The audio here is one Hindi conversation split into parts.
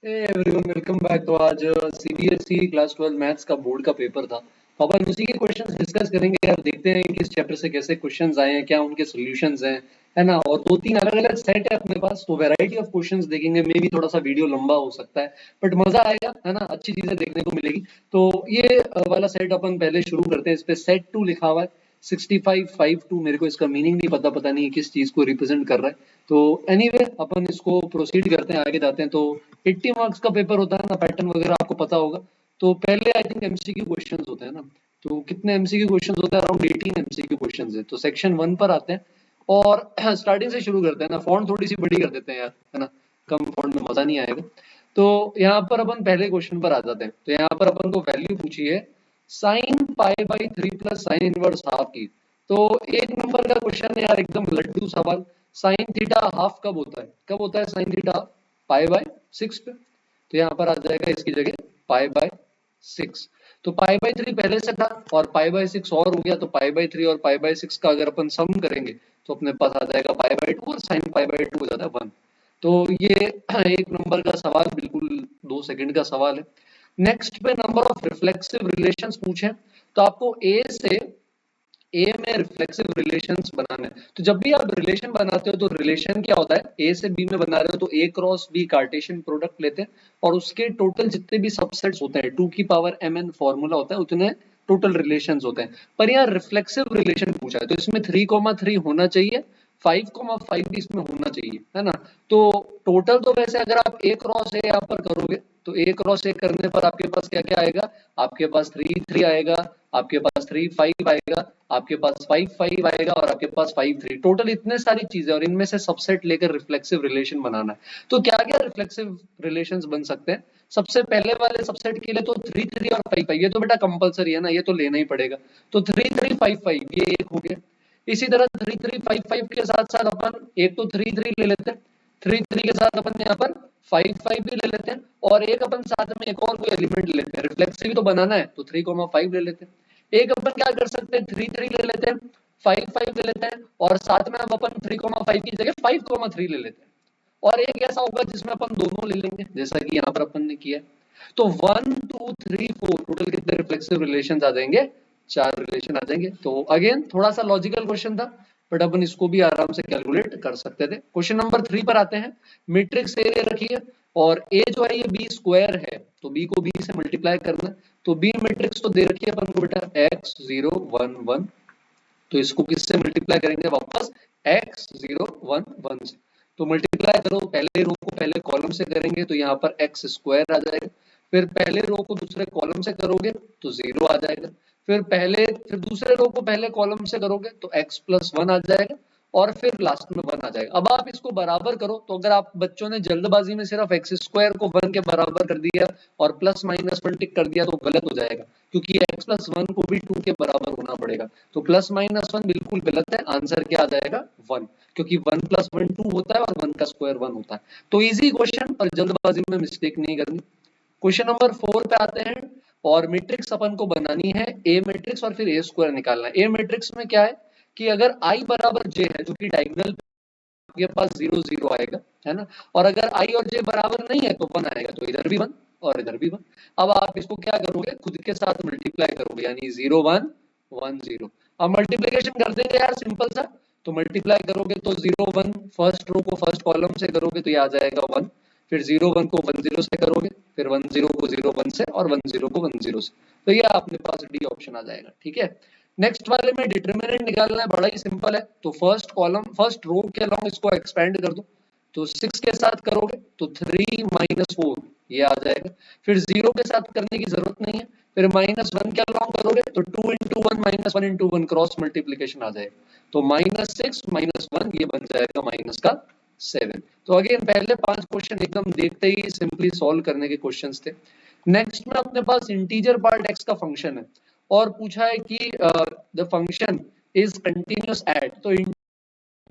Everyone welcome back. तो आज सीबीएसई क्लास 12 मैथ्स का बोर्ड का पेपर था, तो अपन उसी के क्वेश्चंस डिस्कस करेंगे यार। देखते हैं कि इस चैप्टर से कैसे क्वेश्चंस आए हैं, क्या उनके सॉल्यूशंस हैं, है ना। और दो तीन अलग अलग सेट है अपने पास, तो वैरायटी ऑफ क्वेश्चंस देखेंगे। मे भी थोड़ा सा वीडियो लंबा हो सकता है, बट मजा आएगा, है ना। अच्छी चीजें देखने को मिलेगी। तो ये वाला सेट अपन पहले शुरू करते हैं। इस पे सेट 2 लिखा हुआ है 6552। मेरे को इसका मीनिंग नहीं पता, पता नहीं किस चीज को रिप्रेजेंट कर रहा है। तो एनीवे अपन इसको प्रोसीड करते हैं, आगे जाते हैं। तो 80 मार्क्स का पेपर होता है ना, पैटर्न वगैरह आपको पता होगा। तो पहले आई थिंक एमसीक्यू क्वेश्चंस होते हैं ना। तो कितने एमसीक्यू क्वेश्चंस होते हैं? अराउंड 18 एमसीक्यू क्वेश्चंस है। तो सेक्शन 1 पर आते हैं और स्टार्टिंग से शुरू करते हैं ना। फॉन्ट थोड़ी सी बड़ी कर देते हैं यार, है ना। कम फॉन्ट में मजा नहीं आएगा। तो यहाँ पर अपन पहले क्वेश्चन पर आ जाते हैं। तो यहाँ पर अपन को वैल्यू पूछी है sine pi by 3 plus sine inverse half की। तो एक नंबर का क्वेश्चन है यार, एकदम लड्डू सवाल। साइन थीटा हाफ कब होता है? कब होता है साइन थीटा? पाई बाय 6 पे। तो यहाँ पर आ जाएगा इसकी जगह पाई बाय 6। तो पाई बाय 3 पहले से था और पाई बाय 6 और हो गया, तो पाई बाय 3 और पाई बाय 6 का अगर अपन सम करेंगे तो अपने पास आ जाएगा पाई बाय 2 और साइन पाई बाय 2 हो जाता है 1। तो ये एक नंबर का सवाल, बिल्कुल 2 सेकंड का सवाल है। नेक्स्ट पे नंबर ऑफ रिफ्लेक्सिव रिलेशंस पूछे, तो आपको ए से ए में रिफ्लेक्सिव रिलेशंस बनाना है। तो जब भी आप रिलेशन बनाते हो तो रिलेशन क्या होता है? ए से बी में बना रहे हो तो ए क्रॉस बी कार्टेशियन प्रोडक्ट लेते हैं और उसके टोटल जितने भी सबसेट्स होते हैं 2 की पावर mn फॉर्मूला होता है, उतने टोटल रिलेशंस होते हैं। पर यहाँ रिफ्लेक्सिव रिलेशन पूछा है तो इसमें 3,3 होना चाहिए, 5,5 भी इसमें होना चाहिए, है ना। तो टोटल तो वैसे अगर आप ए क्रॉस ए यहाँ पर करोगे तो ए क्रॉस ए करने पर आपके पास क्या क्या आएगा? आपके पास 3 3 आएगा, आपके पास 3 5 आएगा, आपके पास 5 5 आएगा और आपके पास 5 3। टोटल इतने सारी चीजें और इनमें से सबसेट लेकर रिफ्लेक्सिव रिलेशन बनाना है। तो क्या क्या रिफ्लेक्सिव रिलेशंस बन सकते हैं? सबसे पहले वाले सबसेट के लिए तो 3 3 और 5 5, ये तो बेटा कंपलसरी है ना, ये तो लेना ही पड़ेगा। तो 3 3 5 5 ये एक हो गया। इसी तरह 3 3 5 5 के साथ साथ अपन एक तो 3 3 ले लेते हैं, 3 3 के साथ अपन यहाँ पर 5 5 भी ले लेते हैं और एक अपन साथ में एक और कोई एलिमेंट ले लेते हैं। रिफ्लेक्सिव भी तो बनाना है तो 3,5 ले लेते हैं। एक अपन क्या कर सकते हैं, 3 3 ले लेते हैं, 5 5 ले लेते हैं और साथ में अब अपन 3,5 की जगह 5,3 ले लेते हैं। और एक ऐसा होगा जिसमें अपन दोनों ले लेंगे, जैसा कि यहाँ पर अपन ने किया। तो 1 2 3 4 टोटल कितने रिफ्लेक्सिव रिलेशन आ जाएंगे? 4 रिलेशन आ जाएंगे। तो अगेन थोड़ा सा लॉजिकल क्वेश्चन था, बट अपन इसको भी आराम से कैलकुलेट कर सकते थे। क्वेश्चन नंबर 3 पर आते हैं। मैट्रिक्स ए रखी है और ए जो है ये बी स्क्वायर है, तो बी को बी से मल्टीप्लाई करना है। तो बी मैट्रिक्स तो दे रखी है अपन को बेटा x 0 1 1। तो इसको किससे मल्टीप्लाई करेंगे? वापस x 0 1 1 से। तो मल्टीप्लाई करो, पहले रो को पहले कॉलम से करेंगे तो यहाँ पर एक्स स्क्वायर आ जाएगा। फिर पहले रो को दूसरे कॉलम से करोगे तो 0 आ जाएगा। फिर दूसरे रो को पहले कॉलम से करोगे तो x प्लस 1 आ जाएगा और फिर लास्ट में 1 आ जाएगा। अब आप इसको बराबर करो, तो अगर आप बच्चों ने जल्दबाजी में सिर्फ एक्स स्क्वायर को 1 के बराबर कर दिया और प्लस माइनस 1 टिक कर दिया तो गलत हो जाएगा, क्योंकि x प्लस 1 को भी 2 के बराबर होना पड़ेगा। तो प्लस माइनस 1 बिल्कुल गलत है, आंसर क्या आ जाएगा? 1, क्योंकि 1 प्लस 1 2 होता है और 1 का स्क्वायर 1 होता है। तो इजी क्वेश्चन, पर जल्दबाजी में मिस्टेक नहीं करनी। क्वेश्चन नंबर 4 पे आते हैं और मैट्रिक्स अपन को बनानी है ए मैट्रिक्स और फिर ए स्क्वायर निकालना है। ए मैट्रिक्स में क्या है कि अगर i बराबर j है, जो कि डायगोनल आपके पास 0 0 आएगा, है ना। और अगर i और j बराबर नहीं है तो 1 आएगा, तो इधर भी 1 और इधर भी 1। अब आप इसको क्या करोगे? खुद के साथ मल्टीप्लाई करोगे, यानी 0 1 1 0। अब मल्टीप्लिकेशन कर देंगे यार, सिंपल सा। तो मल्टीप्लाई करोगे तो 0 1 फर्स्ट रो को फर्स्ट कॉलम से करोगे तो ये आ जाएगा 1। फिर 0 1 को 1 0 से करोगे, फिर 1 0 को 0 1 से और 1 0 को 1 0 से। तो ये अपने पास डी ऑप्शन आ जाएगा, ठीक है। नेक्स्ट वाले में डिटरमिनेंट निकालना है, बड़ा ही सिंपल है। तो फर्स्ट कॉलम फर्स्ट रो के अलोंग इसको एक्सपेंड कर दो। तो 6 के साथ करोगे तो 3 माइनस 4 ये आ जाएगा। फिर 0 के साथ करने की जरूरत नहीं है। फिर माइनस 1 के अलोंग करोगे तो 2 into 1 minus 1 into 1 cross multiplication आ जाएगा। तो माइनस 6 माइनस 1 ये बन जाएगा माइनस का 7। तो अगेन पहले 5 क्वेश्चन एकदम देखते ही सिंपली सॉल्व करने के क्वेश्चंस थे। नेक्स्ट में अपने पास इंटीजर पार्ट x का फंक्शन है और पूछा है कि the function is continuous at. तो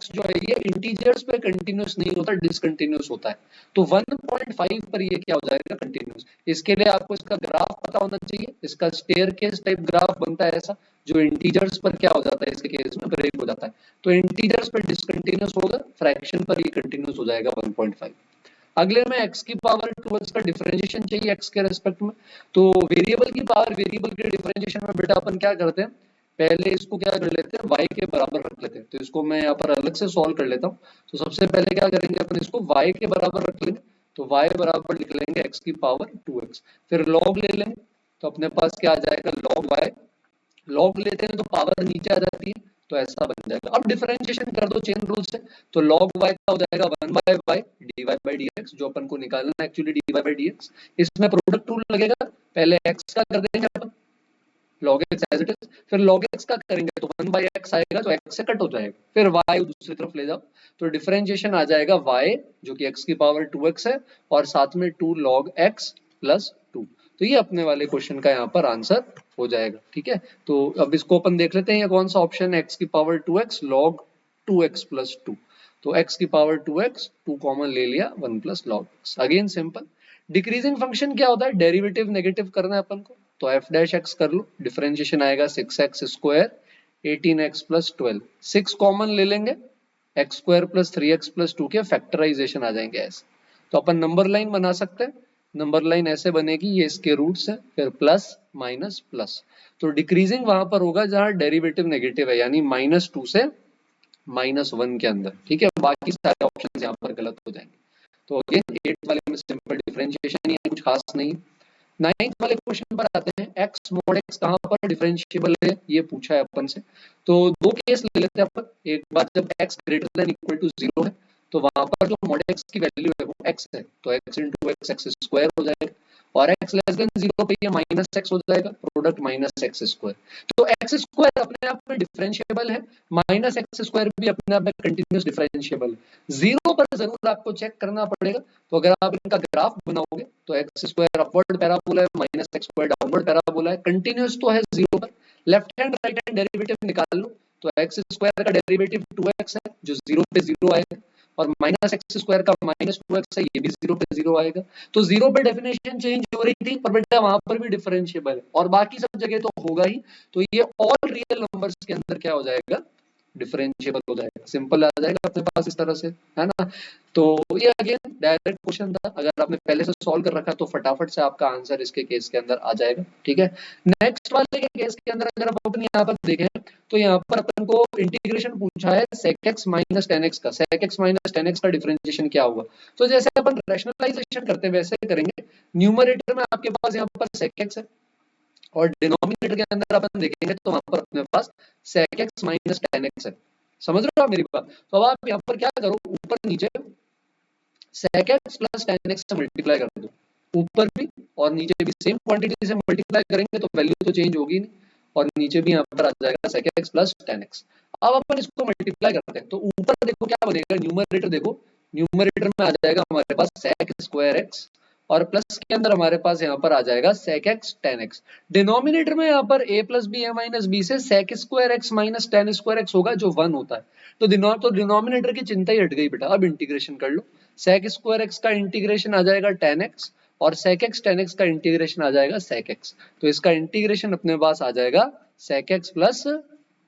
जो है ये इंटीजर्स पे कंटिन्यूअस नहीं होता, डिसकंटिन्यूअस होता है। तो 1.5 पर ये क्या हो जाएगा? कंटिन्यूअस। इसके लिए आपको इसका ग्राफ पता होना चाहिए। इसका स्टेयरकेस टाइप ग्राफ बनता है ऐसा, जो इंटीजर्स पर क्या हो जाता है, इसके केस में ब्रेक हो जाता है। तो इंटीजर्स पर डिसकंटिन्यूअस होगा, फ्रैक्शन पर ये कंटिन्यूअस हो जाएगा 1.5। अगले में x की पावर 2x का डिफरेंशिएशन चाहिए x के रेस्पेक्ट में। तो वेरिएबल की पावर वेरिएबल के डिफरेंशिएशन में बेटा अपन क्या करते हैं, पहले इसको क्या कर लेते हैं, y के बराबर रख लेते हैं। तो इसको मैं यहाँ पर अलग से सॉल्व कर लेता हूँ। तो सबसे पहले क्या करेंगे अपन, इसको y के बराबर रख लेंगे। तो y बराबर लिख लेंगे x की पावर 2x, फिर log ले लेंगे। तो अपने पास क्या आ जाएगा, log y। log लेते हैं तो पावर नीचे आ जाती है, तो ऐसा बन जाएगा। अब डिफरेंशिएशन कर दो चेन रूल से, तो log y का हो जाएगा 1 by y dy by dx, जो अपन को निकालना है एक्चुअली dy बाय dx। इसमें प्रोडक्ट रूल लगेगा, पहले x का कर देंगे अपन log x as it is, फिर log x का करेंगे तो 1 बाय x आएगा, तो x से कट हो जाएगा, फिर y दूसरी तरफ ले जाओ, तो डिफरेंशिएशन आ जाएगा y जो कि x की पावर 2x है, और साथ में 2 log x प्लस 2। तो ये अपने वाले क्वेश्चन का यहाँ पर आंसर हो जाएगा। ठीक है, तो अब इसको अपन देख लेते हैं, ये कौन सा ऑप्शन है, x की power 2x log 2x plus 2। तो x की पावर 2x, 2 कॉमन ले लिया, 1 plus log x। Again simple. Decreasing function क्या होता है, डेरिवेटिव नेगेटिव करना है अपन को, तो f डैश x कर लो, डिफरेंशिएशन आएगा 6x square 18x plus 12, 6 common ले लेंगे, x square plus 3x plus 2 के फैक्टराइजेशन आ जाएंगे ऐसे। तो अपन नंबर लाइन बना सकते हैं, नंबर लाइन ऐसे बनेगी, ये इसके रूट्स है, फिर प्लस माइनस प्लस। तो डिक्रीजिंग वहां पर होगा जहां डेरिवेटिव नेगेटिव है, यानी -2 से -1 के अंदर। ठीक है, बाकी सारे ऑप्शन यहाँ पर गलत हो जाएंगे। तो अगेन 8 वाले में सिंपल डिफरेंशिएशन ही है, कुछ खास नहीं। 9th वाले क्वेश्चन पर आते हैं, x mod x कहाँ पर डिफरेंशिएबल है, ये पूछा है अपन से। तो दो केस ले लेते हैं अपन, एक बार जब x greater than equal to 0 है, तो वहां पर जो mod x की वैल्यू है वो x है, तो x into x x square हो जाएगा, और x लेस देन 0 पे ये माइनस एक्स हो जाएगा, प्रोडक्ट माइनस एक्स स्क्वायर। तो एक्स स्क्वायर अपने आप में डिफरेंशिएबल है, माइनस एक्स स्क्वायर भी अपने आप में कंटिन्यूस डिफरेंशिएबल है। 0 पर जरूर आपको चेक करना पड़ेगा। तो अगर आप इनका ग्राफ बनाओगे तो एक्स स्क्वायर अपवर्ड पैराबोला है, minus x square downward parabola है, कंटिन्यूस तो है 0 पर। Left hand right hand derivative निकाल लो, तो एक्स स्क्वायर का डेरिवेटिव 2x है जो 0 पे 0 आएगा, और माइनस एक्स स्क्वायर का -2x है, ये भी 0 पे 0 आएगा। तो 0 पे डेफिनेशन चेंज हो रही थी, पर बेटा वहां पर भी डिफरेंशिएबल है, और बाकी सब जगह तो होगा ही। तो ये ऑल रियल नंबर्स के अंदर क्या हो जाएगा, डिफरेंशिएबल हो जाएगा, सिंपल आ जाएगा अपने पास इस तरह से, है ना। तो ये अगेन डायरेक्ट क्वेश्चन था, अगर आपने पहले से सॉल्व कर रखा तो फटाफट से आपका आंसर इसके केस के अंदर आ जाएगा। ठीक है, नेक्स्ट वाले के केस के अंदर अगर आप अपन यहाँ पर देखें, तो यहाँ पर अपन को इंटीग्रेशन पूछा है sec x minus ten x का। sec x minus ten x का डिफरेंशिएशन क्या होगा, तो जैसे अपन रैशनलाइजेशन करते हैं वैसे करेंगे। न्यूमरेटर में आपके पास यहाँ पर sec x है, और डिनोमिनेटर के अंदर अपन देखेंगे तो वहां पर अपने पास sec x minus ten x है। समझ रहे हो आप मेरी बात। तो अब आप यहाँ पर क्या करो, ऊपर नीचे sec x plus ten x से मल्टीप्लाई कर दो, ऊपर भी और नीचे भी सेम क्वांटिटी से मल्टीप्लाई करेंगे तो वैल्यू तो चेंज होगी नहीं, और नीचे भी यहाँ पर आ जाएगा sec x plus ten x. अब अपन इसको मल्टीप्लाई करते हैं, तो ऊपर देखो क्या बनेगा, न्यूमरेटर देखो, न्यूमरेटर में आ जाएगा हमारे पास sec स्क्वायर x, और प्लस के अंदर हमारे पास यहाँ पर आ जाएगा sec x tan x। Denominator में यहाँ पर a plus B A minus B से sec square x minus tan square x होगा, जो 1 होता है। तो डिनोमिनेटर की चिंता ही हट गई बेटा। अब इंटीग्रेशन कर लो, sec स्क्वायर x का इंटीग्रेशन आ जाएगा tan x, और sec x tan x का इंटीग्रेशन आ जाएगा sec x। तो इसका इंटीग्रेशन अपने पास आ जाएगा sec x plus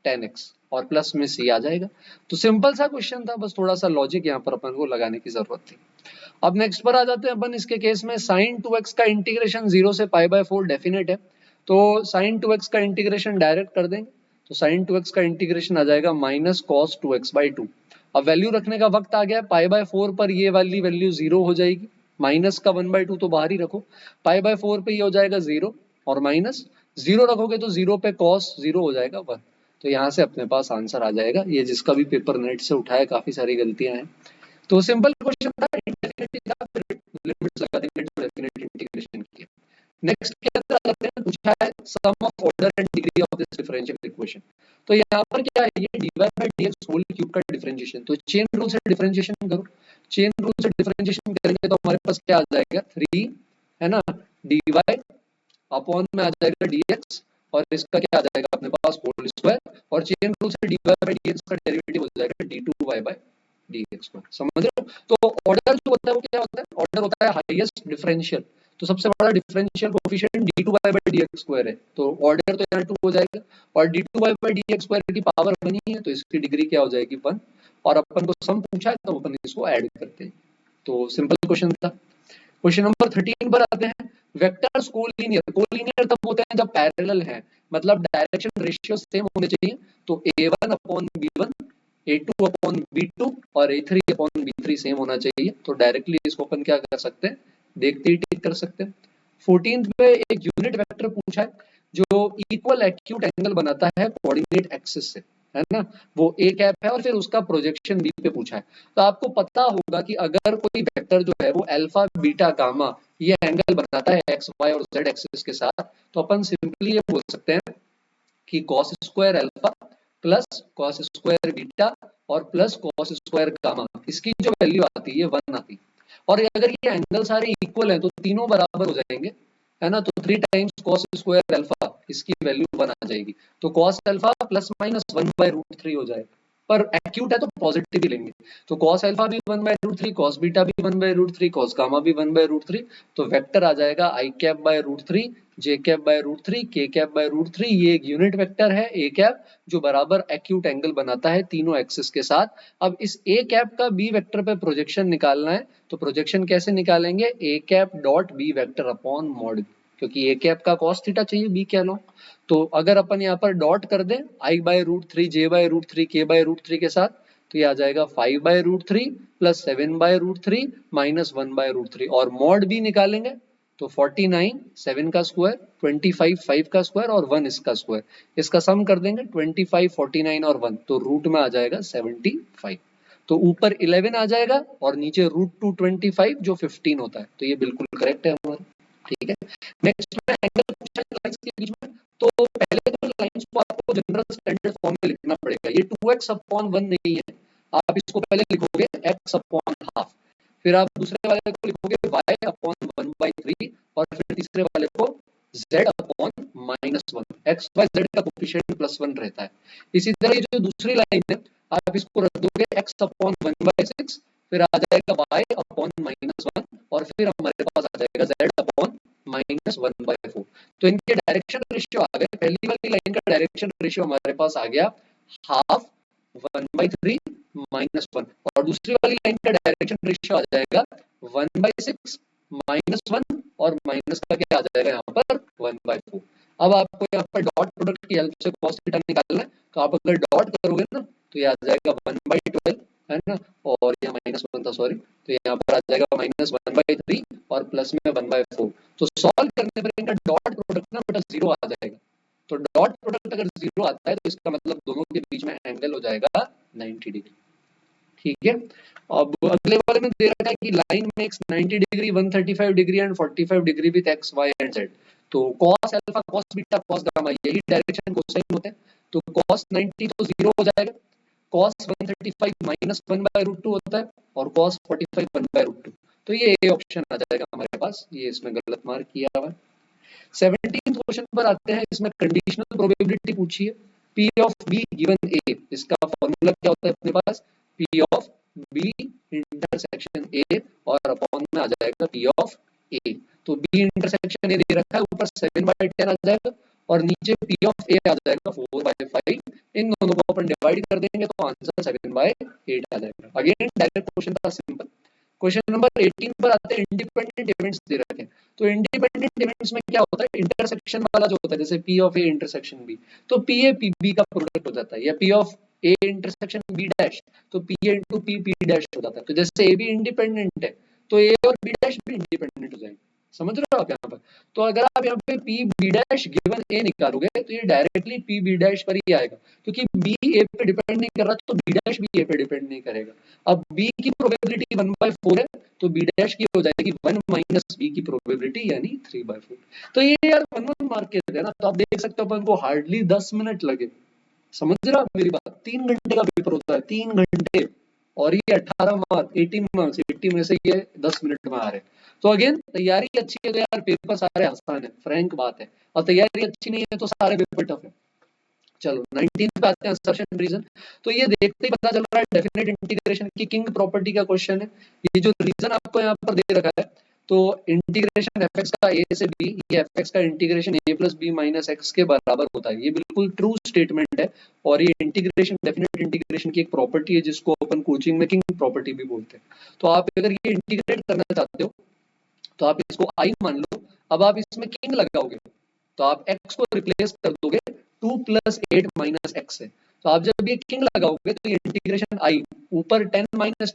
tan x, और प्लस में c आ जाएगा। तो सिंपल सा क्वेश्चन था, बस थोड़ा सा लॉजिक यहाँ पर अपन को लगाने की जरूरत थी। अब नेक्स्ट पर आ जाते हैं अपन, इसके केस में sin 2x का इंटीग्रेशन 0 से पाई बाय 4 डेफिनेट है, तो sin 2x का इंटीग्रेशन डायरेक्ट कर देंगे। तो sin 2x का इंटीग्रेशन आ जाएगा माइनस कॉस 2x बाई 2। अब वैल्यू रखने का वक्त आ गया, पाई बाय 4 पर ये वाली वैल्यू 0 हो जाएगी, माइनस का 1/2 तो बाहर ही रखो, पाई बाय 4 पे ये हो जाएगा 0, और माइनस 0 रखोगे तो 0 पे कॉस 0 हो जाएगा 1। तो यहाँ से अपने पास आंसर आ जाएगा। ये जिसका भी पेपर नेट से उठाया, काफी सारी गलतियां हैं। तो सिंपल क्वेश्चन था, इंडेफिनिट का फिर लिमिट्स लगा देंगे तो डेफिनेट इंटीग्रेशन की। नेक्स्ट के अंदर आते हैं, पूछा है sum of order and degree of this differential equation. तो यहाँ पर क्या है, ये dy by dx whole cube का डिफरेंशिएशन। तो चेन रूल से डिफरेंशिएशन करो, चेन रूल से डिफरेंशिएशन करेंगे तो हमारे पास क्या आ जाएगा 3, है ना, dy अपॉन में आ जाएगा dx, और इसका क्या आ जाएगा अपने पास होल स्क्वायर, और चेन रूल से dy by dx का डेरिवेटिव हो जाएगा d2y by dx पर। समझ रहे हो। तो ऑर्डर जो होता है वो क्या होता है, ऑर्डर होता है हाईएस्ट डिफरेंशियल। तो सबसे बड़ा differential coefficient d2y by dx square है, तो ऑर्डर तो यहाँ 2 हो जाएगा, और d2y by dx स्क्वायर की पावर 1 ही है, तो इसकी डिग्री क्या हो जाएगी 1। और अपन को सम पूछा है तो अपन इसको ऐड करते हैं। तो सिंपल क्वेश्चन था। क्वेश्चन नंबर 13 पर आते हैं। वेक्टर्स कोलिनियर तब होते हैं जब पैरेलल है, मतलब डायरेक्शन रेशियो सेम होने चाहिए। तो a1 upon b1, a2 upon b2 और a3 अपॉन b3 सेम होना चाहिए। तो डायरेक्टली इसको अपन क्या कर सकते हैं, देखते ही टिक कर सकते हैं। 14th पे एक यूनिट वेक्टर पूछा है जो इक्वल एक्यूट एंगल बनाता है कोऑर्डिनेट एक्सिस से, है ना। वो ए कैप है और फिर उसका प्रोजेक्शन बी पे पूछा है। तो आपको पता होगा कि अगर कोई वेक्टर जो है वो अल्फा बीटा गामा ये एंगल बनाता है एक्स वाई और जेड एक्सिस के साथ, तो अपन सिंपली ये बोल सकते हैं कि cos square alpha plus cos square beta और प्लस कॉस स्क्वायर गामा, इसकी जो वैल्यू आती है 1 आती है। और अगर ये एंगल सारे इक्वल हैं तो तीनों बराबर हो जाएंगे, है ना। तो 3 टाइम्स कॉस स्क्वायर अल्फा, इसकी वैल्यू 1 आ जाएगी। तो कॉस अल्फा प्लस माइनस 1/√3 हो जाएगा। पर एक्यूट है तो पॉजिटिव ही लेंगे। तो कॉस अल्फा भी 1/√3, कॉस बीटा भी 1/√3, कॉस गामा भी 1/√3। तो वेक्टर आ जाएगा i cap by √3, j cap by √3, k cap by √3। ये एक यूनिट वेक्टर है ए कैप जो बराबर एक्यूट एंगल बनाता है तीनों एक्सिस के साथ। अब इस ए कैप का बी वेक्टर पे प्रोजेक्शन निकालना है। तो प्रोजेक्शन कैसे निकालेंगे, a cap dot b vector upon mod, क्योंकि ए कैप का कॉस थीटा चाहिए बी क्या लो। तो अगर अपन यहाँ पर डॉट कर दें आई बाय √3, जे बाय √3, के बाय √3 के साथ, तो ये आ जाएगा 5/√3 प्लस 7/√3 माइनस 1/√3। और मॉड भी निकालेंगे तो 49 7 का स्क्वायर, 25 5 का स्क्वायर और 1 इसका स्क्वायर, इसका सम कर देंगे 25 49 और 1, तो रूट में आ जाएगा 75। तो ऊपर 11 आ जाएगा और नीचे √2 25 जो 15 होता है। तो ये बिल्कुल करेक्ट है हमारा। ठीक है। नेक्स्ट में एंगल पूछा है लाइंस के बीच में। तो पहले तो लाइंस को आपको जनरल स्टैंडर्ड फॉर्म में लिखना पड़ेगा। ये 2x अपॉन 1 नहीं है, आप इसको पहले लिखोगे x अपॉन हाफ, फिर आप दूसरे वाले को लिखोगे y अपॉन 1/3 और फिर तीसरे वाले को z upon -1। x y z का कोफिशिएंट +1 रहता है। इसी तरह ये जो दूसरी लाइन है आप इसको रख दोगे x अपॉन 1/6, फिर आ जाएगा y अपॉन -1 और फिर हमारे पास आ जाएगा z अपॉन -1/4। तो इनके डायरेक्शन रेशियो आ गए। पहली वाली लाइन का डायरेक्शन रेशियो हमारे पास आ गया हाफ 1/3 -1, और दूसरी वाली लाइन का डायरेक्शन रेशियो आ जाएगा 1/6 -1 और माइनस का क्या आ जाएगा यहाँ पर 1/4। अब आपको यहाँ पर डॉट प्रोडक्ट की हेल्प से cos थीटा निकालना है। तो आप अगर डॉट करोगे ना तो ये आ जाएगा 1/12, है ना, और ये -1 था सॉरी, तो यहाँ पर आ जाएगा -1/3 और प्लस में 1/4। तो सॉल्व करने पर इनका डॉट प्रोडक्ट ना बेटा 0 आ जाएगा। तो डॉट प्रोडक्ट अगर 0 आता है तो इसका मतलब दोनों के बीच में एंगल हो जाएगा 90 डिग्री। ठीक है। अब अगले वाले में दे रखा है कि line makes 90 degree, 135 degree and 45 degree with X Y and Z. तो cos alpha cos beta cos gamma यही डायरेक्शन कोसाइन होते हैं। तो cos 90 तो 0 हो जाएगा, cos 135 -1/√2 होता है और cos 45 1/√2। तो ये ए ऑप्शन आ जाएगा हमारे पास, ये इसमें गलत मार्क किया हुआ है। 17th क्वेश्चन पर आते हैं। इसमें कंडीशनल प्रोबेबिलिटी पूछी है। P of B given A, इसका फॉर्मूला क्या होता है अपने पास, P of B intersection A और अपॉन में आ जाएगा P ऑफ A। तो B इंटरसेक्शन A दे रखा है, ऊपर 7/10 आ जाएगा और नीचे P ऑफ A आ जाएगा 4/5। इन दोनों को अपन डिवाइड कर देंगे तो आंसर 7/8 आ जाएगा। अगेन डायरेक्ट क्वेश्चन था, सिंपल। क्वेश्चन नंबर 18 पर आते हैं। इंडिपेंडेंट इवेंट्स दे रखे हैं। तो इंडिपेंडेंट इवेंट्स में क्या होता है, इंटरसेक्शन वाला जो होता है जैसे P of A intersection B, तो PA PB का प्रोडक्ट हो जाता है, या P of A intersection B dash, तो PA इंटू P डैश हो जाता है। तो जैसे A भी इंडिपेंडेंट है तो A और B डैश भी इंडिपेंडेंट हो जाएंगे। समझ रहे हो आप यहाँ पर। तो अगर आप यहाँ पे P B dash given A निकालोगे तो ये डायरेक्टली P B डैश पर ही आएगा, क्योंकि B A पे डिपेंड नहीं कर रहा तो B डैश भी A पे डिपेंड नहीं करेगा। अब B की प्रोबेबिलिटी 1/4 है तो B डैश की हो जाएगी 1 माइनस B की प्रोबेबिलिटी यानी 3/4। तो ये यार 1 मार्क के थे ना, तो आप देख सकते हो अपन को हार्डली 10 मिनट लगे। समझ रहे हो आप मेरी बात। 3 घंटे का पेपर होता है, 3 घंटे, और ये 18 मार्क 18 मार्क्स 80 में से ये 10 मिनट में आ रहे हैं। तो अगेन तैयारी अच्छी है तो यार पेपर सारे आसान है, फ्रैंक बात है। और तैयारी अच्छी नहीं है तो सारे पेपर टफ है। चलो 19 पे आते हैं, असर्शन रीजन। तो ये देखते ही पता चल रहा है डेफिनेट इंटीग्रेशन की किंग प्रॉपर्टी का क्वेश्चन है। ये जो रीजन आपको यहाँ पर दे रखा है तो इंटीग्रेशन एफ एक्स का ए से बी, ये एफ एक्स का इंटीग्रेशन ए प्लस बी माइनस एक्स के बराबर होता है। ये बिल्कुल ट्रू स्टेटमेंट है और ये इंटीग्रेशन डेफिनेट इंटीग्रेशन की एक प्रॉपर्टी है जिसको अपन कोचिंग में किंग प्रॉपर्टी भी बोलते हैं। तो आप अगर ये इंटीग्रेट करना चाहते हो तो आप इसको आई मान लो, अब आप इसमें किंग लगाओगे तो आप x को रिप्लेस कर दोगे 2 प्लस 8 माइनस एक्स से। तो आप जब ये किंग लगाओगे तो ये इंटीग्रेशन आई ऊपर 10 माइनस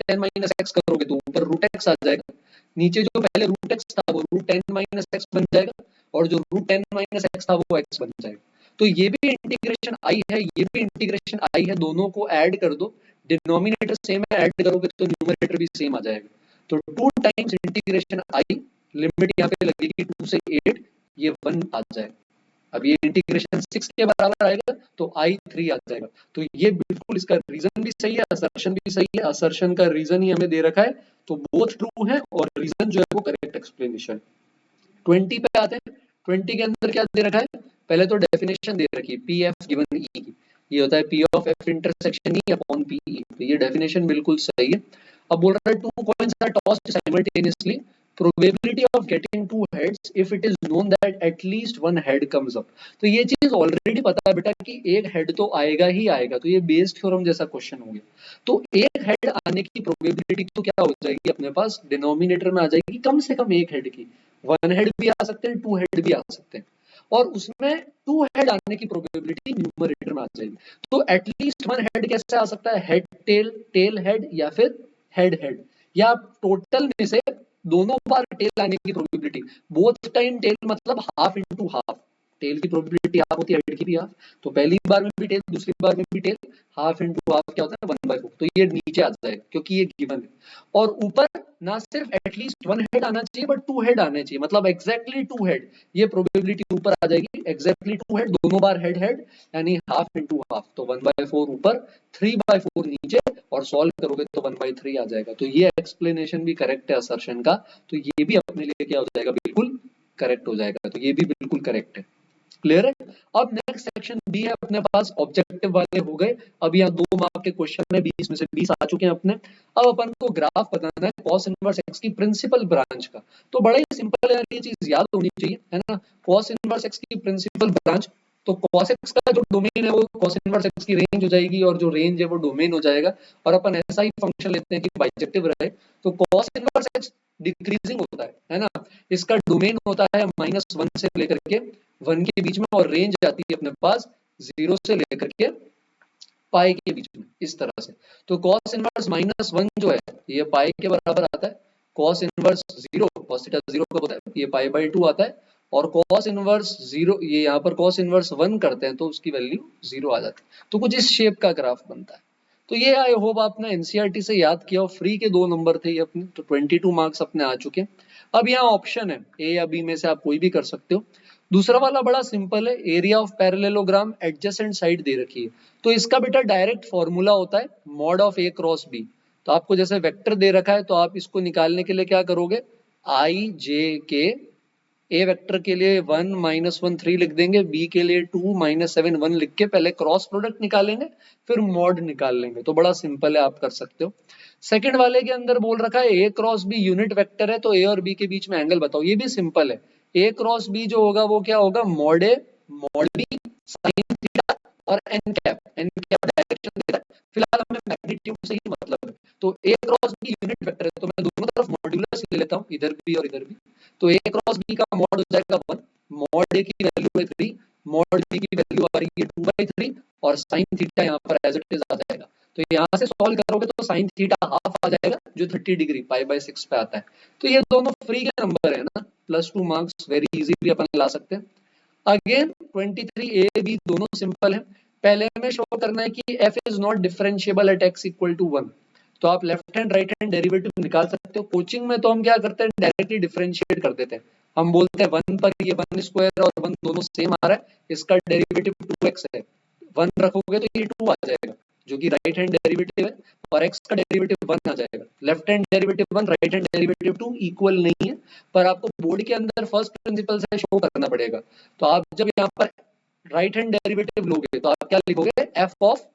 एक्स करोगे तो ऊपर रूट एक्स आ जाएगा, नीचे जो पहले रूट एक्स था वो रूट 10 माइनस एक्स बन जाएगा और जो रूट 10 माइनस एक्स था वो एक्स बन जाएगा। तो ये भी इंटीग्रेशन आई है, ये भी इंटीग्रेशन आई है, दोनों को ऐड कर दो, डिनोमिनेटर सेम है, ऐड करोगे तो न्यूमरेटर भी सेम आ जाएगा। तो 2 टाइम्स इंटीग्रेशन आई, लिमिट यहाँ पे लगेगी 2 से 8, ये 1 आ जाएगा। अब ये इंटीग्रेशन 6 के बराबर आएगा तो आई 3 आ जाएगा। तो ये बिल्कुल इसका रीजन भी सही है, असर्शन भी सही है, असर्शन का रीजन ही हमें दे रखा है तो बोथ ट्रू है और रीजन जो है वो करेक्ट एक्सप्लेनेशन। 20 पे आते हैं। 20 के अंदर क्या दे रखा है, पहले तो डेफिनेशन दे रखी है पी एफ गिवन ई की, ये होता है P of F intersection E upon P E, तो ये डेफिनेशन बिल्कुल सही है। अब बोल रहा है two coins are tossed simultaneously, probability of getting two heads if it is known that at least one head comes up। तो ये चीज ऑलरेडी पता है बेटा कि एक हेड तो आएगा ही आएगा, तो ये बेस्ड थ्योरम जैसा क्वेश्चन हो गया। तो एक हेड आने की प्रोबेबिलिटी तो क्या हो जाएगी अपने पास डिनोमिनेटर में आ जाएगी कम से कम एक हेड की, वन हेड भी आ सकते हैं, टू हेड भी आ सकते हैं, और उसमें टू हेड आने की प्रोबेबिलिटी न्यूमरेटर में आ जाएगी। तो एटलीस्ट वन हेड कैसे आ सकता है, हेड टेल, टेल हेड या फिर हेड हेड, या टोटल में से दोनों बार टेल आने की प्रोबेबिलिटी, बोथ टाइम टेल मतलब हाफ इनटू हाफ, टेल की प्रोबेबिलिटी हाफ होती है, हेड की भी हाफ, तो पहली बार में भी टेल दूसरी बार में भी टेल, हाफ इनटू हाफ क्या होता है 1/4, तो ये नीचे आ जाएगा क्योंकि ये गिवन है। और ऊपर ना सिर्फ एटलीस्ट वन हेड आना चाहिए बट टू हेड आने चाहिए, मतलब एग्जैक्टली टू हेड, ये प्रोबेबिलिटी ऊपर आ जाएगी, एग्जैक्टली टू हेड दोनों बार हेड हेड यानी हाफ इनटू हाफ, तो 1/4 ऊपर 3/4 नीचे, और सॉल्व करोगे तो 1/3 आ जाएगा। तो ये एक्सप्लेनेशन भी करेक्ट है असर्शन का, तो ये भी अपने लिए क्या हो जाएगा, बिल्कुल करेक्ट हो जाएगा, तो ये भी बिल्कुल करेक्ट है। क्लियर है। अब नेक्स्ट सेक्शन बी है अपने पास, ऑब्जेक्टिव वाले हो गए। अब यहाँ 2 मार्क के क्वेश्चन है, 20 में से 20 आ चुके हैं अपने। अब अपन को ग्राफ बताना है कॉस इनवर्स एक्स की प्रिंसिपल ब्रांच का, तो बड़ा ही सिंपल है, ये चीज याद होनी चाहिए, है ना। कॉस इनवर्स एक्स की प्रिंसिपल ब्रांच, तो कॉस एक्स का जो डोमेन है वो कॉस इनवर्स एक्स की रेंज हो जाएगी और जो रेंज है वो डोमेन हो जाएगा, और अपन ऐसा ही फंक्शन लेते हैं कि बाइजेक्टिव रहे। तो कॉस इनवर्स एक्स डिक्रीजिंग होता है ना, इसका डोमेन होता है -1 से लेकर के 1 के बीच में, और रेंज आती है अपने पास 0 से लेकर के पाई के बीच में, इस तरह से। तो cos इनवर्स -1 जो है ये पाई के बराबर आता है, cos इनवर्स 0, cos थीटा 0 कब होता है, ये पाई/2 आता है, और cos इनवर्स 0, ये यहाँ पर cos इनवर्स 1 करते हैं तो उसकी वैल्यू 0 आ जाती है। तो कुछ इस शेप का ग्राफ बनता है। तो ये आई होप आपने एनसीईआरटी से याद किया, और फ्री के 2 नंबर थे ये अपने, तो 22 मार्क्स अपने आ चुके हैं। अब यहाँ ऑप्शन है ए या बी में से आप कोई भी कर सकते हो। दूसरा वाला बड़ा सिंपल है, area of parallelogram adjacent side दे रखी है, तो इसका बेटा डायरेक्ट फॉर्मूला होता है mod of a cross b. तो आपको जैसे वेक्टर दे रखा है तो आप इसको निकालने के लिए क्या करोगे, आई जे के, ए वेक्टर के लिए 1 -1 3 लिख देंगे, बी के लिए 2 -7 1 लिख के पहले क्रॉस प्रोडक्ट निकालेंगे, फिर मॉड निकाल लेंगे। तो बड़ा सिंपल है, आप कर सकते हो। सेकंड वाले के अंदर बोल रखा है ए क्रॉस बी यूनिट वेक्टर है, तो ए और बी के बीच में एंगल बताओ, ये भी सिंपल है। ए क्रॉस बी जो होगा वो क्या होगा, mod a mod B sine theta और एन कैप डायरेक्शन दे रहा है, फिलहाल हमें मैग्नीट्यूड से ही मतलब है। तो ए क्रॉस बी यूनिट वेक्टर है, तो मैं दोनों तरफ मॉड्यूलस ले लेता हूँ, इधर भी और इधर भी। तो ए क्रॉस बी का मॉड हो जाएगा 1, मॉड ए की वैल्यू है 3, मॉड बी की वैल्यू आ रही है 2/3, और साइन थीटा यहाँ पर एज इट इज आ जाएगा। तो यहाँ से सॉल्व करोगे तो साइन थीटा हाफ आ जाएगा जो 30 डिग्री पाई/6 पे आता है। तो ये दोनों फ्री के नंबर है ना, +2 मार्क्स, वेरी इजीली अपन ला सकते हैं। अगेन 23 ए बी दोनों सिंपल है। पहले में शो करना है कि f is not differentiable at x equal to 1, तो आप left hand right hand derivative निकाल सकते हो। कोचिंग में तो हम क्या करते हैं, डायरेक्टली डिफरेंशिएट कर देते हैं, हम बोलते हैं 1 पर ये 1 स्क्वायर और 1 दोनों सेम आ रहा है, इसका डेरिवेटिव 2x है, 1 रखोगे तो ये 2 आ जाएगा जो कि राइट हैंड डेरिवेटिव है, और x का डेरिवेटिव 1 आ जाएगा। Left hand derivative 1, right hand derivative 2 equal नहीं है, पर आपको बोर्ड के अंदर फर्स्ट प्रिंसिपल से शो करना पड़ेगा। तो आप जब यहाँ पर राइट हैंड डेरिवेटिव लोगे तो आप क्या लिखोगे, f of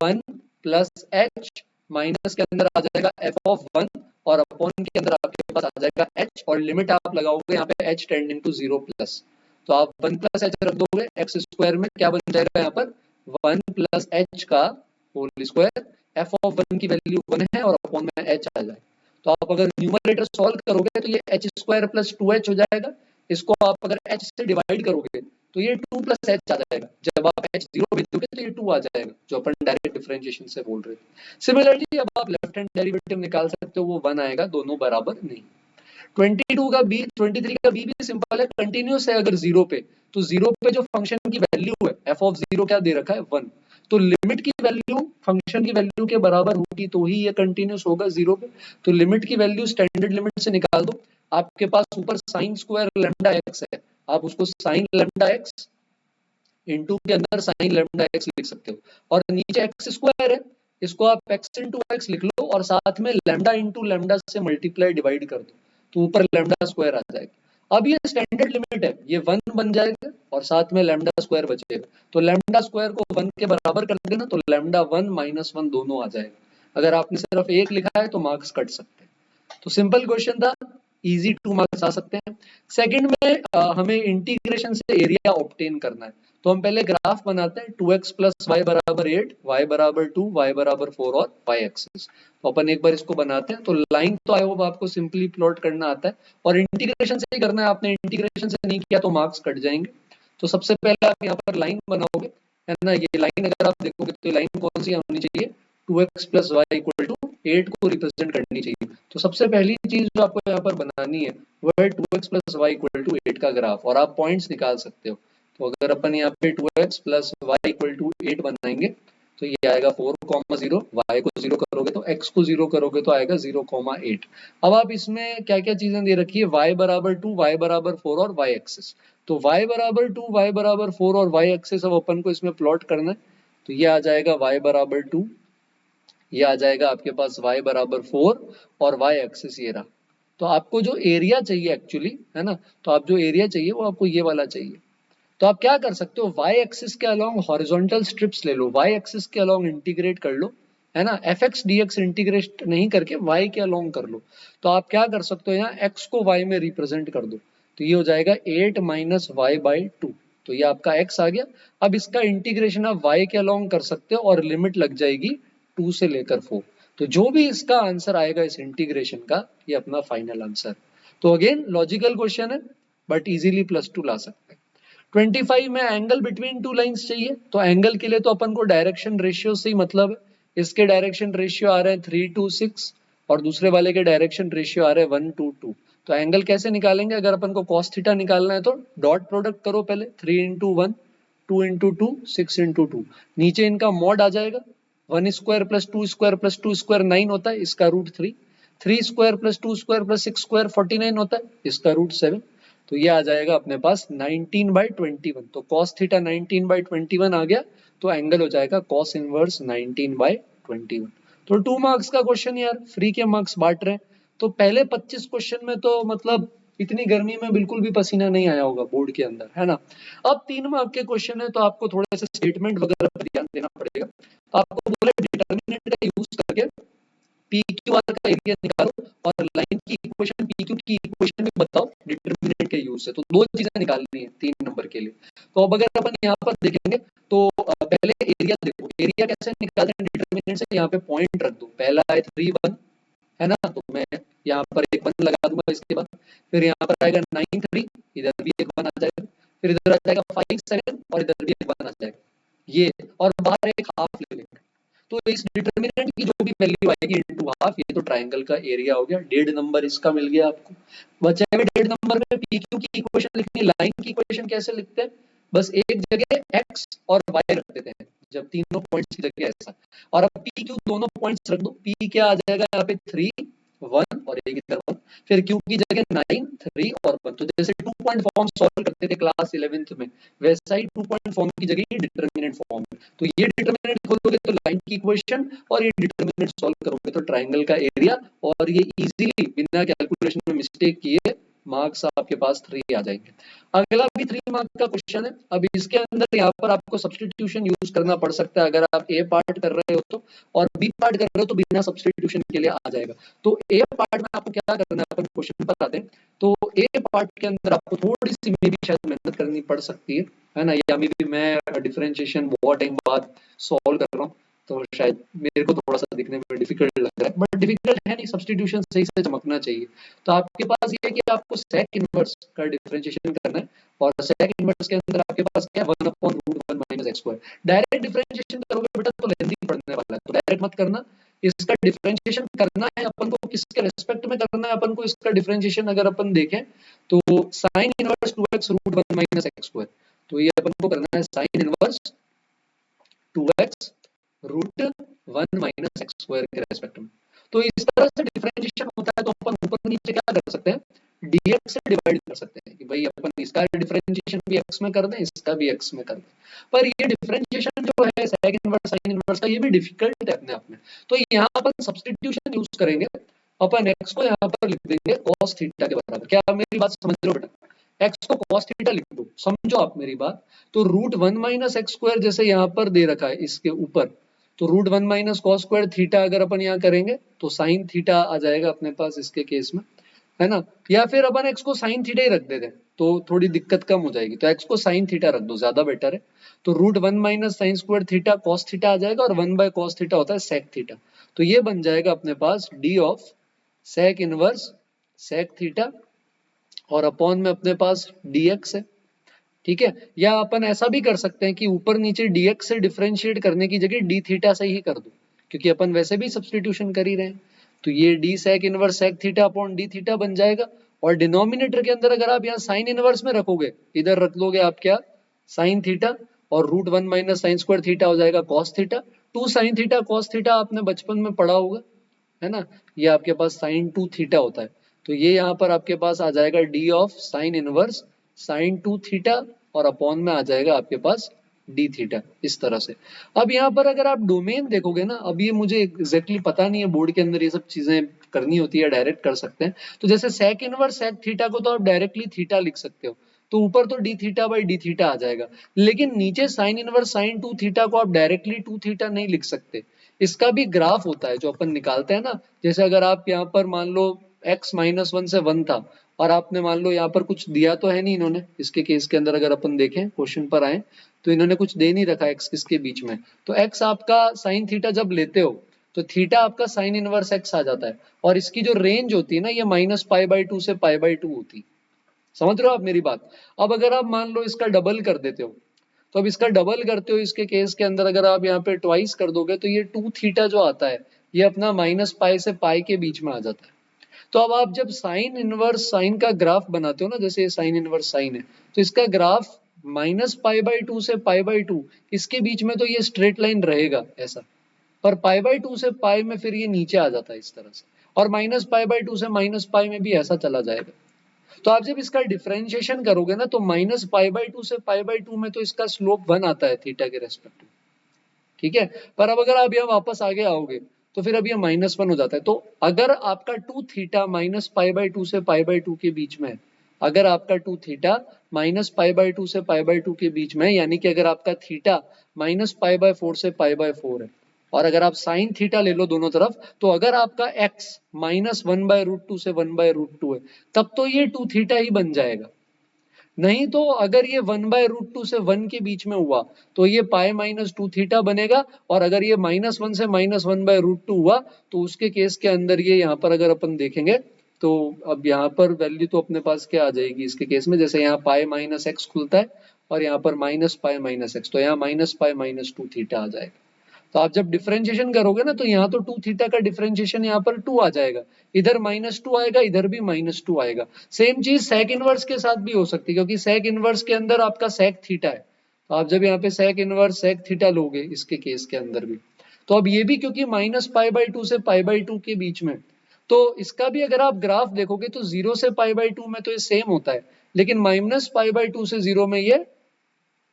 1 plus h minus के अंदर आ जाएगा f(1) और अपॉन के अंदर आपके पास आ जाएगा h, और लिमिट आप लगाओगे यहाँ पे h टेंडिंग टू 0 प्लस, तो आप 1 प्लस एच रख दोगे, एक्स स्क्वायर में क्या बन जाएगा यहाँ पर 1 प्लस एच का होल स्क्वायर, f(1) की वैल्यू 1 है और अपॉन में h आ जाएगा। तो आप अगर न्यूमरेटर सॉल्व करोगे तो ये एच स्क्वायर प्लस 2h हो जाएगा, इसको आप अगर h से डिवाइड करोगे तो ये 2 प्लस एच आ जाएगा, जब आप h 0 भेज दोगे तो ये 2 आ जाएगा, जो अपन डायरेक्ट डिफरेंशिएशन से बोल रहे थे। सिमिलरली अब आप लेफ्ट हैंड डेरिवेटिव निकाल सकते हो, वो 1 आएगा, दोनों बराबर नहीं। 22 का बी, 23 का बी भी सिंपल है, कंटिन्यूस है अगर 0 पे, तो 0 पे जो फंक्शन की वैल्यू है f(0) क्या दे रखा है 1, तो लिमिट की वैल्यू फंक्शन की वैल्यू के बराबर होगी तो ही ये कंटिन्यूस होगा 0 पे। तो लिमिट की वैल्यू स्टैंडर्ड लिमिट से निकाल दो, आपके पास ऊपर साइन स्क्वायर लैम्डा एक्स है, आप उसको साइन लैम्डा एक्स इंटू के अंदर साइन लैम्डा एक्स लिख सकते हो, और नीचे एक्स स्क्वायर है, इसको आप एक्स इंटू एक्स लिख लो और साथ में लैम्डा इंटू लैम्डा से मल्टीप्लाई डिवाइड कर दो, तो ऊपर लैम्डा स्क्वायर आ जाएगा। अब ये स्टैंडर्ड लिमिट है, ये 1 बन जाएगा और साथ में लैम्डा स्क्वायर बचेगा, तो लैम्डा स्क्वायर को 1 के बराबर कर देना, तो लैम्डा 1 माइनस 1 दोनों आ जाएगा। अगर आपने सिर्फ एक लिखा है तो मार्क्स कट सकते हैं। तो सिंपल क्वेश्चन था, इजी 2 मार्क्स आ सकते हैं। सेकंड में हमें इंटीग्रेशन से एरिया ऑब्टेन करना है, तो हम पहले ग्राफ बनाते हैं 2x प्लस वाई बराबर 8, वाई बराबर 2, वाई बराबर 4 और वाई एक्सिस। तो अपन एक बार इसको बनाते हैं, तो लाइन तो आई होप आपको सिंपली प्लॉट करना आता है, और इंटीग्रेशन से ही करना है, आपने इंटीग्रेशन से नहीं किया तो मार्क्स कट जाएंगे। तो सबसे पहले आप यहाँ पर लाइन बनाओगे, है ना, ये लाइन अगर आप देखोगे तो लाइन कौन सी होनी चाहिए, 2x plus Y equal to 8 को रिप्रेजेंट करनी चाहिए। तो सबसे पहली चीज जो आपको यहाँ पर बनानी है वो है 2x plus Y equal to 8 का ग्राफ, और आप पॉइंट्स निकाल सकते हो। तो अगर अपन यहाँ पे 2x plus Y equal to 8 बनाएंगे तो ये आएगा 4,0, y को 0 करोगे तो x को 0 करोगे तो आएगा 0,8। अब आप इसमें क्या क्या चीजें दे रखी है, y बराबर 2, y बराबर 4 और y एक्सिस। तो y बराबर 2, y बराबर 4 और y एक्सिस अब अपन को इसमें प्लॉट करना है, तो ये आ जाएगा y बराबर 2, ये आ जाएगा आपके पास y बराबर 4 और y एक्सिस ये रहा। तो आपको जो एरिया चाहिए एक्चुअली, है ना, तो आप जो एरिया चाहिए वो आपको ये वाला चाहिए। तो आप क्या कर सकते हो, y एक्सिस के अलोंग हॉरिजॉन्टल स्ट्रिप्स ले लो, y एक्सिस के अलोंग इंटीग्रेट कर लो, है ना, fx dx इंटीग्रेट नहीं करके y के अलोंग कर लो। तो आप क्या कर सकते हो, यहाँ x को y में रिप्रेजेंट कर दो, तो ये हो जाएगा 8 माइनस वाई बाई 2, तो ये आपका x आ गया। अब इसका इंटीग्रेशन आप y के अलोंग कर सकते हो और लिमिट लग जाएगी 2 से लेकर 4, तो जो भी इसका आंसर आएगा इस इंटीग्रेशन का, ये अपना फाइनल आंसर। तो अगेन लॉजिकल क्वेश्चन है, बट इजीली +2 ला सकते हैं। 25 में एंगल बिटवीन टू लाइंस चाहिए, तो एंगल के लिए तो अपन को डायरेक्शन रेशियो से ही मतलब है, इसके डायरेक्शन रेशियो आ रहे हैं 3:6 और दूसरे वाले के डायरेक्शन रेशियो आ रहे हैं 1:2। तो एंगल कैसे निकालेंगे, अगर अपन को cos थीटा निकालना है तो डॉट प्रोडक्ट करो पहले, 3:1, 2:2, 6:2, नीचे इनका मॉड आ जाएगा, 1 square plus 2 square plus 2 square 9 होता है, इसका root 3, 3 square plus 2 square plus 6 square 49 होता है, इसका रूट 7। तो ये आ जाएगा अपने पास 19/21, तो cos थीटा 19/21 आ गया, तो एंगल हो जाएगा cos इनवर्स 19/21। तो 2 मार्क्स का क्वेश्चन यार, फ्री के मार्क्स बांट रहे हैं। तो पहले 25 क्वेश्चन में तो मतलब इतनी गर्मी में बिल्कुल भी पसीना नहीं आया होगा बोर्ड के अंदर, है ना। अब 3 मार्क के क्वेश्चन है तो आपको थोड़े से स्टेटमेंट वगैरह पर ध्यान देना पड़ेगा। तो आपको बोले डिटर्मिनेंट का यूज करके पी क्यू आर का एरिया निकालो और लाइन की इक्वेशन पी क्यू की इक्वेशन में बताओ डिटरमिनेंट के यूज से। तो दो चीजें निकालनी है 3 नंबर के लिए। तो अब अगर अपन यहाँ पर देखेंगे तो पहले एरिया देखो, एरिया कैसे निकालते हैं डिटरमिनेंट से, यहाँ पे पॉइंट रख दो, पहला है 3 1, है ना, तो मैं यहाँ पर एक 1 लगा दूंगा, इसके बाद फिर यहाँ पर आएगा 9 3, इधर भी एक 1 आ जाएगा, फिर इधर आ जाएगा 5 7 और इधर भी एक 1 आ जाएगा, ये, और बाहर एक हाफ ले लेंगे। तो इस डिटरमिनेंट की जो भी वैल्यू आएगी इनटू हाफ, ये तो ट्रायंगल का एरिया हो गया। 1.5 नंबर इसका मिल गया आपको। बचा है 1.5 नंबर में पी क्यू की इक्वेशन लिखनी। लाइन की इक्वेशन कैसे लिखते हैं, बस एक जगह x और y रख देते हैं जब तीनों पॉइंट्स की जगह ऐसा, और अब पी क्यू दोनों पॉइंट्स रख दो, पी क्या आ जाएगा यहाँ पे 3 1 और एक इधर 1, फिर क्यू की जगह 9 3 और 1। तो जैसे 2 पॉइंट फॉर्म सॉल्व करते थे क्लास 11th में, वैसा ही 2 पॉइंट फॉर्म की जगह ये डिटरमिनेंट फॉर्म है। तो ये डिटरमिनेंट खोलोगे तो लाइन की इक्वेशन, और ये डिटरमिनेंट सॉल्व करोगे तो ट्रायंगल का एरिया, और ये इजीली बिना कैलकुलेशन में मिस्टेक किए मार्क्स आपके पास 3 आ जाएंगे। अगला भी 3 मार्क का क्वेश्चन है। अब इसके अंदर यहाँ पर आपको सब्सटीट्यूशन यूज करना पड़ सकता है, अगर आप ए पार्ट कर रहे हो तो, और बी पार्ट कर रहे हो तो बिना सब्सटीट्यूशन के लिए आ जाएगा। तो ए पार्ट में आपको क्या करना है, अपन क्वेश्चन पर आते हैं। तो ए पार्ट के अंदर आपको थोड़ी सी मे भी शायद मेहनत करनी पड़ सकती है ना, या मे भी मैं डिफरेंशिएशन बहुत टाइम बाद सॉल्व कर रहा हूँ, तो शायद मेरे को थोड़ा सा दिखने में डिफिकल्ट लग रहा है, बट डिफिकल्ट है नहीं, सब्सटीट्यूशन सही से चमकना चाहिए। तो आपके पास ये है कि आपको सेक इनवर्स का डिफरेंशिएशन करना है, और सेक इनवर्स के अंदर आपके पास क्या, 1/√1 minus x square. Direct differentiation करोगे बेटा तो लेंथी पड़ने वाला है, तो डायरेक्ट मत करना। इसका डिफरेंशिएशन करना है अपन को, किसके रेस्पेक्ट में करना है अपन को इसका डिफरेंशिएशन, अगर अपन देखें तो sine inverse 2x√1 minus x square. तो ये अपन को करना है sine inverse 2x√1 minus x square के रेस्पेक्ट में। तो इस तरह से डिफरेंशिएशन होता है, तो अपन ऊपर नीचे क्या कर सकते हैं, dx से डिवाइड कर सकते हैं कि भाई अपन इसका डिफरेंशिएशन भी x में कर दें, इसका भी x में कर दें। पर ये डिफरेंशिएशन जो है सेक इनवर्स साइन इनवर्स का, ये भी डिफिकल्ट है अपने आप में। तो यहाँ अपन सब्सटीट्यूशन यूज करेंगे, अपन x को यहाँ पर लिख देंगे cos थीटा के बराबर। क्या आप मेरी बात समझ रहे हो बेटा, x को cos थीटा लिख दो, समझो आप मेरी बात। तो √1 माइनस एक्स स्क्वायर जैसे यहाँ पर दे रखा है इसके ऊपर, तो √1 माइनस कॉस स्क्वायर थीटा अगर अपन यहाँ करेंगे तो साइन थीटा आ जाएगा अपने पास इसके केस में, है ना। या फिर अपन x को साइन थीटा ही रख देते हैं तो थोड़ी दिक्कत कम हो जाएगी, तो x को साइन थीटा रख दो, ज्यादा बेटर है। तो √1 minus sine square theta cos theta आ जाएगा, और 1/cos थीटा होता है सेक थीटा। तो ये बन जाएगा अपने पास d of sec inverse sec theta, और अपॉन में अपने पास dx है, ठीक है। या अपन ऐसा भी कर सकते हैं कि ऊपर नीचे dx से डिफरेंशिएट करने की जगह d थीटा से ही कर दो, क्योंकि अपन वैसे भी सब्सटीट्यूशन कर ही रहे हैं। तो ये d sec inverse sec theta upon d theta बन जाएगा, और डिनोमिनेटर के अंदर अगर आप यहाँ साइन इनवर्स में रखोगे, इधर रख लोगे आप क्या, साइन थीटा, और √1 माइनस साइन स्क्वायर थीटा हो जाएगा cos theta. 2 sine theta cos theta आपने बचपन में पढ़ा होगा, है ना। ये आपके पास साइन 2 थीटा होता है। तो ये यहाँ पर आपके पास आ जाएगा d of sine inverse sine 2 theta, और अपॉन में आ जाएगा आपके पास d थीटा, इस तरह से। अब यहाँ पर अगर आप डोमेन देखोगे ना, अब ये मुझे एग्जैक्टली पता नहीं है, बोर्ड के अंदर ये सब चीजें करनी होती है, डायरेक्ट कर सकते हैं। तो जैसे सेक इनवर्स सेक थीटा को तो आप डायरेक्टली थीटा लिख सकते हो, तो ऊपर तो d theta by d theta आ जाएगा। लेकिन नीचे साइन इनवर्स साइन 2 थीटा को आप डायरेक्टली 2 थीटा नहीं लिख सकते, इसका भी ग्राफ होता है जो अपन निकालते हैं ना। जैसे अगर आप यहाँ पर मान लो x -1 से 1 था, और आपने मान लो यहाँ पर कुछ दिया तो है नहीं इन्होंने, इसके केस के अंदर अगर अपन देखें क्वेश्चन पर आए तो इन्होंने कुछ दे नहीं रखा x किसके बीच में। तो x आपका साइन थीटा जब लेते हो तो थीटा आपका साइन इनवर्स x आ जाता है, और इसकी जो रेंज होती है ना, ये -π/2 से π/2 होती है। समझ रहे हो आप मेरी बात। अब अगर आप मान लो इसका डबल कर देते हो, तो अब इसका डबल करते हो इसके केस के अंदर, अगर आप यहाँ पे ट्वाइस कर दोगे तो ये 2 थीटा जो आता है, ये अपना -π से π के बीच में आ जाता है। तो अब आप जब साइन इनवर्स साइन का ग्राफ बनाते हो ना, जैसे ये साइन इनवर्स साइन है, तो इसका ग्राफ -π/2 से π/2, इसके बीच में तो ये स्ट्रेट लाइन रहेगा ऐसा, पर π/2 से π में फिर ये नीचे आ जाता है इस तरह से, और -π/2 से -π में भी ऐसा चला जाएगा। तो आप जब इसका डिफरेंशिएशन करोगे ना, तो -π/2 से π/2 में तो इसका स्लोप 1 आता है थीटा के रेस्पेक्ट में, ठीक है। पर अब अगर आप यहाँ वापस आगे आओगे तो फिर अब ये -1 हो जाता है। तो अगर आपका 2 थीटा -π/2 से π/2 के बीच में है, अगर आपका 2 थीटा -π/2 से π/2 के बीच में है, यानी कि अगर आपका थीटा -π/4 से π/4 है, और अगर आप साइन थीटा ले लो दोनों तरफ, तो अगर आपका x -1/√2 से 1/√2 है, तब तो ये 2 थीटा ही बन जाएगा। नहीं तो अगर ये 1/√2 से 1 के बीच में हुआ तो ये π-2 थीटा बनेगा, और अगर ये -1 से -1/√2 हुआ तो उसके केस के अंदर ये यहाँ पर अगर अपन देखेंगे तो अब यहाँ पर वैल्यू तो अपने पास क्या आ जाएगी इसके केस में, जैसे यहाँ π-x खुलता है और यहाँ पर -π-x, तो यहाँ -π-2 थीटा आ जाएगा। तो आप जब डिफरेंशिएशन करोगे ना, तो यहाँ तो 2 थीटा का डिफरेंशिएशन यहाँ पर 2 आ जाएगा, इधर -2 आएगा, इधर भी -2 आएगा। सेम चीज सेक इनवर्स के साथ भी हो सकती है, क्योंकि सेक इनवर्स के अंदर आपका सेक थीटा है। तो आप जब यहाँ पे सेक इनवर्स सेक थीटा लोगे इसके केस के अंदर भी, तो अब ये भी क्योंकि -π/2 से π/2 के बीच में, तो इसका भी अगर आप ग्राफ देखोगे तो 0 से π/2 में तो ये सेम होता है, लेकिन -π/2 से 0 में ये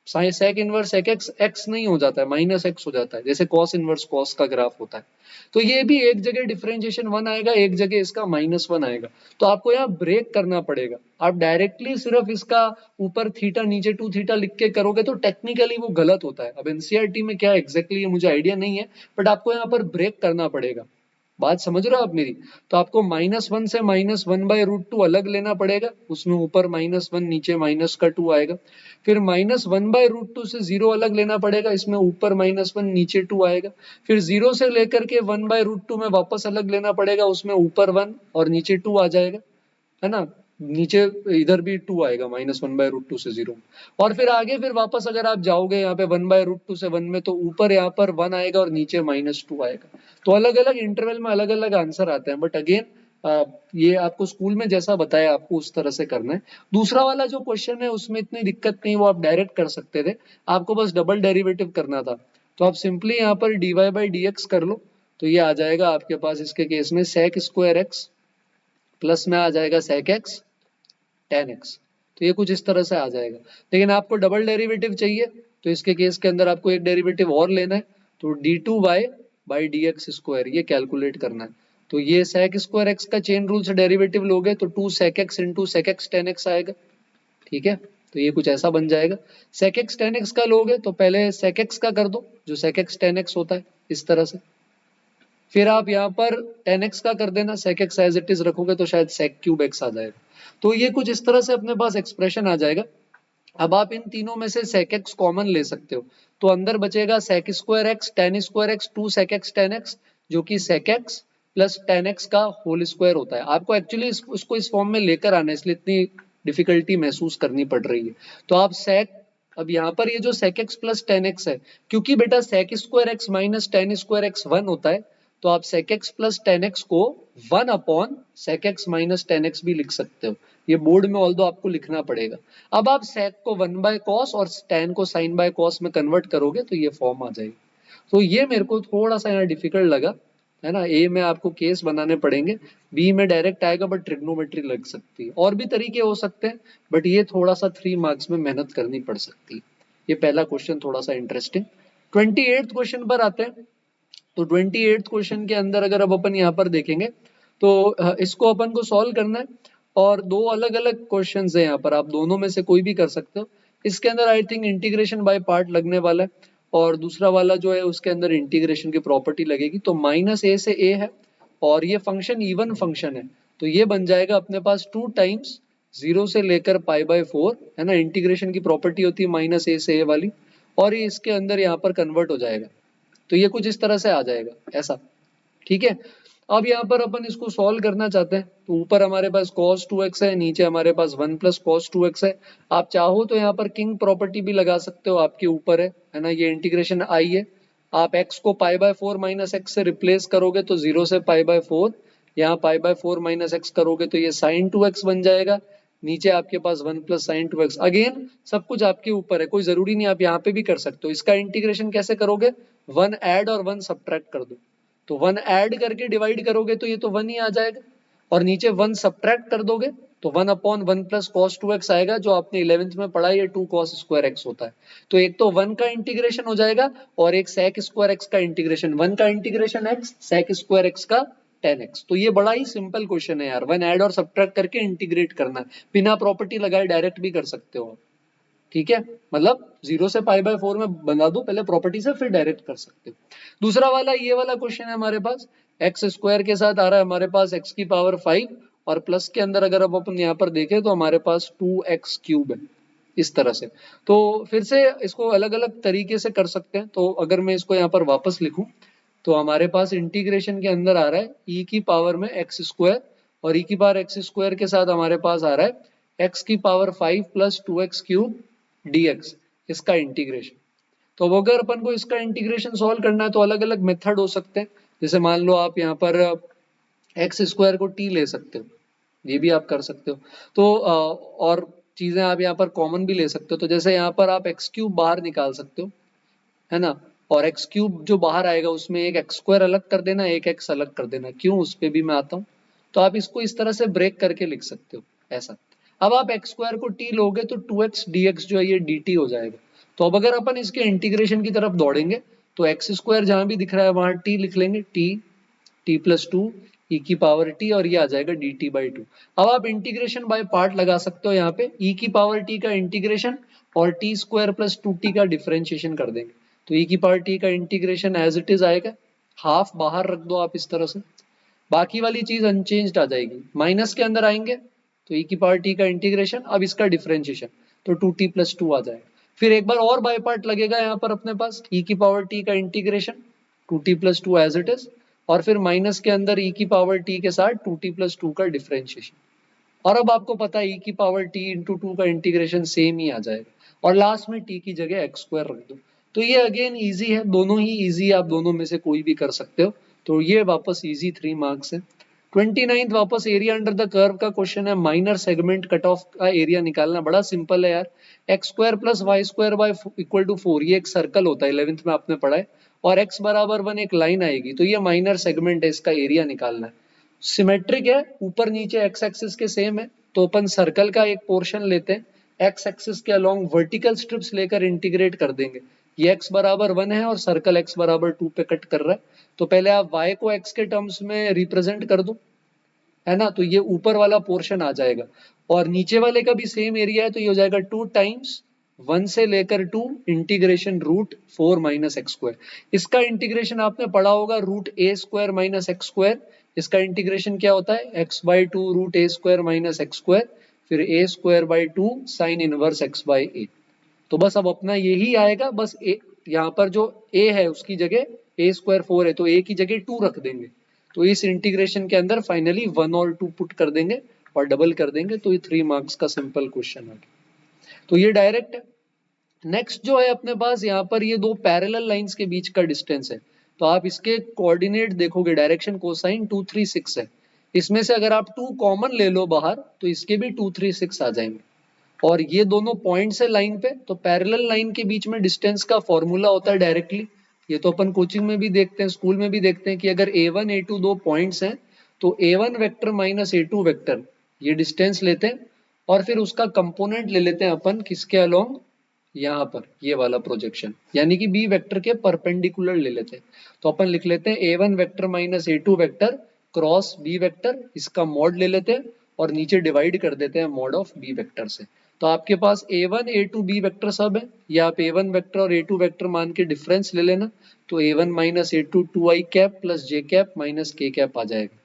sec inverse sec x x नहीं हो जाता है, माइनस एक्स हो जाता है, जैसे कॉस इनवर्स कॉस का ग्राफ होता है। तो ये भी एक जगह डिफरेंशिएशन 1 आएगा, एक जगह इसका -1 आएगा। तो आपको यहाँ ब्रेक करना पड़ेगा। आप डायरेक्टली सिर्फ इसका ऊपर थीटा नीचे 2 थीटा लिख के करोगे तो टेक्निकली वो गलत होता है। अब एनसीईआरटी में क्या एग्जैक्टली मुझे आइडिया नहीं है, बट आपको यहाँ पर ब्रेक करना पड़ेगा। बात समझ रहे हो आप मेरी? तो आपको -1 से -1/√2 अलग लेना पड़ेगा, उसमें ऊपर -1 नीचे -2 आएगा। फिर -1/√2 से 0 अलग लेना पड़ेगा, इसमें ऊपर -1 नीचे 2 आएगा। फिर 0 से लेकर के 1/√2 में वापस अलग लेना पड़ेगा, उसमें ऊपर 1 और नीचे 2 आ जाएगा, है ना? नीचे इधर भी 2 आएगा, -1/√2 से 0। और फिर आगे फिर वापस अगर आप जाओगे यहाँ पे 1/√2 से 1 में, तो ऊपर यहाँ पर 1 आएगा और नीचे -2 आएगा। तो अलग अलग इंटरवल में अलग अलग आंसर आते हैं, बट अगेन ये आपको स्कूल में जैसा बताया आपको उस तरह से करना है। दूसरा वाला जो क्वेश्चन है उसमें इतनी दिक्कत नहीं, वो आप डायरेक्ट कर सकते थे, आपको बस डबल डेरिवेटिव करना था। तो आप सिंपली यहाँ पर dy/dx कर लो, तो ये आ जाएगा आपके पास इसके केस में sec² x प्लस में आ जाएगा sec x tan x। तो ये कुछ इस तरह से आ जाएगा। लेकिन आपको डबल डेरिवेटिव चाहिए, तो इसके केस के अंदर आपको एक डेरिवेटिव और लेना है, तो d2y/dx² ये कैलकुलेट करना है। तो ये sec² x का चेन रूल से डेरिवेटिव लोगे तो 2 sec x into sec x tan x आएगा। ठीक है, तो ये कुछ ऐसा बन जाएगा। sec x tan x का लोगे तो पहले sec x का कर दो, जो sec x tan x होता है, इस तरह से। फिर आप यहाँ पर tan x का कर देना, sec x as it is रखोगे तो शायद sec³ x आ जाएगा। तो ये कुछ इस तरह से अपने पास एक्सप्रेशन आ जाएगा। अब आप इन तीनों में से sec x कॉमन ले सकते हो, तो अंदर बचेगा sec² x tan² x 2 sec x tan x, जो कि sec x plus tan x का होल स्क्वायर होता है। आपको एक्चुअली उसको इस फॉर्म में लेकर आना है, इसलिए इतनी डिफिकल्टी महसूस करनी पड़ रही है। तो आप अब यहाँ पर ये जो sec x plus tan x है, क्योंकि बेटा sec² x minus tan² x 1 होता है, तो आप sec x plus tan x को 1 upon sec x minus tan x भी लिख सकते हो। ये बोर्ड में ऑल्दो आपको लिखना पड़ेगा। अब आप sec को 1/cos और tan को sin/cos में कन्वर्ट करोगे तो ये फॉर्म आ जाएगी। तो ये मेरे को थोड़ा सा यहाँ डिफिकल्ट लगा, है ना? ए में आपको केस बनाने पड़ेंगे, बी में डायरेक्ट आएगा बट ट्रिग्नोमेट्री लग सकती है, और भी तरीके हो सकते हैं, बट ये थोड़ा सा 3 मार्क्स में मेहनत करनी पड़ सकती है। ये पहला क्वेश्चन थोड़ा सा इंटरेस्टिंग। 28th क्वेश्चन पर आते हैं। तो 28th क्वेश्चन के अंदर अगर अब अपन यहाँ पर देखेंगे तो इसको अपन को सॉल्व करना है, और दो अलग अलग क्वेश्चन है यहाँ पर, आप दोनों में से कोई भी कर सकते हो। इसके अंदर I think integration by part लगने वाला है, और दूसरा वाला जो है उसके अंदर इंटीग्रेशन की प्रॉपर्टी लगेगी। तो -a से a है, और ये फंक्शन इवन फंक्शन है, तो ये बन जाएगा अपने पास 2 टाइम्स 0 से लेकर π/4, है ना? इंटीग्रेशन की प्रॉपर्टी होती है -a से a वाली, और ये इसके अंदर यहाँ पर कन्वर्ट हो जाएगा। तो ये कुछ इस तरह से आ जाएगा ऐसा। ठीक है, अब यहाँ पर अपन इसको सॉल्व करना चाहते हैं, तो ऊपर हमारे पास cos 2x है, नीचे हमारे पास 1 प्लस cos 2x है। आप चाहो तो यहाँ पर किंग प्रॉपर्टी भी लगा सकते हो, आपके ऊपर है ना? ये इंटीग्रेशन आई है, आप x को π/4 माइनस एक्स से रिप्लेस करोगे तो 0 से π/4, यहाँ π/4 माइनस एक्स करोगे तो ये sin 2x बन जाएगा। नीचे आपके पास 1 प्लस साइन 2x। अगेन सब कुछ आपके ऊपर है, कोई जरूरी नहीं, आप यहाँ पे भी कर सकते हो। इसका इंटीग्रेशन कैसे करोगे? 1 ऐड और 1 सब्ट्रैक्ट कर दो, तो 1 ऐड करके डिवाइड करोगे तो ये तो 1 ही आ जाएगा, और नीचे 1 सब्ट्रैक्ट कर दोगे तो 1 अपॉन 1 प्लस cos 2x आएगा, जो आपने 11th में पढ़ा, ये 2 cos² x होता है। तो एक तो 1 का इंटीग्रेशन हो जाएगा, और एक sec² x का इंटीग्रेशन, 1 का इंटीग्रेशन x, sec² x का tan x। तो ये बड़ा ही सिंपल क्वेश्चन है यार, 1 ऐड और सब्ट्रैक्ट करके इंटीग्रेट करना है, बिना प्रॉपर्टी लगाए डायरेक्ट भी कर सकते हो। ठीक है, मतलब 0 से π/4 में बना दो पहले प्रॉपर्टी से, फिर डायरेक्ट कर सकते हो। दूसरा वाला ये वाला क्वेश्चन है हमारे पास, x² के साथ आ रहा है हमारे पास x⁵, और प्लस के अंदर अगर अब अपन यहाँ पर देखें तो हमारे पास 2x³ है, इस तरह से। तो फिर से इसको अलग अलग तरीके से कर सकते हैं। तो अगर मैं इसको यहाँ पर वापस लिखूं, तो हमारे पास इंटीग्रेशन के अंदर आ रहा है e⁵ में x², और e⁵x² के साथ हमारे पास आ रहा है x⁵ प्लस 2x³ dx, इसका इंटीग्रेशन। तो अब अगर अपन को इसका इंटीग्रेशन सॉल्व करना है तो अलग अलग मेथड हो सकते हैं। जैसे मान लो आप यहाँ पर x² को t ले सकते हो, ये भी आप कर सकते हो। तो और चीजें आप यहाँ पर कॉमन भी ले सकते हो, तो जैसे यहाँ पर आप x³ बाहर निकाल सकते हो, है ना? और x³ जो बाहर आएगा उसमें एक x² अलग कर देना, एक x अलग कर देना। क्यों, उस पे भी मैं आता हूँ। तो आप इसको इस तरह से ब्रेक करके लिख सकते हो ऐसा। अब आप x² को t लोगे तो 2x dx जो है ये dt हो जाएगा। तो अब अगर अपन इसके इंटीग्रेशन की तरफ दौड़ेंगे तो एक्स स्क्वायर जहां भी दिख रहा है वहां टी लिख लेंगे, टी प्लस टू ई की पावर टी, और ये आ जाएगा डी टी बाई टू। अब आप इंटीग्रेशन बाय पार्ट लगा सकते हो, यहाँ पे ई की पावर टी का इंटीग्रेशन और T square plus two T का डिफरेंशिएशन कर देंगे। तो ई की पावर टी का इंटीग्रेशन एज इट इज आएगा, हाफ बाहर रख दो आप इस तरह से, बाकी वाली चीज अनचेंज्ड आ जाएगी। माइनस के अंदर आएंगे तो ई की पावर टी का इंटीग्रेशन, अब इसका डिफरेंशिएशन, तो टू टी प्लस टू आ जाएगा। फिर एक बार और बाय पार्ट लगेगा यहाँ पर अपने पास, ई की पावर टी का integration two t plus two as it is, और फिर माइनस के अंदर ई की पावर टी के साथ टू टी प्लस टू का डिफरेंशिएशन। और अब आपको पता है ई की पावर टी इंटू टू का इंटीग्रेशन सेम ही आ जाएगा, और लास्ट में टी की जगह एक्स स्क्वायर रख दो। तो ये अगेन इजी है, दोनों ही इजी है, आप दोनों में से कोई भी कर सकते हो। तो ये वापस इजी 3 मार्क्स है। 29th वापस एरिया अंडर द कर्व का क्वेश्चन है, माइनर सेगमेंट कट ऑफ का एरिया निकालना, बड़ा सिंपल है यार। X square plus y square by equal to 4, ये एक सर्कल होता है, 11th में आपने पढ़ा है, और x बराबर 1 एक लाइन आएगी, तो ये माइनर सेगमेंट है, इसका एरिया निकालना है। सिमेट्रिक है, ऊपर नीचे एक्स एक्सिस के सेम है, तो अपन सर्कल का एक पोर्शन लेते हैं, एक्स एक्सिस के अलोंग वर्टिकल स्ट्रिप्स लेकर इंटीग्रेट कर देंगे। ये x बराबर 1 है और सर्कल x बराबर 2 पे कट कर रहा है, तो पहले आप y को x के टर्म्स में रिप्रेजेंट कर दो, है ना, तो ये ऊपर वाला पोर्शन आ जाएगा, और नीचे वाले का भी सेम एरिया है, तो ये हो जाएगा 2 टाइम्स 1 से लेकर 2 integration root 4 minus x square. इसका इंटीग्रेशन आपने पढ़ा होगा, root a square minus x square, इसका इंटीग्रेशन क्या होता है, x by two root a square minus x square, फिर a square by two sine inverse x by a. तो बस अब अपना यही आएगा, बस ए यहाँ पर जो ए है उसकी जगह ए स्क्वायर 4 है, तो ए की जगह 2 रख देंगे, तो इस इंटीग्रेशन के अंदर फाइनली 1 और 2 पुट कर देंगे और डबल कर देंगे, तो ये 3 मार्क्स का सिंपल क्वेश्चन आ गया। तो ये डायरेक्ट है। नेक्स्ट जो है अपने पास यहाँ पर ये दो पैरेलल लाइंस के बीच का डिस्टेंस है, तो आप इसके कोऑर्डिनेट देखोगे, डायरेक्शन कोसाइन 2 3 6 है, इसमें से अगर आप 2 कॉमन ले लो बाहर तो इसके भी 2 3 6 आ जाएंगे, और ये दोनों पॉइंट्स है लाइन पे, तो पैरेलल लाइन के बीच में डिस्टेंस का फॉर्मूला होता है डायरेक्टली, ये तो अपन कोचिंग में भी देखते हैं, स्कूल में भी देखते हैं कि अगर a1 a2 दो पॉइंट्स हैं तो a1 vector minus a2 vector ये डिस्टेंस लेते हैं, और फिर उसका कंपोनेंट ले लेते हैं अपन किसके अलोंग, यहाँ पर ये वाला प्रोजेक्शन, यानी कि b वेक्टर के परपेंडिकुलर ले लेते हैं। तो अपन लिख लेते हैं a1 vector minus a2 vector cross b vector, इसका मॉड ले लेते हैं और नीचे डिवाइड कर देते हैं मॉड ऑफ b वेक्टर से। तो आपके पास a1 a2 b वेक्टर सब है, या आप a1 वेक्टर और a2 वेक्टर मान के डिफरेंस ले लेना, तो a1 minus a2 2i cap plus j cap minus k cap आ जाएगा।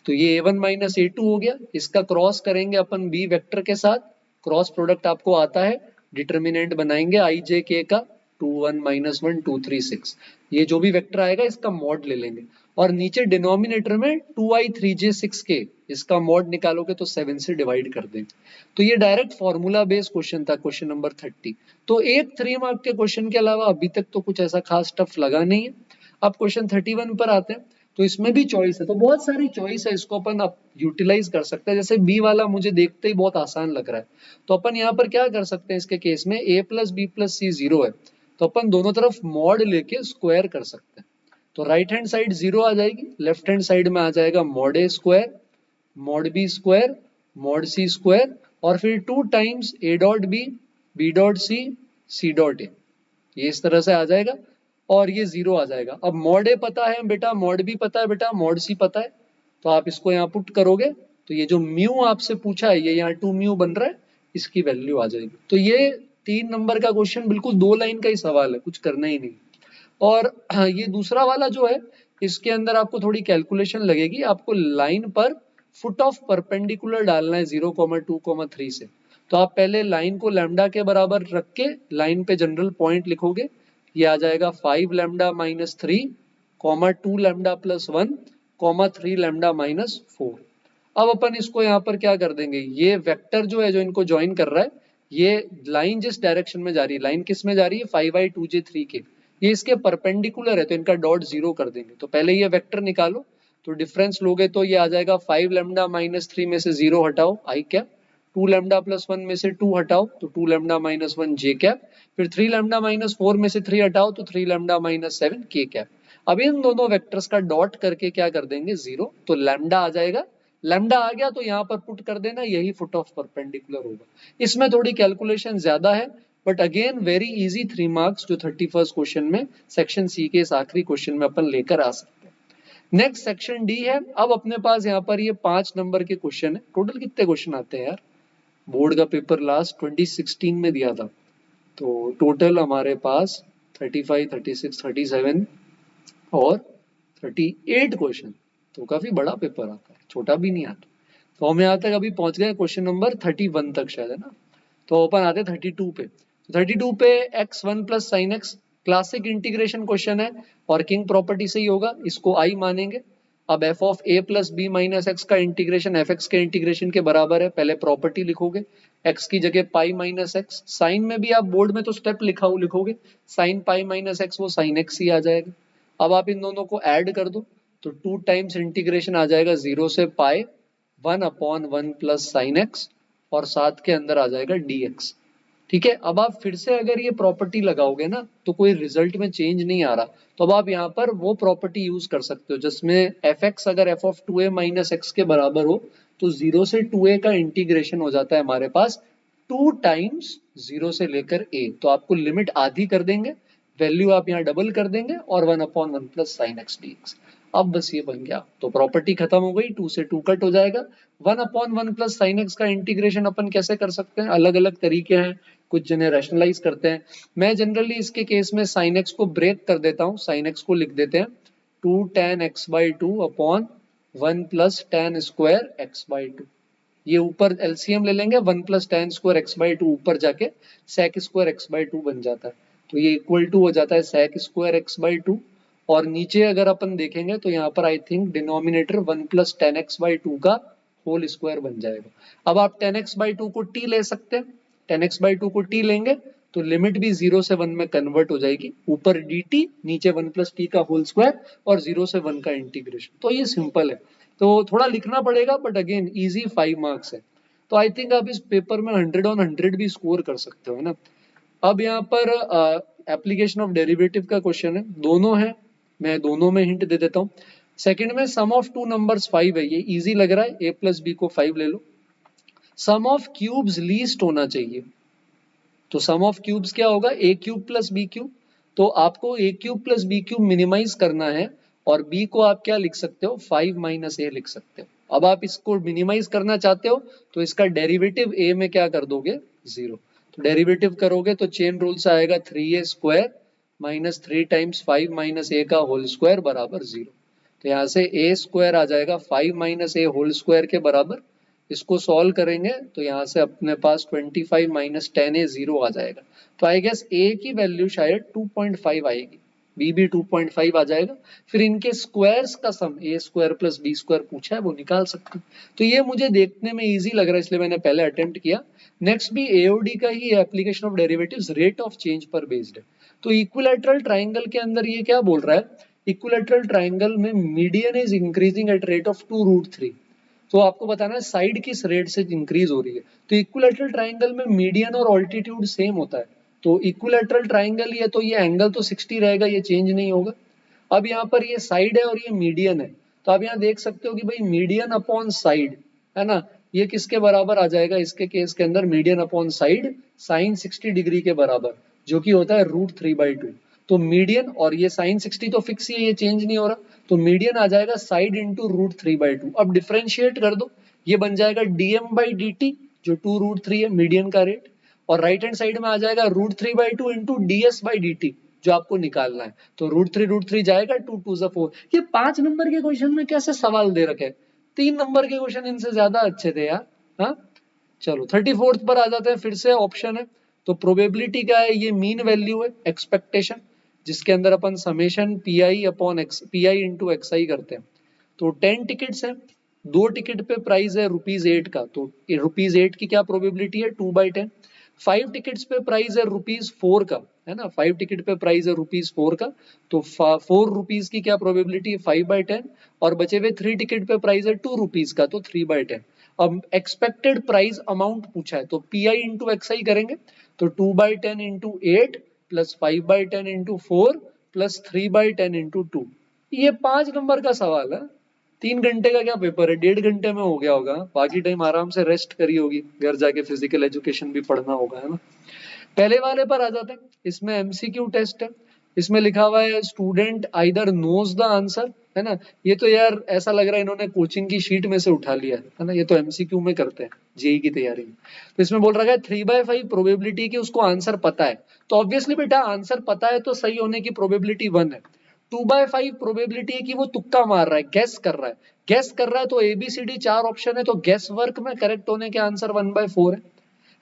तो ये a1 माइनस a2 हो गया, इसका क्रॉस करेंगे अपन b वेक्टर के साथ, क्रॉस प्रोडक्ट आपको आता है, डिटर्मिनेंट बनाएंगे i j k का, 2 1 माइनस 1 2 3 6, ये जो भी वेक्टर आएगा इसका मॉड ले लेंगे, और नीचे डिनोमिनेटर में 2i 3j 6k, इसका मॉड निकालोगे तो 7 से डिवाइड कर देंगे। तो ये डायरेक्ट फॉर्मूला बेस्ड क्वेश्चन था, क्वेश्चन नंबर 30। तो एक 3 मार्क के क्वेश्चन के अलावा अभी तक तो कुछ ऐसा खास टफ लगा नहीं है। अब क्वेश्चन 31 पर आते हैं, तो इसमें भी चॉइस है, तो बहुत सारी चॉइस है, इसको अपन यूटिलाइज कर सकते हैं। जैसे बी वाला मुझे देखते ही बहुत आसान लग रहा है, तो अपन यहाँ पर क्या कर सकते हैं, इसके केस में a प्लस बी प्लस सी 0 है, तो अपन दोनों तरफ मॉड लेके स्क्वायर कर सकते हैं। तो राइट हैंड साइड 0 आ जाएगी, लेफ्ट हैंड साइड में आ जाएगा mod a square, mod b square, mod c square, और फिर 2 times a dot b dot c dot a, ये इस तरह से आ जाएगा, और ये 0 आ जाएगा। अब मॉड ए पता है बेटा, मॉड बी पता है बेटा, मॉड सी पता है, तो आप इसको यहाँ पुट करोगे तो ये जो म्यू आपसे पूछा है ये यहाँ 2 म्यू बन रहा है, इसकी वैल्यू आ जाएगी। तो ये 3 नंबर का क्वेश्चन बिल्कुल 2 लाइन का ही सवाल है, कुछ करना ही नहीं। और ये दूसरा वाला जो है, इसके अंदर आपको थोड़ी कैलकुलेशन लगेगी, आपको लाइन पर फुट ऑफ परपेंडिकुलर डालना है 0,2,3 से। तो आप पहले लाइन को लैम्डा के बराबर रख के लाइन पे जनरल पॉइंट लिखोगे, ये आ जाएगा 5 lambda minus 3, 2 lambda plus 1, 3 lambda minus 4। अब अपन इसको यहाँ पर क्या कर देंगे, ये वेक्टर जो है जो इनको ज्वाइन कर रहा है, ये लाइन जिस डायरेक्शन में जा रही है, लाइन किस में जा रही है 5i2j3 के, ये इसके परपेंडिकुलर है, तो इनका डॉट 0 कर देंगे। तो पहले ये वेक्टर निकालो, तो डिफरेंस लोगे तो ये आ जाएगा 5 लैम्डा माइनस 3 में से 0 हटाओ आई कैप, 2 लैम्डा प्लस 1 में से 2 हटाओ तो 2 लैम्डा माइनस 1 जे कैप, फिर 3 लैम्डा माइनस 4 में से 3 हटाओ तो 3 लैम्डा माइनस 7 के कैप। अब इन दोनों वेक्टर्स का डॉट करके क्या कर देंगे 0, तो लैम्डा आ जाएगा, लैम्डा आ गया तो यहाँ पर पुट कर देना, यही फुट ऑफ परपेंडिकुलर होगा। इसमें थोड़ी कैलकुलेशन ज्यादा है, but again very easy 3 marks जो 31st क्वेश्चन में सेक्शन सी के इस आखिरी क्वेश्चन में अपन लेकर आ सकते हैं। नेक्स्ट सेक्शन डी है। अब अपने पास यहाँ पर ये 5 नंबर के क्वेश्चन है। टोटल कितने क्वेश्चन आते हैं यार? बोर्ड का पेपर लास्ट 2016 में दिया था, तो टोटल हमारे पास 35, 36, 37 और 38 क्वेश्चन, तो काफी बड़ा पेपर आता है, छोटा भी नहीं आता। तो हम यहाँ तक अभी पहुंच गए क्वेश्चन नंबर 31 तक शायद, है ना? तो अपन आते 32 पे। 32 पे x1 plus sine x classic integration question है, वर्किंग प्रॉपर्टी से ही होगा, इसको आई मानेंगे। अब f of a plus b minus x का इंटीग्रेशन एफ एक्स के इंटीग्रेशन के बराबर है। पहले प्रॉपर्टी लिखोगे, एक्स की जगह पाई माइनस एक्स, साइन में भी आप बोर्ड में तो स्टेप लिखोगे, साइन पाई माइनस एक्स वो साइन एक्स ही आ जाएगा। अब आप इन दोनों को ऐड कर दो तो 2 टाइम्स इंटीग्रेशन आ जाएगा 0 से पाई 1/1 प्लस साइन एक्स और साथ के अंदर आ जाएगा dx। ठीक है, अब आप फिर से अगर ये प्रॉपर्टी लगाओगे ना तो कोई रिजल्ट में चेंज नहीं आ रहा, तो अब आप यहाँ पर वो प्रॉपर्टी यूज कर सकते हो जिसमें एफ एक्स अगर F of 2a minus x के बराबर हो तो 0 से 2a का इंटीग्रेशन हो जाता है हमारे पास 2 टाइम्स 0 से लेकर a, तो आपको लिमिट आधी कर देंगे, वैल्यू आप यहाँ डबल कर देंगे और 1/1 प्लस साइन एक्स dx। अब बस ये बन गया, तो प्रॉपर्टी खत्म हो गई, 2 से 2 कट हो जाएगा। 1/1 प्लस साइन एक्स का इंटीग्रेशन अपन कैसे कर सकते हैं? अलग अलग तरीके हैं, कुछ जिन्हें रैशनलाइज करते हैं। मैं जनरली इसके केस में साइन एक्स को ब्रेक कर देता हूँ, साइन एक्स को लिख देते हैं 2 tan x/2 upon 1 plus tan square x/2। ये ऊपर एलसीएम ले लेंगे, 1 प्लस tan स्क्वायर x/2 ऊपर जाके sec स्क्वायर x/2 बन जाता है, तो ये इक्वल टू हो जाता है sec स्क्वायर x/2। और नीचे अगर अपन देखेंगे तो यहाँ पर I think denominator 1 plus tan x/2 का होल स्क्वायर बन जाएगा। अब आप tan x/2 को t ले सकते हैं, tan x/2 को t लेंगे तो लिमिट भी 0 से 1 में कन्वर्ट हो जाएगी, ऊपर dt नीचे 1 प्लस टी का होल स्क्वायर और 0 से 1 का इंटीग्रेशन। तो ये सिंपल है, तो थोड़ा लिखना पड़ेगा बट अगेन इजी 5 मार्क्स है, तो आई थिंक आप इस पेपर में 100 ऑन 100 भी स्कोर कर सकते हो, है ना? अब यहाँ पर एप्लीकेशन ऑफ डेरिवेटिव का क्वेश्चन है, दोनों है, मैं दोनों में हिंट दे देता हूँ। सेकंड में सम ऑफ टू नंबर्स 5 है, ये इजी लग रहा है, a प्लस बी को 5 ले लो। सम ऑफ क्यूब्स लीस्ट होना चाहिए, तो सम ऑफ क्यूब्स क्या होगा? a cube plus b cube, तो आपको a cube plus b cube minimize करना है और b को आप क्या लिख सकते हो? 5 माइनस a लिख सकते हो। अब आप इसको मिनिमाइज करना चाहते हो तो इसका डेरिवेटिव a में क्या कर दोगे? 0। तो डेरिवेटिव करोगे तो चेन रूल से आएगा 3a square minus 3 times 5 minus a का होल स्क्वायर बराबर 0। तो यहाँ से a स्क्वायर आ जाएगा 5 माइनस a होल स्क्वायर के बराबर। इसको सॉल्व करेंगे तो यहाँ से अपने पास 25 माइनस 10a 0 आ जाएगा। तो आई गेस a की वैल्यू शायद 2.5 आएगी, b भी 2.5 आ जाएगा। फिर इनके स्क्वायर्स का सम a square plus b square पूछा है वो निकाल सकते हैं, तो ये मुझे देखने में इजी लग रहा है इसलिए मैंने पहले अटेम्प्ट किया। नेक्स्ट भी एओडी का ही application of derivatives rate of change पर बेस्ड है। तो इक्विलैटरल ट्राइंगल के अंदर ये क्या बोल रहा है? इक्विलैटरल ट्राइंगल में median is increasing at rate of 2√3, तो आपको बताना है साइड किस रेट से इंक्रीज हो रही है। तो इक्विलैटरल ट्राइंगल में मीडियन और ऑल्टीट्यूड सेम होता है, तो इक्विलैटरल ट्राइंगल ही है तो ये एंगल तो 60 रहेगा, ये चेंज नहीं होगा। अब यहाँ पर ये साइड है और ये मीडियन है, तो आप यहाँ देख सकते हो कि भाई मीडियन अपॉन साइड, है ना, ये किसके बराबर आ जाएगा? इसके केस के अंदर median upon side sine 60 degree के बराबर, जो कि होता है √3/2। तो मीडियन और ये साइन 60 तो फिक्स ही है, ये चेंज नहीं हो रहा, तो मीडियन आ जाएगा साइड इंटू √3/2। अब डिफरेंशिएट कर दो, ये बन जाएगा dm/dt जो 2√3 है मीडियन का रेट, और राइट हैंड साइड में आ जाएगा √3/2 इंटू ds/dt जो आपको निकालना है। तो √3 जाएगा, 2 2 4। ये 5 नंबर के क्वेश्चन में कैसे सवाल दे रखे हैं? 3 नंबर के क्वेश्चन इनसे ज्यादा अच्छे थे यार। हाँ चलो 34th पर आ जाते हैं, फिर से ऑप्शन है। तो प्रोबेबिलिटी क्या है? ये मीन वैल्यू है, एक्सपेक्टेशन, जिसके अंदर अपन summation p upon x p into x करते हैं। तो 10 टिकट्स हैं, 2 टिकट पे प्राइस है ₹8 का, तो ₹8 की क्या प्रोबेबिलिटी है? 2/10। 5 टिकट्स पे प्राइस है ₹4 का, है ना, 5 टिकट पे प्राइस है ₹4 का, तो 4 रुपीज की क्या प्रोबेबिलिटी है? 5/10। और बचे हुए 3 टिकट पे प्राइस है ₹2 का, तो 3/10। अब एक्सपेक्टेड प्राइस अमाउंट पूछा है तो पी आई इंटू एक्स आई करेंगे, तो 2/10 into 8 plus 5/10 into 4 plus 3/10 into 2। ये 5 नंबर का सवाल है, 3 घंटे का क्या पेपर है, 1.5 घंटे में हो गया होगा, बाकी टाइम आराम से रेस्ट करी होगी, घर जाके फिजिकल एजुकेशन भी पढ़ना होगा, है ना। पहले वाले पर आ जाते हैं। इसमें एमसीक्यू टेस्ट है। इसमें लिखा हुआ है student either knows the answer, है ना। ये तो यार ऐसा लग रहा है इन्होंने कोचिंग की शीट में से उठा लिया है ना। ये तो एमसीक्यू में करते हैं जेई की तैयारी में। तो इसमें बोल रखा है 3/5 प्रोबेबिलिटी की उसको आंसर पता है। तो ऑब्वियसली बेटा आंसर पता है तो सही होने की प्रोबेबिलिटी 1 है। 2/5 प्रोबेबिलिटी है कि वो तुक्का मार रहा है, गेस कर रहा है। गेस कर रहा है तो एबीसीडी 4 ऑप्शन है, तो गेस वर्क में करेक्ट होने के आंसर 1/4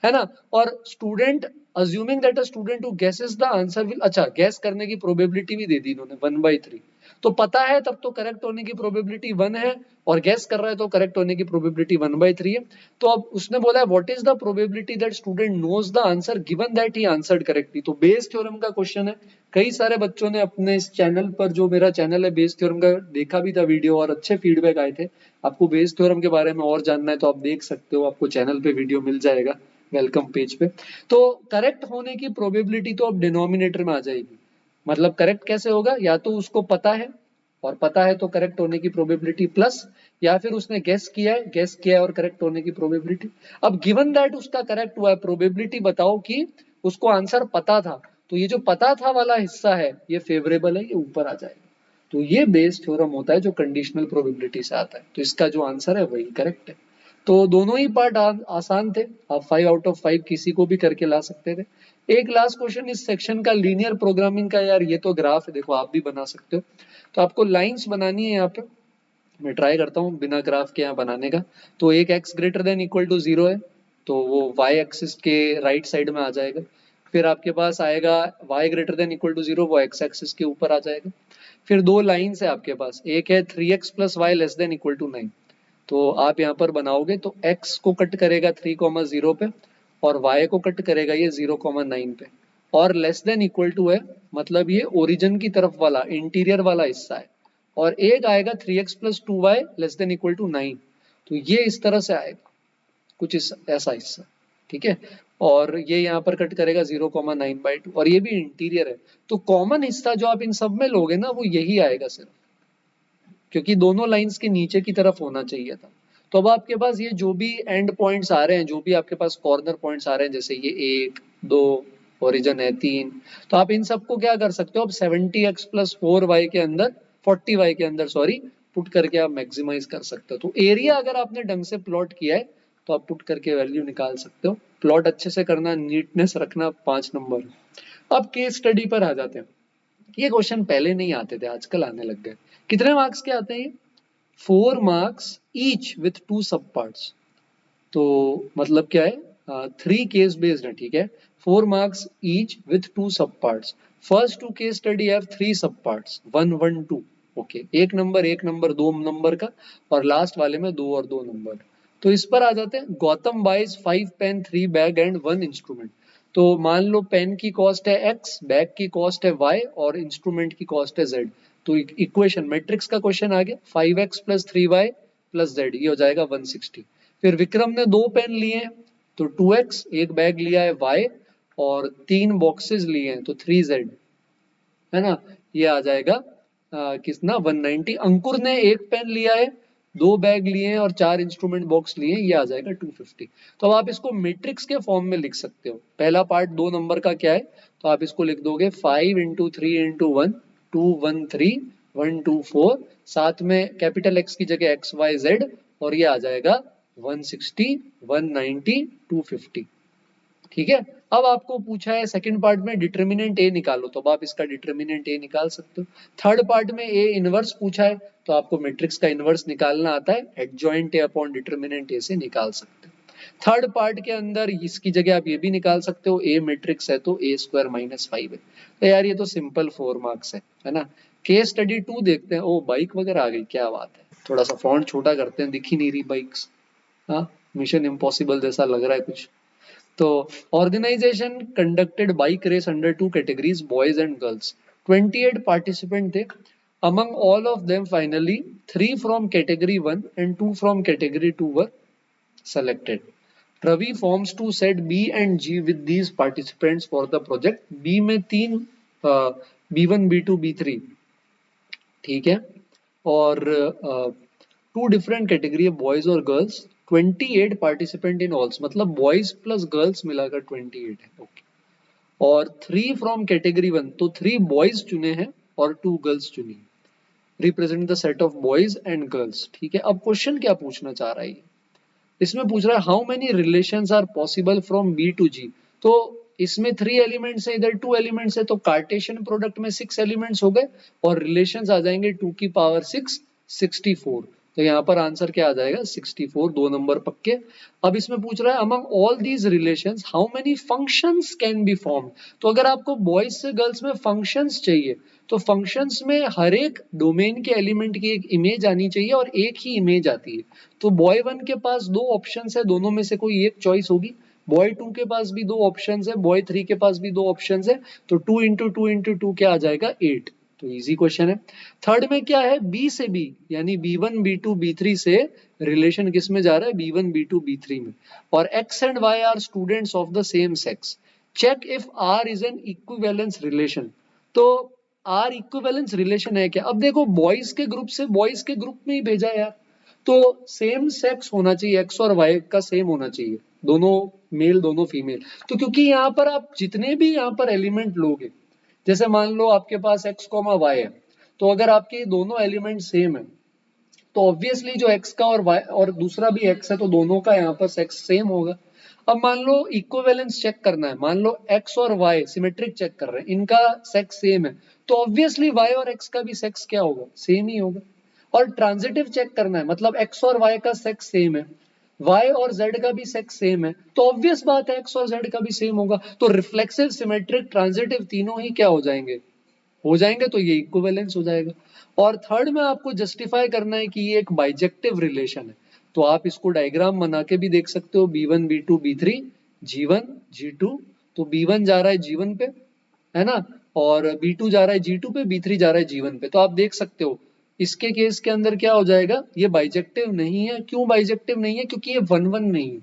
है ना। और student assuming that a student who guesses the answer will, अच्छा गेस करने की प्रोबेबिलिटी भी दे दी इन्होंने 1/3। तो पता है तब तो करेक्ट होने की प्रोबेबिलिटी 1 है, और गेस कर रहा है तो करेक्ट होने की प्रोबेबिलिटी 1/3 है। तो अब उसने बोला है what is the probability that student knows the answer given that he answered correctly. तो बेस थ्योरम का क्वेश्चन है। कई सारे बच्चों ने अपने इस चैनल पर, जो मेरा चैनल है बेस थ्योरम का, देखा भी था वीडियो और अच्छे फीडबैक आए थे। आपको बेस थ्योरम के बारे में और जानना है तो आप देख सकते हो, आपको चैनल पे वीडियो मिल जाएगा वेलकम पेज पे। तो करेक्ट होने की प्रोबेबिलिटी तो अब डिनोमिनेटर में आ जाएगी। मतलब करेक्ट कैसे होगा, या तो उसको पता है, और पता है तो करेक्ट होने की प्रोबेबिलिटी प्लस, या फिर उसने गेस किया है और करेक्ट होने की प्रोबेबिलिटी। अब गिवन दैट उसका करेक्ट हुआ है, प्रोबेबिलिटी बताओ कि उसको आंसर पता था। तो ये जो पता था वाला हिस्सा है ये फेवरेबल है, ये ऊपर आ जाएगा। तो ये बेस थ्योरम होता है जो कंडीशनल प्रोबेबिलिटी से आता है। तो इसका जो आंसर है वही करेक्ट है। तो दोनों ही पार्ट आसान थे। आप 5 आउट ऑफ 5 किसी को भी करके ला सकते थे। एक लास्ट क्वेश्चन इस सेक्शन का लीनियर प्रोग्रामिंग का, यार ये तो ग्राफ है, देखो आप भी बना सकते हो। तो आपको लाइंस बनानी है यहाँ पे। मैं ट्राई करता हूँ बिना ग्राफ के यहाँ बनाने का। तो एक x greater than equal to 0 है, तो वो y एक्सिस के राइट साइड में आ जाएगा। फिर आपके पास आएगा y greater than equal to 0, वो x एक्सिस के ऊपर आ जाएगा। फिर दो लाइंस है आपके पास, एक है 3x plus y less than equal to 9। तो आप यहाँ पर बनाओगे तो x को कट करेगा 3,0 पे, और y को कट करेगा ये 0,9 पे, और लेस देन इक्वल टू है, मतलब ये ओरिजिन की तरफ वाला इंटीरियर वाला हिस्सा है। और एक आएगा 3x plus 2y less than equal to 9। तो ये इस तरह से आएगा, कुछ ऐसा हिस्सा, ठीक है। और ये यहाँ पर कट करेगा 0,9/2, और ये भी इंटीरियर है। तो कॉमन हिस्सा जो आप इन सब में लोगे ना वो यही आएगा सिर्फ, क्योंकि दोनों लाइंस के नीचे की तरफ होना चाहिए था। तो अब आपके पास ये जो भी एंड पॉइंट्स आ रहे हैं, जो भी आपके पास कॉर्नर पॉइंट्स आ रहे हैं, जैसे ये 1 2 ओरिजिन है 3, तो आप इन सबको क्या कर सकते हो, अब 70x प्लस 4y के अंदर, 40y के अंदर सॉरी, पुट करके आप मैक्सिमाइज कर सकते हो। तो एरिया अगर आपने ढंग से प्लॉट किया है तो आप पुट करके वैल्यू निकाल सकते हो। प्लॉट अच्छे से करना, नीटनेस रखना, 5 नंबर। अब केस स्टडी पर आ जाते हैं। ये क्वेश्चन पहले नहीं आते थे, आजकल आने लग गए। कितने मार्क्स के आते हैं ये? 4 मार्क्स ईच विथ 2 सब पार्ट्स। तो मतलब क्या है, 3 केस बेस्ड है, ठीक है। 4 मार्क्स ईच विथ 2 सब parts. First 2 case study have 3 सब पार्ट्स, 1 1 2। ओके, एक नंबर 2 नंबर का, और लास्ट वाले में 2 और 2 नंबर। तो इस पर आ जाते हैं। Gautam buys 5 pen 3 bag and 1 instrument. तो मान लो पेन की कॉस्ट है x, बैग की कॉस्ट है y, और इंस्ट्रूमेंट की कॉस्ट है z। तो इक्वेशन मैट्रिक्स का क्वेश्चन आ गया, 5x plus 3y plus z, ये हो जाएगा 160। फिर विक्रम ने 2 पेन लिए हैं, तो 2x, एक बैग लिया है y, और 3 बॉक्सेस लिए हैं तो 3z, है ना। ये आ जाएगा कितना, 190। अंकुर ने एक पेन लिया है, 2 बैग लिए हैं और 4 इंस्ट्रूमेंट बॉक्स लिए हैं, ये आ जाएगा 250। तो अब आप इसको मैट्रिक्स के फॉर्म में लिख सकते हो। पहला पार्ट 2 नंबर का क्या है, तो आप इसको लिख दोगे 5 × 3 × 1, 2 1 3 1 2 4, साथ में कैपिटल एक्स की जगह एक्स वाई जेड, और ये आ जाएगा 160 190 250, ठीक है। अब आपको पूछा है सेकंड पार्ट में डिटर्मिनेंट ए निकालो, तो अब आप इसका डिटर्मिनेंट ए निकाल सकते हो। थर्ड पार्ट में ए इनवर्स पूछा है, तो आपको मैट्रिक्स का इनवर्स निकालना आता है, एडजॉइंट ए अपॉन डिटर्मिनेंट ए से निकाल सकते हो। थर्ड पार्ट के अंदर इसकी जगह आप ये भी निकाल सकते हो, ए मैट्रिक्स है तो a² - 5 है। तो यार ये तो सिंपल 4 मार्क्स है ना। केस स्टडी 2 देखते हैं। ओ बाइक वगैरह आ गई, क्या बात है। थोड़ा सा फॉन्ट छोटा करते हैं, दिख ही नहीं रही बाइक्स। हाँ, मिशन इम्पॉसिबल जैसा लग रहा है कुछ। तो organisation conducted bike race under 2 categories, boys and girls. 28 participant थे। Among all of them finally 3 from category 1 and 2 from category 2 were selected. Ravi forms two set B and G with these participants for the project. B में 3, B1 B2 B3, ठीक है। और 2 डिफरेंट कैटेगरी है, बॉयज और गर्ल्स। 28 पार्टिसिपेंट इन ऑल्स, मतलब बॉयज प्लस गर्ल्स मिलाकर 28 है। ओके, और 3 फ्रॉम कैटेगरी 1, तो 3 बॉयज चुने हैं और 2 गर्ल्स चुनी, represent the set of boys and girls. ठीक है, अब क्वेश्चन क्या पूछना चाह रहा है, इसमें पूछ रहा है how many relations are possible from B to G. तो इसमें 3 एलिमेंट्स है, इधर 2 एलिमेंट्स है, तो कार्टेशियन प्रोडक्ट में 6 एलिमेंट्स हो गए और रिलेशंस आ जाएंगे 2 की पावर 6, 64। तो यहाँ पर आंसर क्या आ जाएगा 64, 2 नंबर पक्के। अब इसमें पूछ रहा है among all these relations how many functions can be form. तो अगर आपको बॉयज से गर्ल्स में फंक्शंस चाहिए तो फंक्शंस में हर एक डोमेन के एलिमेंट की एक इमेज आनी चाहिए और एक ही इमेज आती है। तो बॉय 1 के पास 2 ऑप्शंस है, दोनों में से कोई एक चॉइस होगी। बॉय 2 के पास भी 2 ऑप्शंस है, बॉय 3 के पास भी 2 ऑप्शंस है। तो 2 इंटू 2 इंटू 2 क्या आ जाएगा 8। तो इजी क्वेश्चन है। थर्ड में क्या है, बी से बी यानी B1 B2 B3 से रिलेशन किस में जा रहा है, B1 B2 B3 में। और X and Y are students of the same sex, check if R is an equivalence relation. तो R इक्विवेलेंस रिलेशन है क्या, अब देखो बॉयज के ग्रुप से बॉयज के ग्रुप में ही भेजा यार, तो सेम सेक्स होना चाहिए, एक्स और वाई का सेम होना चाहिए, दोनों मेल दोनों फीमेल। तो क्योंकि यहाँ पर आप जितने भी यहाँ पर एलिमेंट लोगे, जैसे मान लो आपके पास एक्स कॉमा वाई है, तो अगर आपके दोनों एलिमेंट सेम है तो ऑब्वियसली जो एक्स का और वाई और दूसरा भी एक्स है तो दोनों का यहाँ पर सेक्स सेम होगा। अब मान लो इक्विवेलेंस चेक करना है, मान लो एक्स और वाई सिमेट्रिक चेक कर रहे हैं, इनका सेक्स सेम है, तो ऑब्वियसली वाई और एक्स का भी सेक्स क्या होगा, सेम ही होगा। और ट्रांजिटिव चेक करना है, मतलब एक्स और वाई का सेक्स सेम है, वाई और जेड का भी सेक्स सेम है, तो ऑब्वियस बात है एक्स और जेड का भी सेम होगा। तो रिफ्लेक्सिव सिमेट्रिक ट्रांजिटिव तीनों ही क्या हो जाएंगे, तो ये इक्विवेलेंस हो जाएगा। और थर्ड में आपको जस्टिफाई करना है कि ये एक बाइजेक्टिव रिलेशन है, तो आप इसको डायग्राम बना के भी देख सकते हो, B1 B2 B3 G1 G2। तो B1 जा रहा है G1 पे, है ना, और B2 जा रहा है G2 पे, B3 जा रहा है G1 पे। तो आप देख सकते हो इसके केस के अंदर क्या हो जाएगा, ये बाइजेक्टिव नहीं है। क्यों बाइजेक्टिव नहीं है, क्योंकि ये 1 1 नहीं है।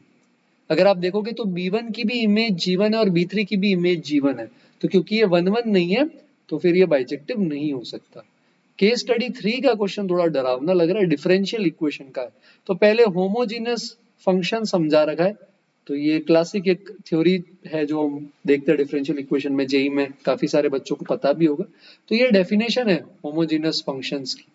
अगर आप देखोगे तो B1 की भी इमेज G1 है और B3 की भी इमेज G1 है, तो क्योंकि ये 1 1 नहीं है तो फिर ये बाइजेक्टिव नहीं हो सकता। केस स्टडी 3 का क्वेश्चन थोड़ा डरावना लग रहा है, डिफरेंशियल इक्वेशन का है। तो पहले होमोजीनियस फंक्शन समझा रखा है, तो ये क्लासिक एक थ्योरी है जो हम देखते हैं डिफरेंशियल इक्वेशन में, जेई में काफी सारे बच्चों को पता भी होगा। तो ये डेफिनेशन है होमोजीनियस फंक्शंस की,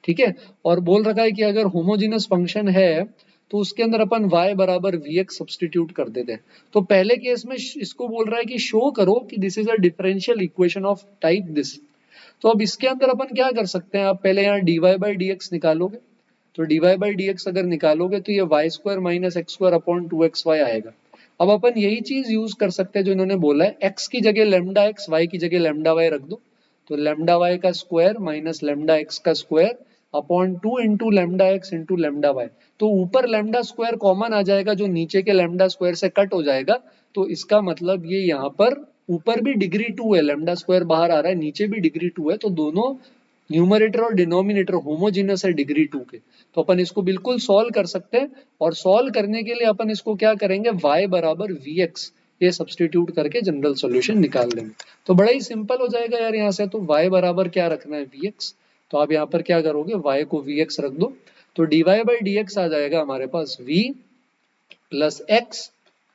ठीक है। और बोल रखा है कि अगर होमोजीनियस फंक्शन है तो उसके अंदर अपन y बराबर vx सब्सटीट्यूट कर देते हैं। तो पहले केस में इसको बोल रहा है कि शो करो कि this is a differential equation of type this. तो अब इसके अंदर अपन क्या कर सकते हैं, आप पहले यहाँ dy बाई डी एक्स निकालोगे, तो dy बाई डी एक्स अगर निकालोगे तो ये y square minus x square upon 2xy आएगा। अब अपन यही चीज यूज कर सकते हैं जो इन्होंने बोला है, x की जगह लेमडा एक्स, y की जगह लेमडा y रख दो, तो लेमडा y का स्क्वायर माइनस लेमडा x का square upon 2 into lambda x into lambda y. तो ऊपर लेमडा स्क्वायर कॉमन आ जाएगा जो नीचे के लेमडा स्क्वायर से कट हो जाएगा, तो इसका मतलब ये यहाँ पर ऊपर भी डिग्री 2 है, लेमडा स्क्वायर बाहर आ रहा है, नीचे भी डिग्री 2 है, तो दोनों न्यूमरेटर और डिनोमिनेटर होमोजीनियस है डिग्री 2 के। तो अपन इसको बिल्कुल सॉल्व कर सकते हैं, और सॉल्व करने के लिए अपन इसको क्या करेंगे, y बराबर vx ये सब्सटीट्यूट करके जनरल सॉल्यूशन निकाल लेंगे। तो बड़ा ही सिंपल हो जाएगा यार, यहाँ से तो y बराबर क्या रखना है vx, तो आप यहाँ पर क्या करोगे, y को vx रख दो, तो dy बाई dx आ जाएगा हमारे पास v plus x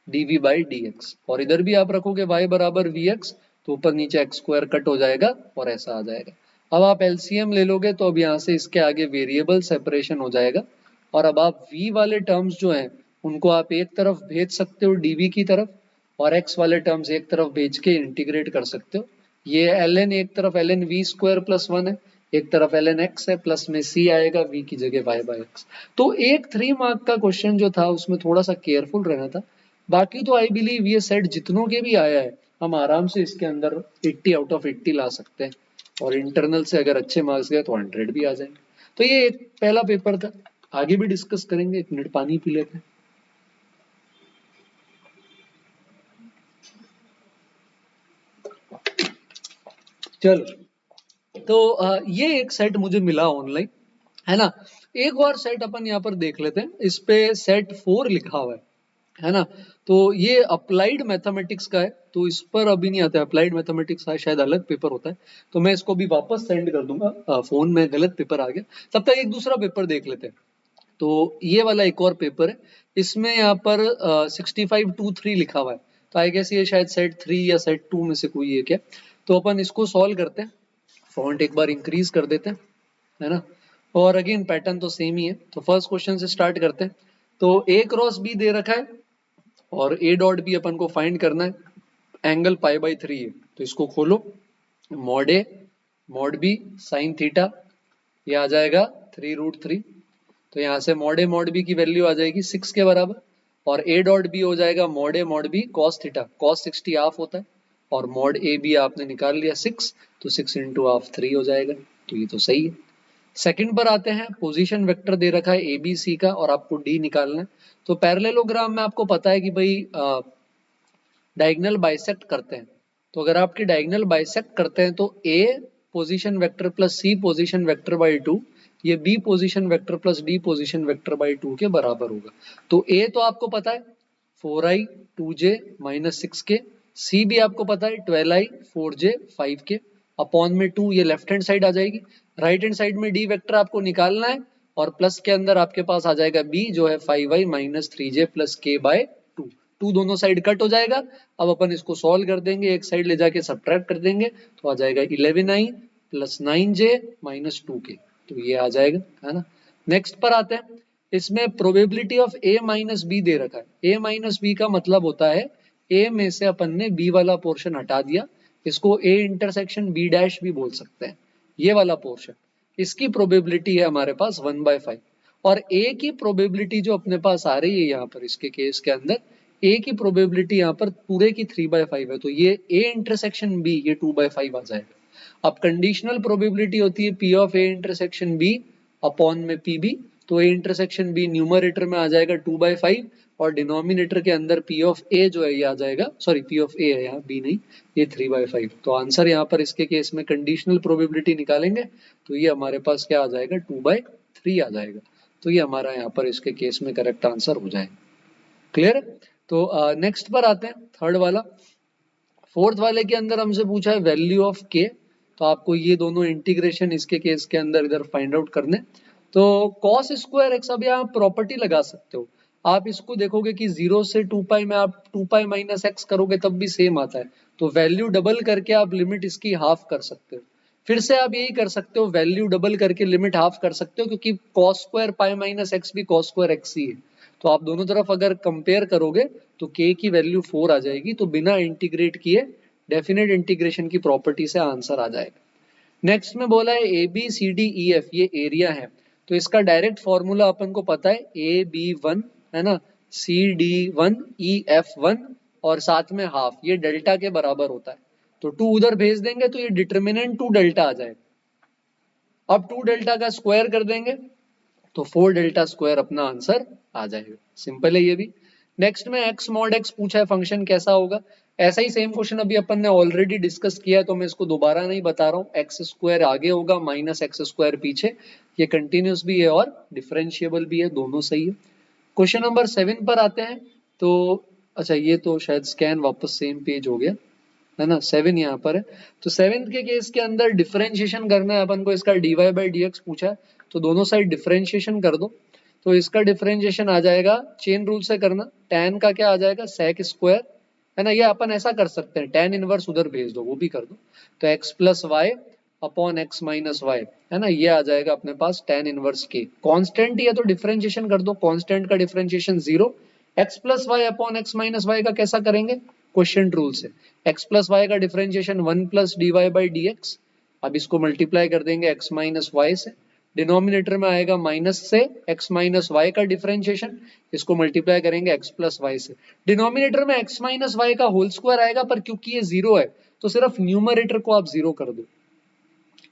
dv by dx, और इधर भी आप रखोगे y बराबर vx, तो ऊपर नीचे x स्क्वायर कट हो जाएगा और ऐसा आ जाएगा। अब आप एलसीएम ले लोगे तो अब यहाँ से इसके आगे वेरिएबल सेपरेशन हो जाएगा, और अब आप v वाले टर्म्स जो हैं उनको आप एक तरफ भेज सकते हो dv की तरफ, और x वाले टर्म्स एक तरफ भेज के इंटीग्रेट कर सकते हो। ये ln एक तरफ ln v स्क्वायर प्लस 1 है, एक तरफ ln x है, प्लस में c आएगा v की जगह y बाय x। तो एक 3 मार्क का क्वेश्चन जो था उसमें थोड़ा सा केयरफुल रहना था, बाकी तो आई बिलीव ये सेट जितनों के भी आया है हम आराम से इसके अंदर 80 आउट ऑफ 80 ला सकते हैं, और इंटरनल से अगर अच्छे मार्क्स गए तो 100 भी आ जाएंगे। तो ये एक पहला पेपर था, आगे भी डिस्कस करेंगे, 1 मिनट पानी पी लेते हैं। चलो, तो ये एक सेट मुझे मिला ऑनलाइन, है ना। एक और सेट अपन यहाँ पर देख लेते हैं, इस पे सेट 4 लिखा हुआ है ना। तो ये अप्लाइड मैथमेटिक्स का है, तो इस पर अभी नहीं आता है, अप्लाइड मैथमेटिक्स का शायद अलग पेपर होता है, तो मैं इसको भी वापस सेंड कर दूंगा, फोन में गलत पेपर आ गया। तब तक एक दूसरा पेपर देख लेते हैं। तो ये वाला एक और पेपर है, इसमें यहाँ पर 65 2 3 लिखा हुआ है, तो आई गेस ये शायद सेट 3 या सेट 2 में से कोई एक है। तो अपन इसको सॉल्व करते हैं, फॉन्ट एक बार इंक्रीज कर देते हैं, है ना। और अगेन पैटर्न तो सेम ही है। तो फर्स्ट क्वेश्चन से स्टार्ट करते हैं। तो ए क्रॉस बी दे रखा है और ए डॉट बी अपन को फाइंड करना है, एंगल पाई बाई 3 है। तो इसको खोलो, mod a mod B sine theta, ये आ जाएगा 3√3। तो यहाँ से मॉड ए मॉड बी की वैल्यू आ जाएगी 6 के बराबर, और ए डॉट बी हो जाएगा mod a mod b cos theta, cos 60 half होता है, और मॉड ए बी आपने निकाल लिया 6, तो 6 इंटू हाफ 3 हो जाएगा। तो ये तो सही है। सेकंड पर आते हैं, पोजीशन वेक्टर दे रखा है ए बी सी का और आपको डी निकालना है। तो पैरेललोग्राम में आपको पता है कि भाई डायगोनल बाइसेक्ट करते हैं। तो अगर आपके डायगोनल बाइसेक्ट करते हैं तो a position vector plus c position vector by 2, ये b position vector plus d position vector by 2 के बराबर होगा। तो ए तो आपको पता है 4i 2j माइनस 6k, सी भी आपको पता है 12i 4j 5k, अपॉन में 2, ये लेफ्ट हैंड साइड आ जाएगी। राइट हैंड साइड में डी वेक्टर आपको निकालना है, और प्लस के अंदर आपके पास आ जाएगा बी जो है 5i माइनस 3j प्लस के बाय 2, 2 दोनों साइड कट हो जाएगा। अब अपन इसको सॉल्व कर देंगे, एक साइड ले जाके सब्ट्रैक्ट कर देंगे, तो आ जाएगा 11i plus 9j minus 2k। तो ये आ जाएगा, है ना। नेक्स्ट पर आते हैं, इसमें probability of a minus b दे रखा है। ए माइनस बी का मतलब होता है ए में से अपन ने बी वाला पोर्शन हटा दिया, इसको ए इंटरसेक्शन बी डैश भी बोल सकते हैं, ये वाला पोर्शन। इसकी प्रोबेबिलिटी है हमारे पास 1/5, और ए की प्रोबेबिलिटी जो अपने पास आ रही है यहाँ पर इसके केस के अंदर, ए की प्रोबेबिलिटी यहाँ पर पूरे की 3/5 है, तो ये ए इंटरसेक्शन बी ये 2/5 आ जाएगा। अब कंडीशनल प्रोबेबिलिटी होती है P of A intersection B upon में पी बी, तो ए इंटरसेक्शन बी न्यूमरेटर में आ जाएगा 2/5, और डिनोमिनेटर के अंदर पी ऑफ ए जो है ये आ जाएगा, सॉरी पी ऑफ ए है यहाँ, बी नहीं, ये 3/5। तो आंसर यहाँ पर इसके केस में कंडीशनल प्रोबेबिलिटी निकालेंगे तो ये हमारे पास क्या आ जाएगा 2/3 आ जाएगा। तो ये हमारा यहाँ पर इसके केस में करेक्ट आंसर हो जाएगा। क्लियर? तो नेक्स्ट पर आते हैं, थर्ड वाला। फोर्थ वाले के अंदर हमसे पूछा है वैल्यू ऑफ के, तो आपको ये दोनों इंटीग्रेशन इसके केस के अंदर इधर फाइंड आउट करने। तो cos स्क्वायर एक्स, अब यहाँ प्रॉपर्टी लगा सकते हो आप, इसको देखोगे कि 0 से 2 पाई में आप 2 पाई माइनस एक्स करोगे तब भी सेम आता है, तो वैल्यू डबल करके आप लिमिट इसकी हाफ कर सकते हो। फिर से आप यही कर सकते हो, वैल्यू डबल करके लिमिट हाफ कर सकते हो, क्योंकि cos square pi minus x भी cos स्क्वायर एक्स ही है। तो आप दोनों तरफ अगर कंपेयर करोगे तो k की वैल्यू 4 आ जाएगी, तो बिना इंटीग्रेट किए डेफिनेट इंटीग्रेशन की प्रॉपर्टी से आंसर आ जाएगा। नेक्स्ट में बोला है A B C D E F, ये एरिया है, तो इसका डायरेक्ट फॉर्मूला अपन को पता है AB1 है ना, CD1 EF1 और साथ में हाफ, ये डेल्टा के बराबर होता है। तो 2 उधर भेज देंगे तो ये डिटर्मिनेंट 2 डेल्टा आ जाएगा। अब 2 डेल्टा का स्क्वायर कर देंगे तो 4 डेल्टा स्क्वायर अपना आंसर आ जाएगा। सिंपल है ये भी। नेक्स्ट में x मॉड x पूछा है, फंक्शन कैसा होगा। ऐसा ही सेम क्वेश्चन अभी अपन ने ऑलरेडी डिस्कस किया है, तो मैं इसको दोबारा नहीं बता रहा हूँ। एक्स स्क्वायर आगे होगा माइनस एक्स स्क्वायर पीछे, ये कंटिन्यूस भी है और डिफरेंशिएबल भी है, दोनों सही है। क्वेश्चन नंबर 7 पर आते हैं। तो अच्छा, ये तो शायद स्कैन वापस सेम पेज हो गया, है ना। 7 यहाँ पर है, तो 7 के केस के अंदर डिफरेंशिएशन करना है अपन को, इसका dy बाई dx पूछा है, तो दोनों साइड डिफरेंशिएशन कर दो। तो इसका डिफरेंशिएशन आ जाएगा, चेन रूल से करना, tan का क्या आ जाएगा sec स्क्वायर, है ना। ये अपन ऐसा कर सकते हैं, tan इनवर्स उधर भेज दो, वो भी कर दो। तो x plus y upon x minus y, है ना, ये आ जाएगा अपने पास tan इनवर्स k। कांस्टेंट ही है तो डिफरेंशिएशन कर दो, कांस्टेंट का differentiation 0। x plus y upon x minus y का कैसा करेंगे, क्वेश्चन रूल से। x प्लस वाई का differentiation 1 plus d y by d x, अब इसको मल्टीप्लाई कर देंगे x माइनस वाई से, डिनोमिनेटर में आएगा माइनस से x माइनस वाई का डिफरेंशिएशन, इसको मल्टीप्लाई करेंगे x प्लस वाई से, डिनोमिनेटर में x माइनस वाई का होल स्क्वायर आएगा, पर क्योंकि ये जीरो है तो सिर्फ न्यूमरेटर को आप जीरो कर दो,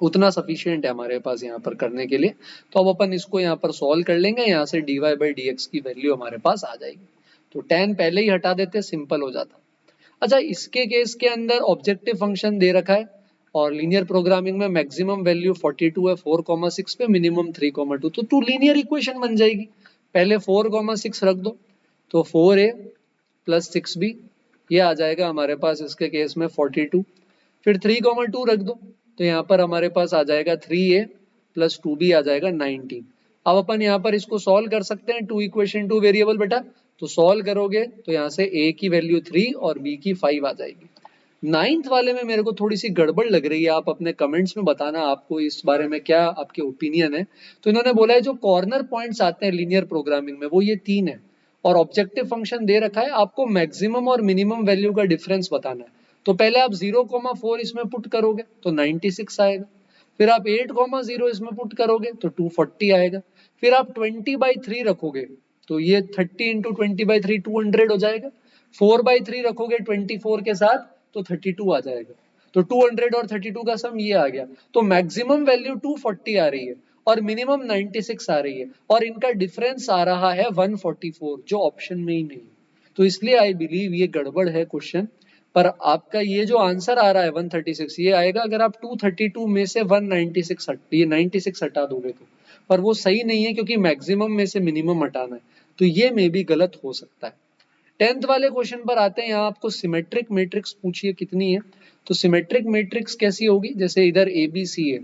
उतना सफिशिएंट है हमारे पास यहाँ पर करने के लिए। तो अब अपन इसको यहाँ पर सॉल्व कर लेंगे, यहाँ से dy बाई डी एक्स की वैल्यू हमारे पास आ जाएगी। तो tan पहले ही हटा देते, सिंपल हो जाता। अच्छा, इसके केस के अंदर ऑब्जेक्टिव फंक्शन दे रखा है, और लीनियर प्रोग्रामिंग में मैक्सिमम वैल्यू 42 है 4,6 पे, मिनिमम 3,2, तो 2 लीनियर इक्वेशन बन जाएगी। पहले 4,6 रख दो, तो 4a प्लस 6b, ये आ जाएगा हमारे पास इसके केस में 42। फिर 3,2 रख दो, तो यहाँ पर हमारे पास आ जाएगा 3a प्लस 2b आ जाएगा 19। अब अपन यहाँ पर इसको सॉल्व कर सकते हैं, 2 इक्वेशन 2 वेरिएबल बेटा, तो सॉल्व करोगे तो यहाँ से a की वैल्यू 3 और b की 5 आ जाएगी। 9th वाले में मेरे को थोड़ी सी गड़बड़ लग रही है, आप अपने कमेंट्स में बताना आपको इस बारे में क्या आपके ओपिनियन है। तो इन्होंने बोला है जो कॉर्नर पॉइंट्स आते हैं लीनियर प्रोग्रामिंग में वो ये 3 है और ऑब्जेक्टिव फंक्शन दे रखा है, आपको मैक्सिमम और मिनिमम वैल्यू का डिफरेंस बताना है। तो पहले आप 0,4 इसमें पुट करोगे तो 96 आएगा, फिर आप 8,0 इसमें पुट करोगे तो 240 आएगा, फिर आप 20/3 रखोगे तो ये 30 इंटू 20/3 200 हो जाएगा, 4/3 रखोगे 24 के साथ तो 32 आ जाएगा। तो 200 और 32 का सम ये आ गया। तो मैक्सिमम वैल्यू 240 आ रही है और मिनिमम 96 आ रही है और इनका डिफरेंस आ रहा है 144 जो ऑप्शन में ही नहीं। तो इसलिए आई बिलीव ये गड़बड़ है क्वेश्चन। पर आपका ये जो आंसर आ रहा है 136 ये आएगा अगर आप 232 में से 196 ये 96 हटा दोगे तो, पर वो सही नहीं है क्योंकि मैक्सिमम में से मिनिमम हटाना है, तो ये मे भी गलत हो सकता है। 10th वाले क्वेश्चन पर आते हैं। यहाँ आपको सिमेट्रिक मैट्रिक्स पूछिए कितनी है। तो सिमेट्रिक मैट्रिक्स कैसी होगी, जैसे इधर ABC है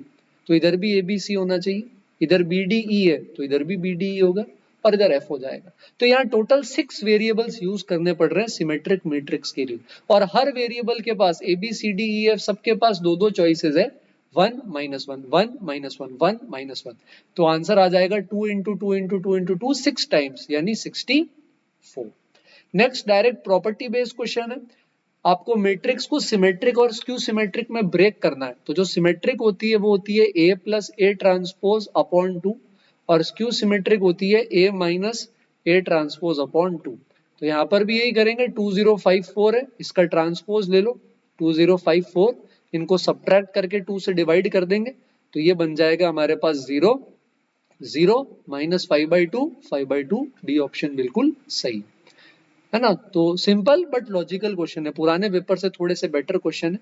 तो इधर भी ABC होना चाहिए, इधर BDE है तो इधर भी BDE होगा और इधर F हो जाएगा। तो यहाँ टोटल 6 वेरिएबल्स यूज करने पड़ रहे हैं सिमेट्रिक मैट्रिक्स के लिए और हर वेरिएबल के पास ABCDEF सबके पास दो दो चॉइसेस है, 1 -1 1 -1 1 -1। तो आंसर आ जाएगा 2 इंटू 2 इंटू 2 इंटू 2 6 टाइम्स यानी 64। Next direct property based question है। आपको मैट्रिक्स को सिमेट्रिक और स्क्यू सिमेट्रिक में ब्रेक करना है। तो जो सिमेट्रिक होती है वो होती है A plus A transpose upon 2 और स्क्यू सिमेट्रिक होती है A minus A transpose upon 2। तो यहाँ पर भी यही करेंगे, 2054 है इसका ट्रांसपोज ले लो 2054, इनको सब्ट्रैक्ट करके 2 से डिवाइड कर देंगे तो ये बन जाएगा हमारे पास 0 0 माइनस 5/2 5/2, डी ऑप्शन बिल्कुल सही है ना। तो सिंपल बट लॉजिकल क्वेश्चन है, पुराने पेपर से थोड़े से बेटर क्वेश्चन है।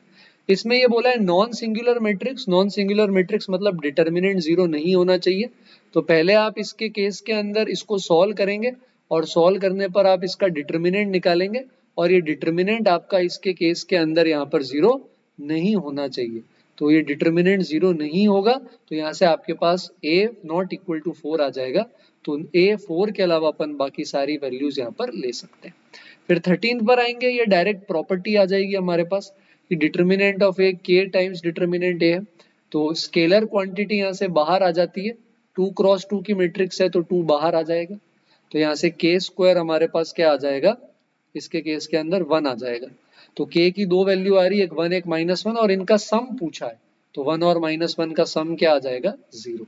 इसमें ये बोला है non singular matrix, non singular matrix मतलब डिटर्मिनेंट 0 नहीं होना चाहिए। तो पहले आप इसके केस के अंदर इसको सॉल्व करेंगे और सॉल्व करने पर आप इसका डिटर्मिनेंट निकालेंगे और ये डिटर्मिनेंट आपका इसके केस के अंदर यहाँ पर 0 नहीं होना चाहिए। तो ये डिटर्मिनेंट 0 नहीं होगा तो यहाँ से आपके पास a नॉट इक्वल टू 4 आ जाएगा। तो a 4 के अलावा अपन बाकी सारी वैल्यूज यहाँ पर ले सकते हैं। फिर 13 पर आएंगे, ये डायरेक्ट प्रॉपर्टी आ जाएगी हमारे पास कि determinant of A k times determinant a है। तो स्केलर क्वांटिटी यहाँ से बाहर आ जाती है, 2 क्रॉस 2 की मैट्रिक्स है तो 2 बाहर आ जाएगा। तो यहाँ से k स्क्वायर हमारे पास क्या आ जाएगा, इसके केस के अंदर 1 आ जाएगा। तो k की दो वैल्यू आ रही है, एक 1 एक -1 और इनका सम पूछा है तो 1 और -1 का सम क्या आ जाएगा 0।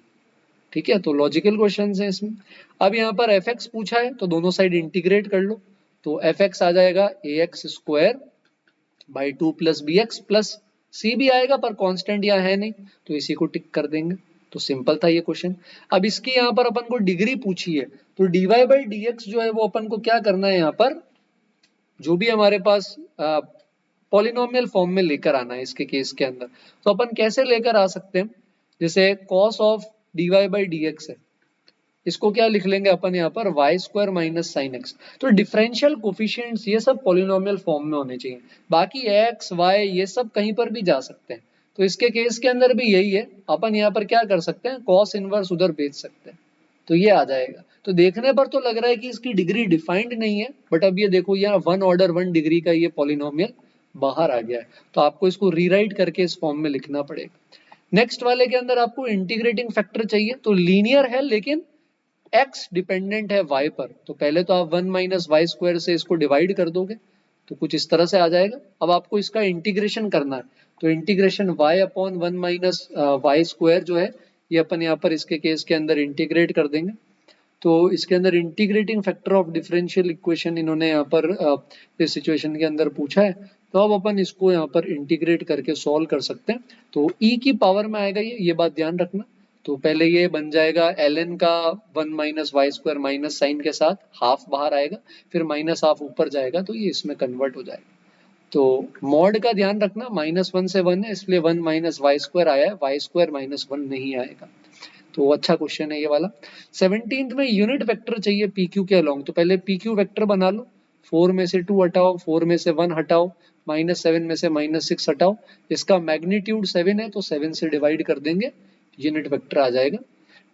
ठीक है, तो लॉजिकल क्वेश्चन है इसमें। अब यहाँ पर fx पूछा है तो दोनों साइड इंटीग्रेट कर लो तो fx आ जाएगा ax square by 2 plus bx plus c भी आएगा पर कांस्टेंट यहाँ है नहीं तो इसी को टिक कर देंगे। तो सिंपल था ये क्वेश्चन। अब इसकी यहाँ पर अपन को डिग्री पूछी है तो dy बाई dx जो है वो अपन को क्या करना है, यहाँ पर जो भी हमारे पास पॉलिनोमियल फॉर्म में लेकर आना है इसके केस के अंदर। तो अपन कैसे लेकर आ सकते हैं, जैसे cos of dy by dx है, इसको क्या लिख लेंगे अपन यहाँ पर y square minus sine x. तो डिफरेंशियल कोफिशिएंट्स ये सब पॉलिनोमियल फॉर्म में होने चाहिए, बाकी x y ये सब कहीं पर भी जा सकते हैं। तो इसके केस के अंदर भी यही है, अपन यहाँ पर क्या कर सकते हैं कॉस इनवर्स उधर भेज सकते हैं तो ये आ जाएगा। तो देखने पर तो लग रहा है कि इसकी डिग्री डिफाइंड नहीं है, बट अब ये देखो यहाँ 1 ऑर्डर 1 डिग्री का ये पॉलिनोमियल बाहर आ गया है तो आपको इसको रीराइट करके इस फॉर्म में लिखना पड़ेगा। नेक्स्ट वाले के अंदर आपको इंटीग्रेटिंग फैक्टर चाहिए तो लीनियर है लेकिन x डिपेंडेंट है y पर। तो पहले तो आप 1 माइनस वाई स्क्वायर से इसको डिवाइड कर दोगे तो कुछ इस तरह से आ जाएगा। अब आपको इसका इंटीग्रेशन करना है तो integration y upon 1 minus y square जो है ये अपन यहाँ पर इसके केस के अंदर इंटीग्रेट कर देंगे। तो इसके अंदर integrating factor of differential equation इन्होंने यहाँ पर इस सिचुएशन के अंदर पूछा है तो अब अपन इसको यहाँ पर इंटीग्रेट करके सॉल्व कर सकते हैं। तो e की पावर में आएगा ये बात ध्यान रखना। तो पहले ये बन जाएगा ln का 1 minus y square minus sine के साथ हाफ बाहर आएगा, फिर माइनस हाफ ऊपर जाएगा तो ये इसमें कन्वर्ट हो जाएगा। तो मॉड का ध्यान रखना, -1 से 1 है इसलिए 1 माइनस वाई स्क्वायर आया है, वाई स्क्वायर माइनस 1 नहीं आएगा। तो अच्छा क्वेश्चन है ये वाला। 17th में यूनिट वेक्टर चाहिए PQ के अलोंग। तो पहले PQ वेक्टर बना लो, 4 में से 2 हटाओ, 4 में से 1 हटाओ, -7 में से -6 हटाओ, इसका मैग्नीट्यूड 7 है तो 7 से डिवाइड कर देंगे, यूनिट वेक्टर आ जाएगा।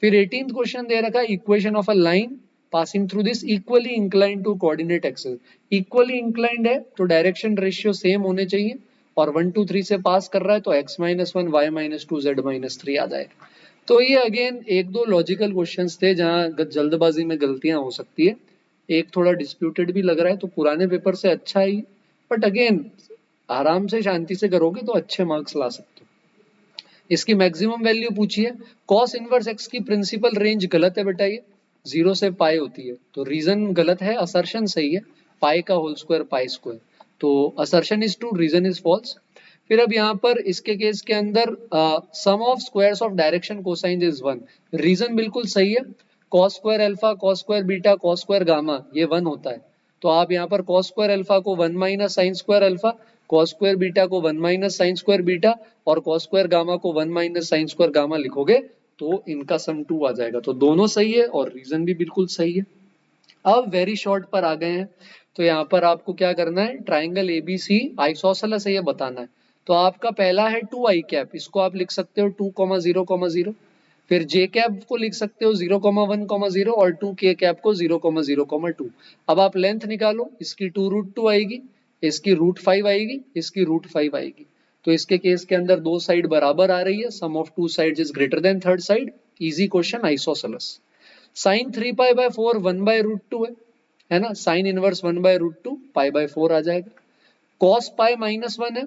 फिर 18th क्वेश्चन दे रखा है equation of a line passing through this equally inclined to coordinate axis. Equally inclined है तो डायरेक्शन रेशियो सेम होने चाहिए, और 1 2 3 से पास कर रहा है तो x minus one y minus two z minus three आ जाएगा। तो ये अगेन एक दो लॉजिकल क्वेश्चंस थे जहां जल्दबाजी में गलतियां हो सकती है, एक थोड़ा डिस्प्यूटेड भी लग रहा है, तो पुराने पेपर से अच्छा ही, बट अगेन आराम से शांति से करोगे तो अच्छे मार्क्स ला सकते हो। इसकी मैक्सिमम वैल्यू पूछिए, कॉस इनवर्स एक्स की प्रिंसिपल रेंज गलत है बेटा, ये 0 से पाई होती है, तो रीजन गलत है, असर्शन सही है, पाई का होल स्क्वायर पाई स्क्वायर, तो assertion is true, reason is false. फिर अब यहाँ पर इसके केस के अंदर sum of squares of direction cosine is 1, reason बिल्कुल सही है, cos square alpha cos square beta cos square gamma ये 1 होता है, तो आप यहाँ पर कॉस स्क्वायर अल्फा को 1 minus sine square alpha, cos square beta को 1 माइनस साइन स्क्वायर बीटा और कॉस स्क्वायर गामा को 1 माइनस साइन स्क्वायर गामा लिखोगे तो इनका सम 2 आ जाएगा, तो दोनों सही है और रीजन भी बिल्कुल सही है। अब वेरी शॉर्ट पर आ गए हैं, तो यहाँ पर आपको क्या करना है, ट्राइंगल एबीसी आइसोसेलेस है ये बताना है, तो आपका पहला है 2 आई कैप, इसको आप लिख सकते हो 2,0,0, फिर जे कैप को लिख सकते हो 0,1,0 और 2 के कैप को 0,0,2। अब आप लेंथ निकालो, इसकी 2√2 आएगी, इसकी √5 आएगी, इसकी √5 आएगी, तो इसके केस के अंदर दो साइड बराबर आ रही है, sum of two sides is greater than third side, easy question isosceles. Sine 3π/4 1/√2 है ना, साइन इनवर्स 1/√2 π/4 आ जाएगा। कॉस पाई -1 है,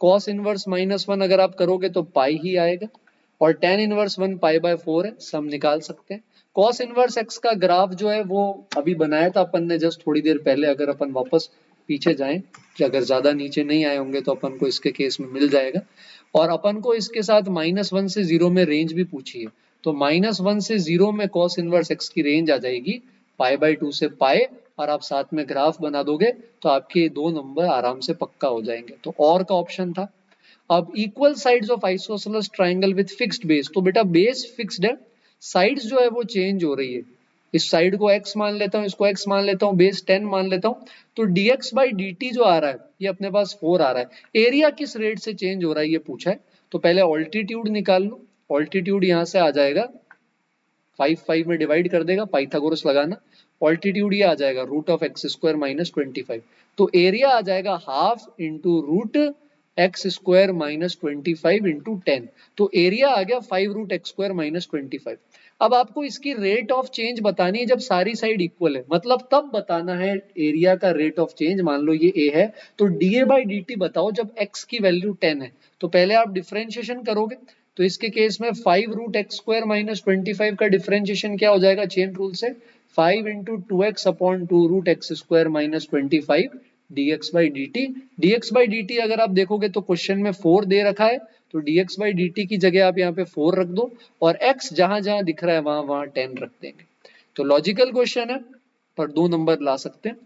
कॉस इनवर्स -1 अगर आप करोगे तो पाई ही आएगा, और टेन इनवर्स 1 π/4 है, सम निकाल सकते हैं। कॉस इनवर्स एक्स का ग्राफ जो है वो अभी बनाया था अपन ने जस्ट थोड़ी देर पहले, अगर अपन वापस पीछे जाएं, अगर ज्यादा नीचे नहीं आए होंगे तो अपन को इसके केस में मिल जाएगा, और अपन को इसके साथ -1 से 0 में रेंज भी पूछी है, तो -1 से 0 में कॉस इनवर्स एक्स की रेंज आ जाएगी π/2 से पाई, और आप साथ में ग्राफ बना दोगे तो आपके दो नंबर आराम से पक्का हो जाएंगे, तो और का ऑप्शन था। अब equal sides of isosceles triangle with fixed base, तो बेटा बेस फिक्स्ड है, साइड्स जो है वो चेंज हो रही है, इस साइड को x मान लेता हूँ, इसको x मान लेता हूँ, बेस 10 मान लेता हूँ, तो dx/dt जो आ रहा है ये अपने पास 4 आ रहा है, एरिया किस रेट से चेंज हो रहा है ये पूछा है, तो पहले ऑल्टीट्यूड निकाल लो, ऑल्टीट्यूड यहाँ से आ जाएगा 5 में डिवाइड कर देगा, पाइथागोरस लगाना, ऑल्टीट्यूड ये आ जाएगा √(x² - 25), तो एरिया आ जाएगा हाफ इंटू √(x² - 25) इंटू 10, तो एरिया आ गया 5√(x² - 25). अब आपको इसकी रेट ऑफ चेंज बतानी है जब सारी साइड इक्वल है, मतलब तब बताना है एरिया का रेट ऑफ चेंज, मान लो ये a है तो dA/dt बताओ जब x की वैल्यू 10 है, तो पहले आप डिफरेंशिएशन करोगे, तो इसके केस में 5√(x² - 25) का डिफरेंशिएशन क्या हो जाएगा चेन रूल से, 5 इंटू 2x/2√(x² - 25) dx/dt, dx/dt अगर आप देखोगे तो क्वेश्चन में 4 दे रखा है, तो dx/dt की जगह आप यहाँ पे 4 रख दो, और x जहां जहां दिख रहा है वहां वहां 10 रख देंगे, तो लॉजिकल क्वेश्चन है पर 2 नंबर ला सकते हैं।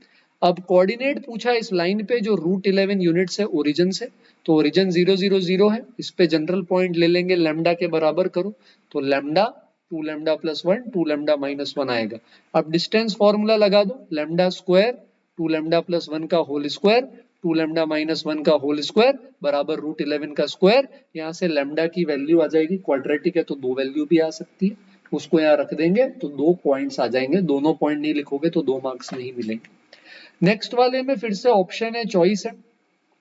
अब कोऑर्डिनेट पूछा इस लाइन पे जो √11 यूनिट्स है ओरिजिन से, तो ओरिजिन 0 0 0 है, इस पे जनरल पॉइंट ले लेंगे, लैम्डा के बराबर करो, तो lambda 2 lambda plus 1 2 lambda minus 1 आएगा। अब डिस्टेंस फॉर्मूला लगा दो, लैम्डा स्क्वायर 2 लैम्डा प्लस 1 का होल स्क्वायर 2 लैम्डा माइनस 1 का होल स्क्वायर बराबर √11 का स्क्वायर, यहाँ से लैम्डा की वैल्यू आ जाएगी, क्वाड्रेटिक है तो दो वैल्यू भी आ सकती है, उसको यहाँ रख देंगे तो 2 पॉइंट्स आ जाएंगे, दोनों पॉइंट नहीं लिखोगे तो 2 मार्क्स नहीं मिलेंगे। नेक्स्ट वाले में फिर से ऑप्शन है, चॉइस है,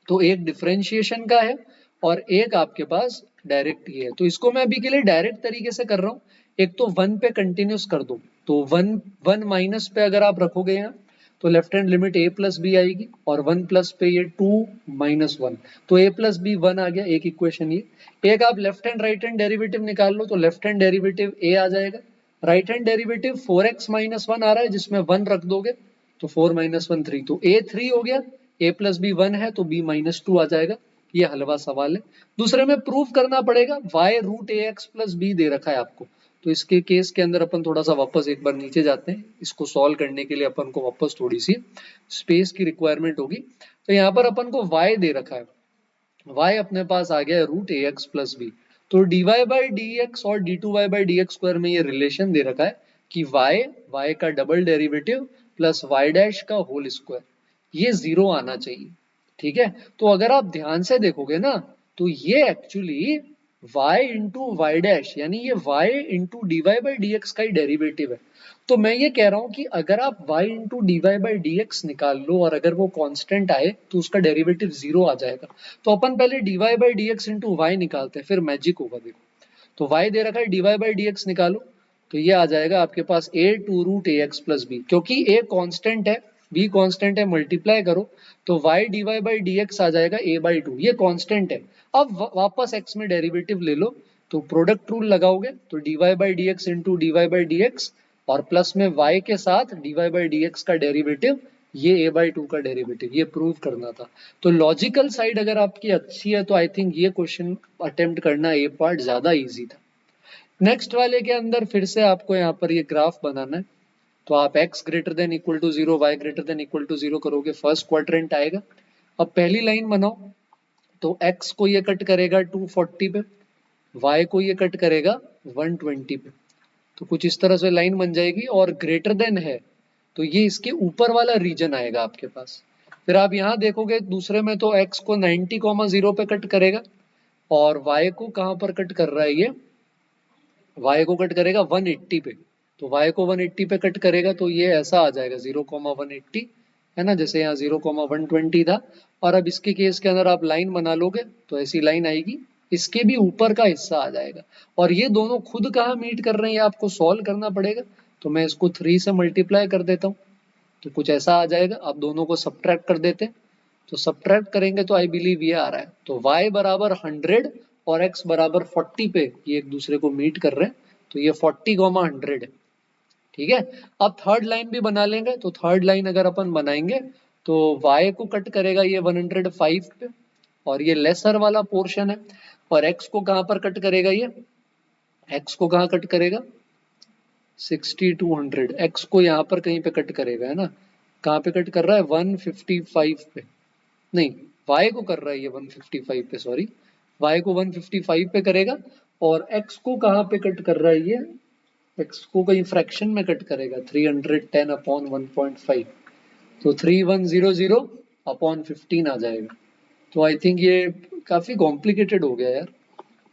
तो एक डिफरेंशिएशन का है और एक आपके पास डायरेक्ट ये है, तो इसको मैं अभी के लिए डायरेक्ट तरीके से कर रहा हूँ। एक तो 1 पे कंटिन्यूस कर दो, तो 1 माइनस पे अगर आप रखोगे यहाँ तो left hand limit a plus b आएगी, और 1 प्लस पे ये 2 माइनस 1, तो a प्लस बी 1 आ गया, एक इक्वेशन ये। एक आप left hand right hand derivative निकाल लो, तो लेफ्ट हैंड डेरिवेटिव a आ जाएगा, right hand derivative 4x minus 1 आ रहा है जिसमें 1 रख दोगे तो 4 माइनस 1 3, तो a 3 हो गया, a प्लस बी 1 है तो b माइनस 2 आ जाएगा, ये हलवा सवाल है। दूसरे में प्रूफ करना पड़ेगा, y √ax प्लस b दे रखा है आपको, तो इसके केस के अंदर अपन थोड़ा सा वापस एक बार नीचे जाते हैं, इसको सॉल्व करने के लिए अपन को वापस थोड़ी सी स्पेस की रिक्वायरमेंट होगी, तो यहाँ पर अपन को y दे रखा है, y अपने पास आ गया है √ax प्लस b, तो dy/dx और d2y/dx² में ये रिलेशन दे रखा है कि y का double derivative plus y dash का होल स्क्वायर, ये 0 आना चाहिए, ठीक है। तो अगर आप ध्यान से देखोगे ना तो ये actually y into y dash, यानी ये y into d y by d x का ही डेरिवेटिव है। तो मैं ये कह रहा हूं कि अगर आप y into d y by d x निकाल लो और अगर वो कांस्टेंट आए तो उसका डेरिवेटिव जीरो आ जाएगा। तो अपन पहले d y by d x into y निकालते हैं, फिर मैजिक होगा। देखो, तो y दे रखा है, d y by d x निकालो, तो ये आ जाएगा आपके पास a two root a x plus b, क्योंकि a कांस्टेंट है, b कांस्टेंट है, मल्टीप्लाई करो तो y d y by d x आ जाएगा a बाई टू, ये कांस्टेंट है। अब वापस x में डेरिवेटिव ले लो, तो प्रोडक्ट रूल लगाओगे तो d y by d x into d y by d x और प्लस में y के साथ d y by d x का डेरिवेटिव, ये a बाई टू का डेरिवेटिव, ये प्रूव करना था। तो लॉजिकल साइड अगर आपकी अच्छी है तो आई थिंक ये क्वेश्चन अटेम्प्ट करना ये पार्ट ज्यादा इजी था। नेक्स्ट वाले के अंदर फिर से आपको यहाँ पर ये ग्राफ बनाना है, तो आप x greater than equal to zero, y greater than equal to zero करोगे, फर्स्ट क्वाड्रेंट आएगा। अब पहली लाइन बनाओ, तो x को ये कट करेगा 240 पे, y को ये कट करेगा 120 पे, तो कुछ इस तरह से लाइन बन जाएगी। और ग्रेटर देन है तो ये इसके ऊपर वाला रीजन आएगा आपके पास। फिर आप यहाँ देखोगे दूसरे में तो x को 90,0 पे कट करेगा और y को कहाँ पर कट कर रहा है, ये y को कट करेगा 180 पे, तो y को 180 पे कट करेगा तो ये ऐसा आ जाएगा 0,180, है ना, जैसे यहाँ 0,120 था। और अब इसके केस के अंदर आप लाइन बना लोगे तो ऐसी लाइन आएगी, इसके भी ऊपर का हिस्सा आ जाएगा। और ये दोनों खुद कहाँ मीट कर रहे हैं ये आपको सॉल्व करना पड़ेगा, तो मैं इसको 3 से मल्टीप्लाई कर देता हूँ, तो कुछ ऐसा आ जाएगा। आप दोनों को सब्ट्रैक्ट कर देते हैं, तो सब्ट्रैक्ट करेंगे तो आई बिलीव ये आ रहा है, तो y बराबर 100 और x बराबर 40 पे ये एक दूसरे को मीट कर रहे हैं, तो ये 40,100 है। ठीक है, अब थर्ड लाइन भी बना लेंगे, तो थर्ड लाइन अगर अपन बनाएंगे तो y को कट करेगा ये 105 पे और ये लेसर वाला पोर्शन है, और x को कहां पर कट करेगा, ये x को कहां कट करेगा 6200, x को यहाँ पर कहीं पे कट करेगा, है ना, कहाँ पे कट कर रहा है 155 पे, नहीं y को कर रहा है ये 155 पे, सॉरी y को 155 पे करेगा। और x को कहाँ पे कट कर रहा है ये, x को कहीं फ्रैक्शन में कट करेगा 310 अपॉन 1.5, तो 3100 अपॉन 15 आ जाएगा। तो आई थिंक ये काफी कॉम्प्लिकेटेड हो गया यार,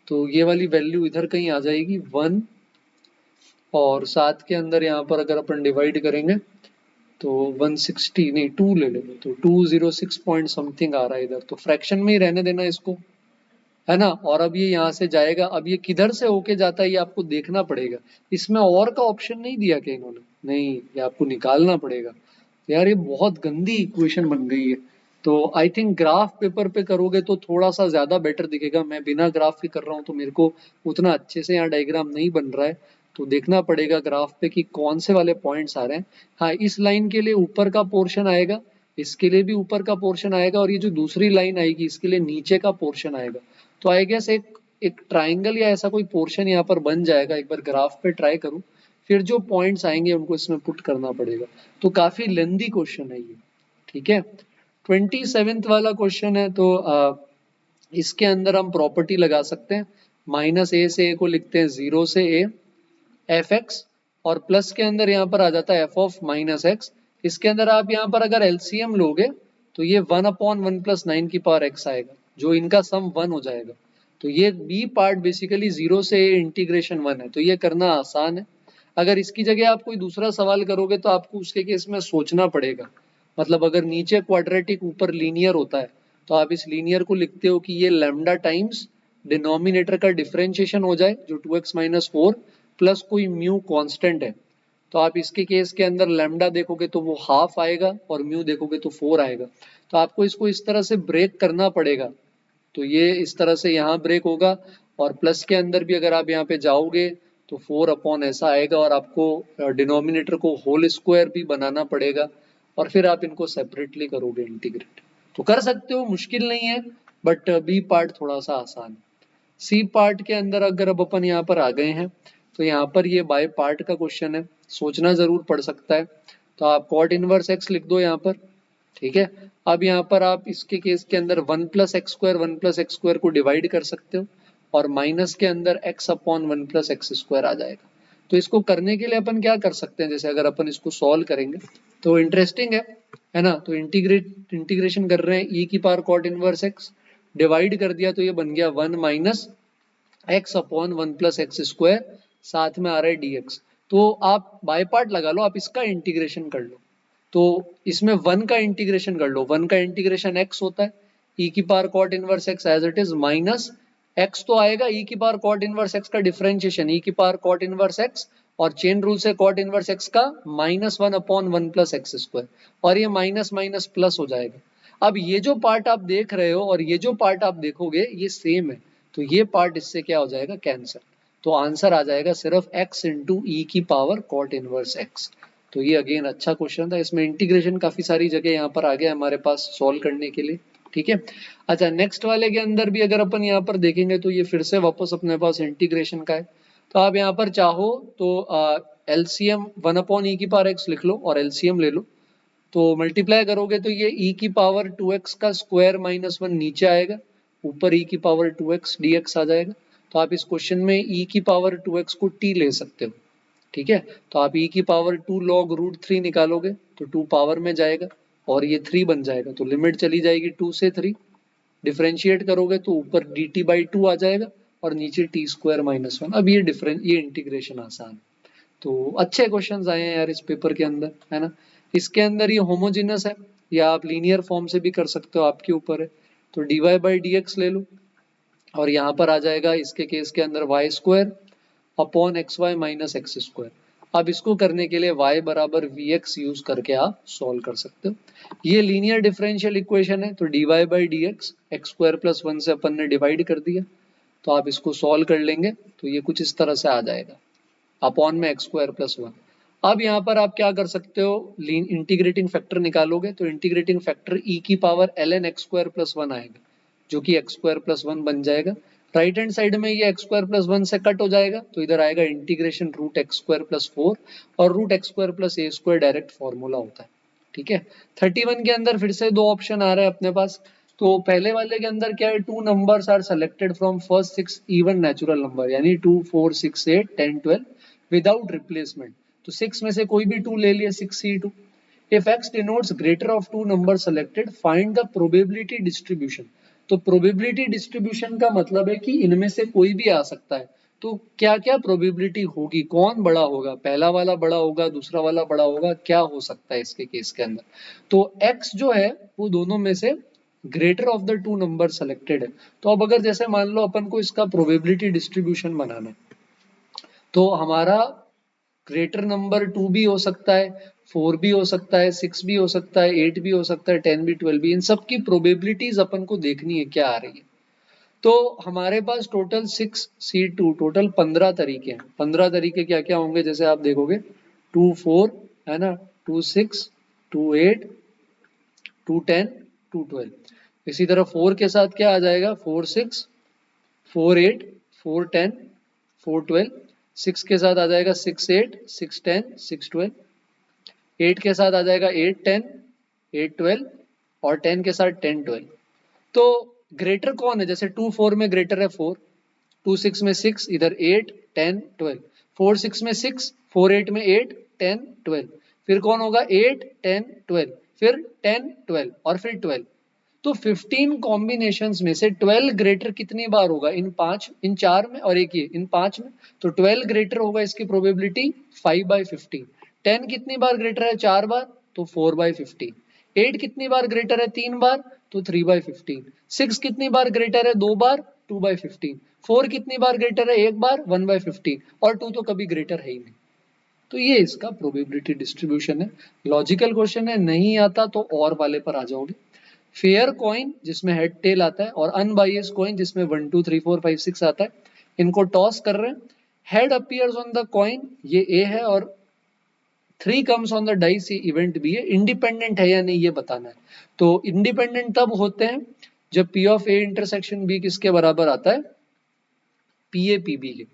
तो ये वाली वैल्यू इधर कहीं आ जाएगी 1, और 7 के अंदर यहाँ पर अगर अपन डिवाइड करेंगे तो 160 नहीं 2 ले लेंगे, तो 206 पॉइंट समथिंग आ रहा है इधर, तो फ्रैक्शन में ही रहने देना इसको, है ना। और अब ये यहाँ से जाएगा, अब ये किधर से होके जाता है ये आपको देखना पड़ेगा, इसमें और का ऑप्शन नहीं दिया क्या इन्होंने, नहीं, ये आपको निकालना पड़ेगा। तो यार ये बहुत गंदी इक्वेशन बन गई है, तो आई थिंक ग्राफ पेपर पे करोगे तो थोड़ा सा ज्यादा बेटर दिखेगा। मैं बिना ग्राफ के कर रहा हूँ तो मेरे को उतना अच्छे से यहाँ डायग्राम नहीं बन रहा है, तो देखना पड़ेगा ग्राफ पे कि कौन से वाले पॉइंट्स आ रहे हैं। हाँ, इस लाइन के लिए ऊपर का पोर्शन आएगा, इसके लिए भी ऊपर का पोर्शन आएगा, और ये जो दूसरी लाइन आएगी इसके लिए नीचे का पोर्शन आएगा। तो आई गेस एक एक ट्राइंगल या ऐसा कोई पोर्शन यहाँ पर बन जाएगा। एक बार ग्राफ पे ट्राई करूँ, फिर जो पॉइंट्स आएंगे उनको इसमें पुट करना पड़ेगा। तो काफी लेंदी क्वेश्चन है ये, ठीक है। 27th वाला क्वेश्चन है, तो इसके अंदर हम प्रॉपर्टी लगा सकते हैं, माइनस ए से ए को लिखते हैं 0 से ए एफ एक्स, और प्लस के अंदर यहाँ पर आ जाता है एफ ऑफ माइनस एक्स। इसके अंदर आप यहाँ पर अगर एलसीएम लोगे तो ये 1/1 + 9 की पावर एक्स आएगा, जो इनका सम 1 हो जाएगा। तो ये बी पार्ट बेसिकली 0 से इंटीग्रेशन 1 है, तो ये करना आसान है। अगर इसकी जगह आप कोई दूसरा सवाल करोगे तो आपको उसके केस में सोचना पड़ेगा। मतलब अगर नीचे क्वाड्रेटिक ऊपर लीनियर होता है तो आप इस लीनियर को लिखते हो कि ये लैम्डा टाइम्स डिनोमिनेटर का डिफरेंशिएशन हो जाए जो 2x-4 प्लस कोई म्यू कांस्टेंट है, तो आप इसके केस के अंदर लैम्डा देखोगे तो वो हाफ आएगा और म्यू देखोगे तो 4 आएगा। तो आपको इसको इस तरह से ब्रेक करना पड़ेगा, तो ये इस तरह से यहाँ ब्रेक होगा, और प्लस के अंदर भी अगर आप यहाँ पे जाओगे तो 4 अपॉन ऐसा आएगा, और आपको डिनोमिनेटर को होल स्क्वायर भी बनाना पड़ेगा, और फिर आप इनको सेपरेटली करोगे इंटीग्रेट। तो कर सकते हो, मुश्किल नहीं है, बट बी पार्ट थोड़ा सा आसान है। सी पार्ट के अंदर अगर अब अपन यहाँ पर आ गए हैं, तो यहाँ पर ये बाय पार्ट का क्वेश्चन है, सोचना जरूर पड़ सकता है। तो आप कॉट इनवर्स एक्स लिख दो यहाँ पर, ठीक है। अब यहाँ पर आप इसके केस के अंदर 1 + x² को डिवाइड कर सकते हो, और माइनस के अंदर x अपॉन 1 + x² आ जाएगा। तो इसको करने के लिए अपन क्या कर सकते हैं, जैसे अगर अपन इसको सॉल्व करेंगे तो इंटरेस्टिंग है ना। तो इंटीग्रेशन कर रहे हैं e की power cot inverse x, divide कर दिया तो ये बन गया 1 - x अपॉन 1 प्लस एक्स स्क्वायर, साथ में आ रहा है dx। तो आप बाय पार्ट लगा लो, आप इसका इंटीग्रेशन कर लो। तो इसमें 1 का इंटीग्रेशन कर लो, 1 का इंटीग्रेशन x होता है, e की power cot inverse x as it is minus x तो आएगा e की पावर कॉट इनवर्स x का डिफरेंशिएशन e की पावर कॉट इनवर्स x, और चेन रूल से कॉट इनवर्स x का -1 अपॉन 1 प्लस एक्स स्क्वायर, और ये माइनस माइनस प्लस हो जाएगा। अब ये जो पार्ट आप देख रहे हो और ये जो पार्ट आप देखोगे ये सेम है, तो ये पार्ट इससे क्या हो जाएगा, कैंसिल। तो आंसर आ जाएगा सिर्फ x इंटू ई की पावर कॉट इनवर्स x। तो ये अगेन अच्छा क्वेश्चन था, इसमें इंटीग्रेशन काफी सारी जगह यहाँ पर आ गया हमारे पास सॉल्व करने के लिए। ठीक है, अच्छा नेक्स्ट वाले के अंदर भी अगर अपन यहाँ पर देखेंगे तो ये फिर से वापस अपने पास इंटीग्रेशन का है। तो आप यहाँ पर चाहो तो एलसीएम 1 अपॉन ई की पावर एक्स लिख लो और एलसीएम ले लो। तो मल्टीप्लाई करोगे तो ये e की पावर 2x का स्क्वायर -1 नीचे आएगा, ऊपर e की पावर 2x dx आ जाएगा। तो आप इस क्वेश्चन में e की पावर 2x को t ले सकते हो। ठीक है, तो आप e की पावर 2 log रूट 3 निकालोगे तो 2 पावर में जाएगा और ये 3 बन जाएगा, तो लिमिट चली जाएगी 2 से 3, डिफरेंशिएट करोगे तो ऊपर dt बाई 2 आ जाएगा और नीचे t स्क्वायर -1। अब ये इंटीग्रेशन आसान है। तो अच्छे क्वेश्चंस आए हैं यार इस पेपर के अंदर, है ना। इसके अंदर ये होमोजेनस है या आप लीनियर फॉर्म से भी कर सकते हो, आपके ऊपर है। तो dy बाई डी ले लो और यहाँ पर आ जाएगा इसके केस के अंदर y square upon x y minus x square. अब इसको करने के लिए y बराबर वी एक्स यूज करके आप सॉल्व कर सकते हो। ये लीनियर डिफरेंशियल इक्वेशन है, तो dy by d x square plus 1 से अपन ने डिवाइड कर दिया, तो आप इसको सॉल्व कर लेंगे तो ये कुछ इस तरह से आ जाएगा अपॉन में एक्स स्क्वायर प्लस 1। अब यहाँ पर आप क्या कर सकते हो, इंटीग्रेटिंग फैक्टर निकालोगे तो इंटीग्रेटिंग फैक्टर e की power ln x square plus 1 आएगा, जो कि एक्स स्क्वायर प्लस 1 बन जाएगा। राइट हैंड साइड में ये एक्स स्क्वायर प्लस 1 से कट हो जाएगा, तो इधर आएगा integration root x square plus 4, और root x square plus a square direct formula होता है। ठीक है, 31 के अंदर फिर से दो ऑप्शन आ रहे हैं अपने पास। तो पहले वाले के अंदर क्या है, 2 numbers are selected from first 6 even natural number, यानी 2 4 6 8 10 12 विदाउट रिप्लेसमेंट। तो 6 में से कोई भी 2 ले लिया, 6c2। If x denotes greater of 2 numbers selected, find the probability distribution। तो प्रोबेबिलिटी डिस्ट्रीब्यूशन का मतलब है कि इनमें से कोई भी आ सकता है, तो क्या क्या प्रोबेबिलिटी होगी, कौन बड़ा होगा, पहला वाला बड़ा होगा, दूसरा वाला बड़ा होगा, क्या हो सकता है इसके केस के अंदर। तो x जो है वो दोनों में से greater of the 2 number selected है। तो अब अगर जैसे मान लो अपन को इसका प्रोबेबिलिटी डिस्ट्रीब्यूशन बनाना है, तो हमारा ग्रेटर नंबर 2 भी हो सकता है, 4 भी हो सकता है, 6 भी हो सकता है, 8 भी हो सकता है, 10 भी, 12 भी। इन सब की प्रोबेबिलिटीज अपन को देखनी है क्या आ रही है। तो हमारे पास टोटल 6c2 टोटल 15 तरीके हैं। 15 तरीके क्या क्या होंगे, जैसे आप देखोगे 2 4 है ना, 2 6 2 8 2 10 2 12। इसी तरह 4 के साथ क्या आ जाएगा, 4 6 4 8 4 10 4 12। 6 के साथ आ जाएगा 6 8 6 10 6 12। 8 के साथ आ जाएगा 8 10 8 12, और 10 के साथ 10 12। तो ग्रेटर कौन है, जैसे 2 4 में ग्रेटर है 4, 2 6 में 6, इधर 8 10 12, 4 6 में 6, 4 8 में 8 10 12। फिर कौन होगा, 8 10 12, फिर 10 12 और फिर 12। तो 15 कॉम्बिनेशंस में से 12 ग्रेटर कितनी बार होगा, इन चार में और एक ये इन 5 में। तो 12 ग्रेटर होगा, इसकी प्रोबेबिलिटी 5/15। 10 कितनी बार ग्रेटर है, 4 बार, तो 4/15। 8 कितनी बार ग्रेटर है, 3 बार, तो 3/15। 6 कितनी बार ग्रेटर है, 2 बार, 2/15। 4 कितनी बार ग्रेटर है, 1 बार, 1/15, और 2 तो कभी ग्रेटर है ही नहीं। तो ये इसका प्रोबेबिलिटी डिस्ट्रीब्यूशन है। लॉजिकल क्वेश्चन है, नहीं आता तो और वाले पर आ जाओगे। फेयर कॉइन जिसमें हेड टेल आता है, और अनबायस्ड कॉइन जिसमें 1 2 3 4 5 6 आता है, इनको टॉस कर रहे हैं। Head appears on the coin, ये ए है, और 3 कम्स ऑन द डाइस, ये इवेंट भी है। इंडिपेंडेंट है या नहीं ये बताना है। तो इंडिपेंडेंट तब होते हैं जब P of A intersection B किसके बराबर आता है, पी ए पी बी के।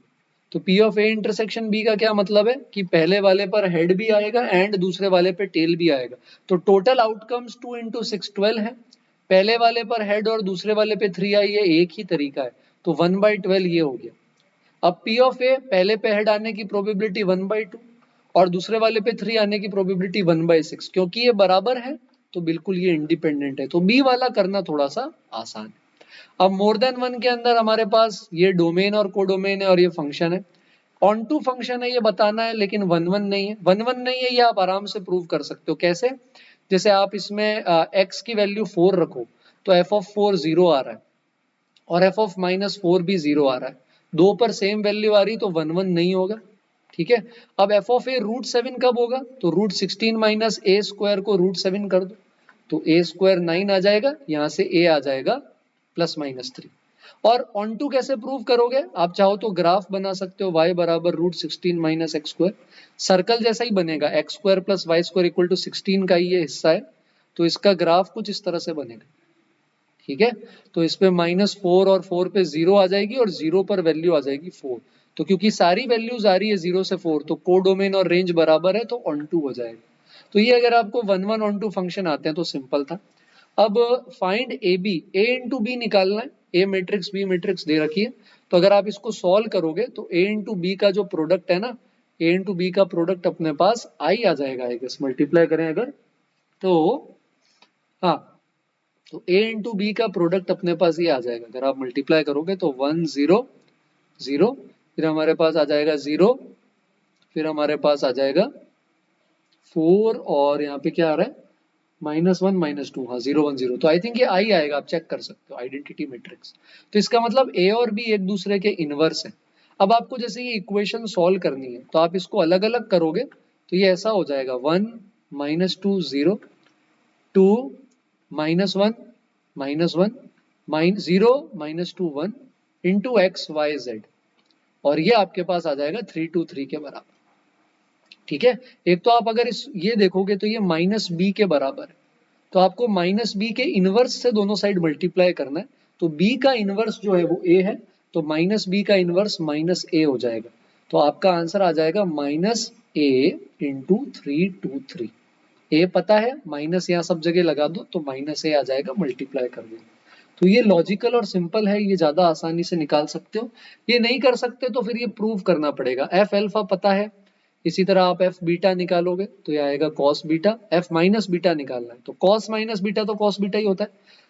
तो P of A intersection B का क्या मतलब है कि पहले वाले पर हेड भी आएगा एंड दूसरे वाले पे टेल भी आएगा। तो टोटल आउटकम्स 2 इंटू 6 12 है। पहले वाले पर हेड और दूसरे वाले पे 3 आई है, एक ही तरीका है, तो 1/12 ये हो गया। अब पी ऑफ ए पहले पे हेड आने की प्रोबेबिलिटी 1/2 और दूसरे वाले पे 3 आने की प्रोबेबिलिटी 1/6। क्योंकि ये बराबर है तो बिल्कुल ये इंडिपेंडेंट है, तो बी वाला करना थोड़ा सा आसान है। अब मोर देन वन के अंदर हमारे पास ये डोमेन और कोडोमेन है और ये फंक्शन है। ऑन टू फंक्शन है ये बताना है, लेकिन वन वन नहीं है। वन वन नहीं है ये आप आराम से प्रूव कर सकते हो। कैसे? जैसे आप इसमें x की वैल्यू 4 रखो तो f ऑफ 4 0 आ रहा है और f ऑफ -4 भी 0 आ रहा है। दो पर सेम वैल्यू आ रही तो वन वन नहीं होगा। ठीक है। अब f ऑफ a √7 कब होगा? तो √16 माइनस a स्क्वायर को √7 कर दो तो a स्क्वायर 9 आ जाएगा, यहां से a आ जाएगा +-3। और ऑन टू कैसे प्रूव करोगे? आप चाहो तो ग्राफ बना सकते हो y बराबर √16 माइनस एक्स स्क्वायर, सर्कल जैसा ही बनेगा, x square plus y square equal to 16 का ही ये हिस्सा है तो इसका ग्राफ कुछ इस तरह से बनेगा। ठीक है। तो इस पे -4 और 4 पे 0 आ जाएगी और 0 पर वैल्यू आ जाएगी 4। तो क्योंकि सारी वैल्यूज आ रही है 0 से 4 तो कोडोमेन और रेंज बराबर है तो ऑन टू हो जाएगा। तो ये अगर आपको 1 1 ऑन टू फंक्शन आते हैं तो सिंपल था। अब find A B, A into B निकालना है। ए मैट्रिक्स बी मैट्रिक्स दे रखी है तो अगर आप इसको सॉल्व करोगे तो ए इंटू बी का जो प्रोडक्ट है ना, ए इंटू बी का प्रोडक्ट अपने पास आई आ जाएगा। आई गेस मल्टीप्लाई करें अगर तो हाँ, तो ए इंटू बी का प्रोडक्ट अपने पास ये आ जाएगा। अगर आप मल्टीप्लाई करोगे तो 1 0 0, फिर हमारे पास आ जाएगा 0, फिर हमारे पास आ जाएगा 4 और यहाँ पे क्या आ रहा है -1 -2, हाँ 0 1 0। तो आई थिंक ये आई आएगा, आप चेक कर सकते हो आइडेंटिटी मैट्रिक्स। तो इसका मतलब ए और बी एक दूसरे के इनवर्स है। अब आपको जैसे ये इक्वेशन सॉल्व करनी है तो आप इसको अलग अलग करोगे तो ये ऐसा हो जाएगा 1 -2 0, 2 -1 -1 0 -2 1 इंटू एक्स वाई जेड, और ये आपके पास आ जाएगा 3 2 3 के बराबर। ठीक है। एक तो आप अगर इस ये देखोगे तो ये माइनस बी के बराबर है तो आपको माइनस बी के इनवर्स से दोनों साइड मल्टीप्लाई करना है। तो बी का इनवर्स जो है वो ए है तो माइनस बी का इनवर्स माइनस ए हो जाएगा। तो आपका आंसर आ जाएगा -a × 3 2 3। ए पता है, माइनस यहाँ सब जगह लगा दो तो -a आ जाएगा, मल्टीप्लाई कर दो। तो ये लॉजिकल और सिंपल है, ये ज्यादा आसानी से निकाल सकते हो। ये नहीं कर सकते तो फिर ये प्रूव करना पड़ेगा। एफ एल्फा पता है, इसी तरह आप एफ बीटा निकालोगे तो ये आएगा cos beta. F minus beta निकालना है तो कॉस माइनस बीटा तो कॉस बीटा ही होता है।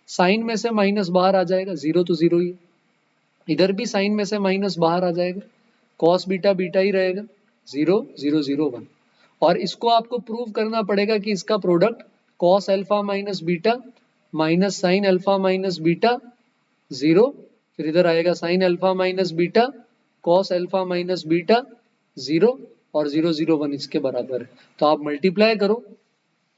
साइन में से माइनस बाहर आ जाएगा, जीरो तो जीरो ही है। इधर भी साइन में से माइनस बाहर आ जाएगा, कॉस बीटा बीटा ही रहेगा, 0 0 0 1। और इसको आपको प्रूव करना पड़ेगा कि इसका product cos alpha minus beta minus sine alpha minus beta 0, फिर इधर आएगा sine alpha minus beta cos alpha minus beta 0 और 0 0 1 इसके बराबर है। तो आप मल्टीप्लाई करो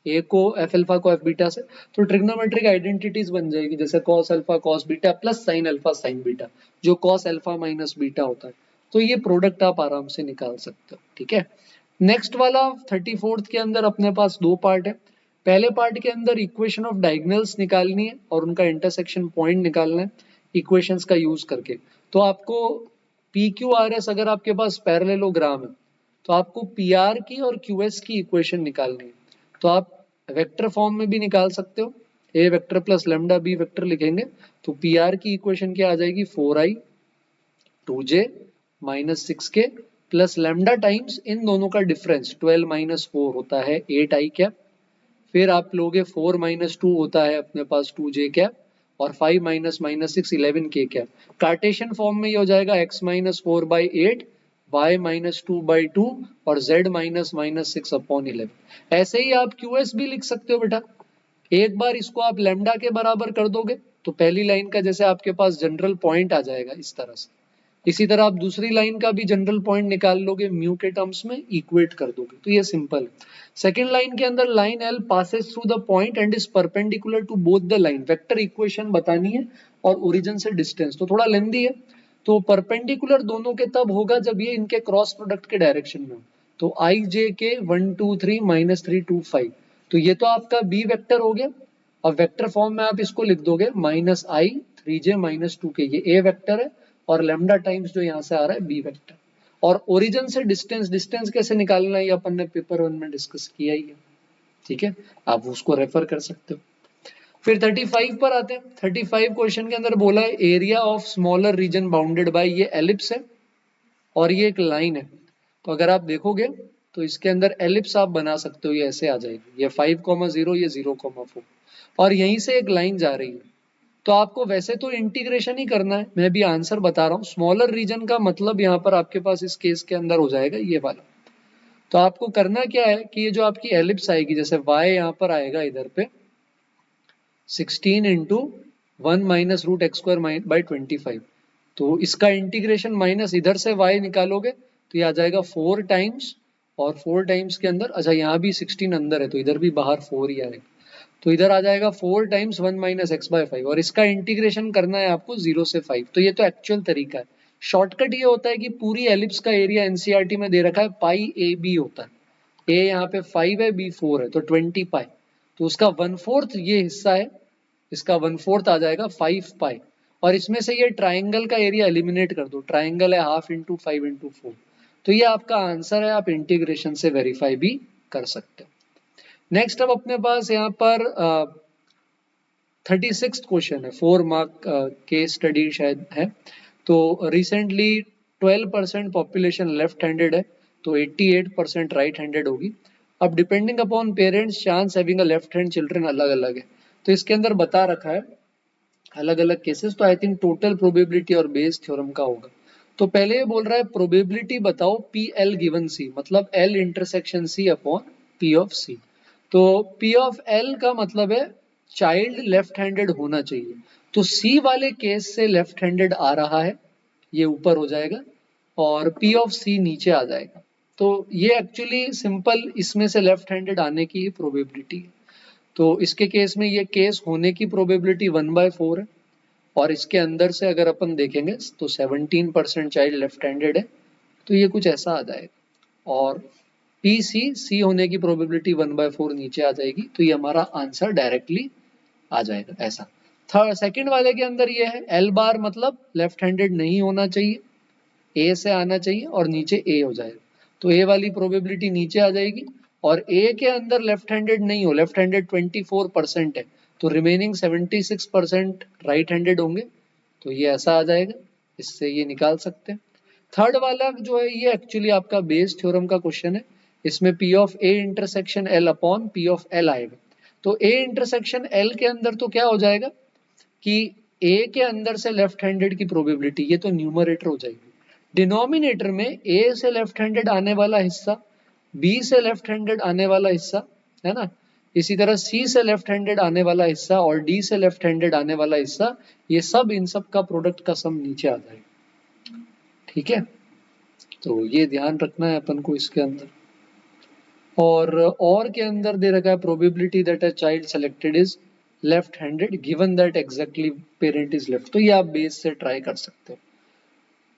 ए को एफ अल्फा को एफ बीटा से तो ट्रिग्नोमेट्रिक आइडेंटिटीज बन जाएगी, जैसे cos alpha cos beta plus sine alpha sign beta जो कॉस अल्फा माइनस बीटा होता है। तो ये प्रोडक्ट आप आराम से निकाल सकते हो। ठीक है। नेक्स्ट वाला 34th के अंदर अपने पास दो पार्ट है। पहले पार्ट के अंदर इक्वेशन ऑफ डायगोनल्स निकालनी है और उनका इंटरसेक्शन पॉइंट निकालना है इक्वेशंस का यूज करके। तो आपको पी क्यू आर एस अगर आपके पास पैरेललोग्राम है तो आपको पी आर की और क्यू एस की इक्वेशन निकालनी है। तो आप वेक्टर फॉर्म में भी निकाल सकते हो, a vector plus lambda b vector लिखेंगे तो पी आर की इक्वेशन क्या आ जाएगी 4i 2j -6k plus lambda times in दोनों का डिफरेंस 12 - 4 होता है 8i कैप, फिर आप लोगे 4 - 2 होता है अपने पास 2j कैप और 5 - 6 11k कैप। कार्टेशियन फॉर्म में ये हो जाएगा x - 4/8 y - 2/2 और z - 6/11। ऐसे ही आप QS भी लिख सकते हो बेटा। एक बार इसको आप लेमडा के बराबर कर दोगे तो पहली लाइन का जैसे आपके पास जनरल पॉइंट आ जाएगा इस तरह से, इसी तरह आप दूसरी लाइन का भी जनरल पॉइंट निकाल लोगे, म्यू के टर्म्स में इक्वेट कर दोगे तो ये सिंपल है। सेकंड लाइन के अंदर line L passes through the point and is perpendicular to both the line. Vector equation बतानी है और ओरिजिन से डिस्टेंस तो थोड़ा लेंदी है। तो परपेंडिकुलर दोनों के तब होगा जब ये इनके क्रॉस प्रोडक्ट के डायरेक्शन में हो। तो आई जे के 1 2 3 -3 2 5, तो ये तो आपका बी वेक्टर हो गया। अब वेक्टर फॉर्म में आप इसको लिख दोगे -i 3j -2k, ये ए वेक्टर है और लेमडा टाइम्स जो यहाँ से आ रहा है बी वेक्टर। और ओरिजिन से डिस्टेंस, डिस्टेंस कैसे निकालना है ये अपन ने पेपर 1 में डिस्कस किया ही है। ठीक है, आप उसको रेफर कर सकते हो। फिर 35 पर आते हैं। 35 क्वेश्चन के अंदर बोला है area of smaller reason bounded by, ये एलिप्स है और ये एक लाइन है। तो अगर आप देखोगे तो इसके अंदर एलिप्स आप बना सकते हो, ये ऐसे आ जाएगी, ये 5, 0 ये 0, 4 और यहीं से एक लाइन जा रही है। तो आपको वैसे तो इंटीग्रेशन ही करना है, मैं भी आंसर बता रहा हूँ। स्मॉलर रीजन का मतलब यहाँ पर आपके पास इस केस के अंदर हो जाएगा ये वाला। तो आपको करना क्या है कि ये जो आपकी एलिप्स आएगी, जैसे y यहाँ पर आएगा इधर पे 16 into 1 minus root x square by 25, तो इसका इंटीग्रेशन माइनस इधर से y निकालोगे तो ये आ जाएगा 4 टाइम्स, और 4 टाइम्स के अंदर, अच्छा यहाँ भी 16 अंदर है तो इधर भी बाहर 4 ही आएगा, तो इधर आ जाएगा 4 टाइम्स 1 माइनस एक्स बाय 5, और इसका इंटीग्रेशन करना है आपको 0 से 5। तो ये तो एक्चुअल तरीका है। शॉर्टकट ये होता है कि पूरी एलिप्स का एरिया एनसीईआरटी में दे रखा है पाई ए बी होता है। ए यहाँ पे 5 है, बी 4 है, तो 20 पाई, तो उसका 1/4 ये हिस्सा है, इसका 1/4 आ जाएगा 5 पाई। और इसमें से ये ट्राइंगल का एरिया एलिमिनेट कर दो, ट्राइंगल है हाफ इंटू 5 इंटू 4, तो ये आपका आंसर है। आप इंटीग्रेशन से वेरीफाई भी कर सकते हो। नेक्स्ट अब अपने पास यहाँ पर 36 क्वेश्चन है, 4 मार्क केस स्टडी शायद है। तो रिसेंटली 12% पॉपुलेशन लेफ्ट हैंडेड है, तो 88% राइट हैंडेड होगी। अब depending upon parents chance having a left hand children अलग अलग है, तो इसके अंदर बता रखा है अलग अलग केसेस। तो आई थिंक टोटल प्रोबेबिलिटी और बेस थ्योरम का होगा। तो पहले ये बोल रहा है प्रोबेबिलिटी बताओ पी एल गिवन सी, मतलब L intersection C upon P of C. तो पी ऑफ एल का मतलब है चाइल्ड लेफ्ट हैंडेड होना चाहिए, तो सी वाले केस से लेफ्ट हैंडेड आ रहा है, ये ऊपर हो जाएगा, और पी ऑफ सी नीचे आ जाएगा। तो ये एक्चुअली सिंपल इसमें से लेफ्ट हैंडेड आने की प्रोबेबिलिटी है। तो इसके केस में ये केस होने की प्रोबेबिलिटी 1/4 है, और इसके अंदर से अगर अपन देखेंगे तो 17% चाइल्ड लेफ्ट हैंडेड है, तो ये कुछ ऐसा आ जाएगा। और पी सी होने की प्रोबेबिलिटी 1/4 नीचे आ जाएगी, तो ये हमारा आंसर डायरेक्टली आ जाएगा ऐसा। थर्ड सेकंड वाले के अंदर ये है एल बार, मतलब लेफ्ट हैंडेड नहीं होना चाहिए, ए से आना चाहिए और नीचे ए हो जाएगा, तो ए वाली प्रोबेबिलिटी नीचे आ जाएगी। और ए के अंदर लेफ्ट हैंडेड नहीं हो, लेफ्ट हैंडेड 24% है, तो रिमेनिंग 76% राइट हैंडेड होंगे, तो ये ऐसा आ जाएगा, इससे ये निकाल सकते हैं। थर्ड वाला जो है ये एक्चुअली आपका बेस थ्योरम का क्वेश्चन है, इसमें P of A intersection L upon P of L आएगा। तो ए इंटरसेक्शन एल के अंदर तो क्या हो जाएगा कि ए के अंदर से लेफ्ट हैंडेड की प्रोबेबिलिटी, ये तो न्यूमरेटर हो जाएगी। डिनोमिनेटर में ए से लेफ्ट हैंडेड आने वाला हिस्सा, बी से लेफ्ट हैंडेड आने वाला हिस्सा, है ना, इसी तरह सी से लेफ्ट हैंडेड आने वाला हिस्सा और डी से लेफ्ट हैंडेड आने वाला हिस्सा, ये सब इन सब का प्रोडक्ट का सम नीचे आ जाएगा। ठीक है, तो ये ध्यान रखना है अपन को इसके अंदर। और के अंदर दे रखा है probability that a child selected is left handed given that exactly parent is left, तो ये आप बेस से ट्राई कर सकते हो।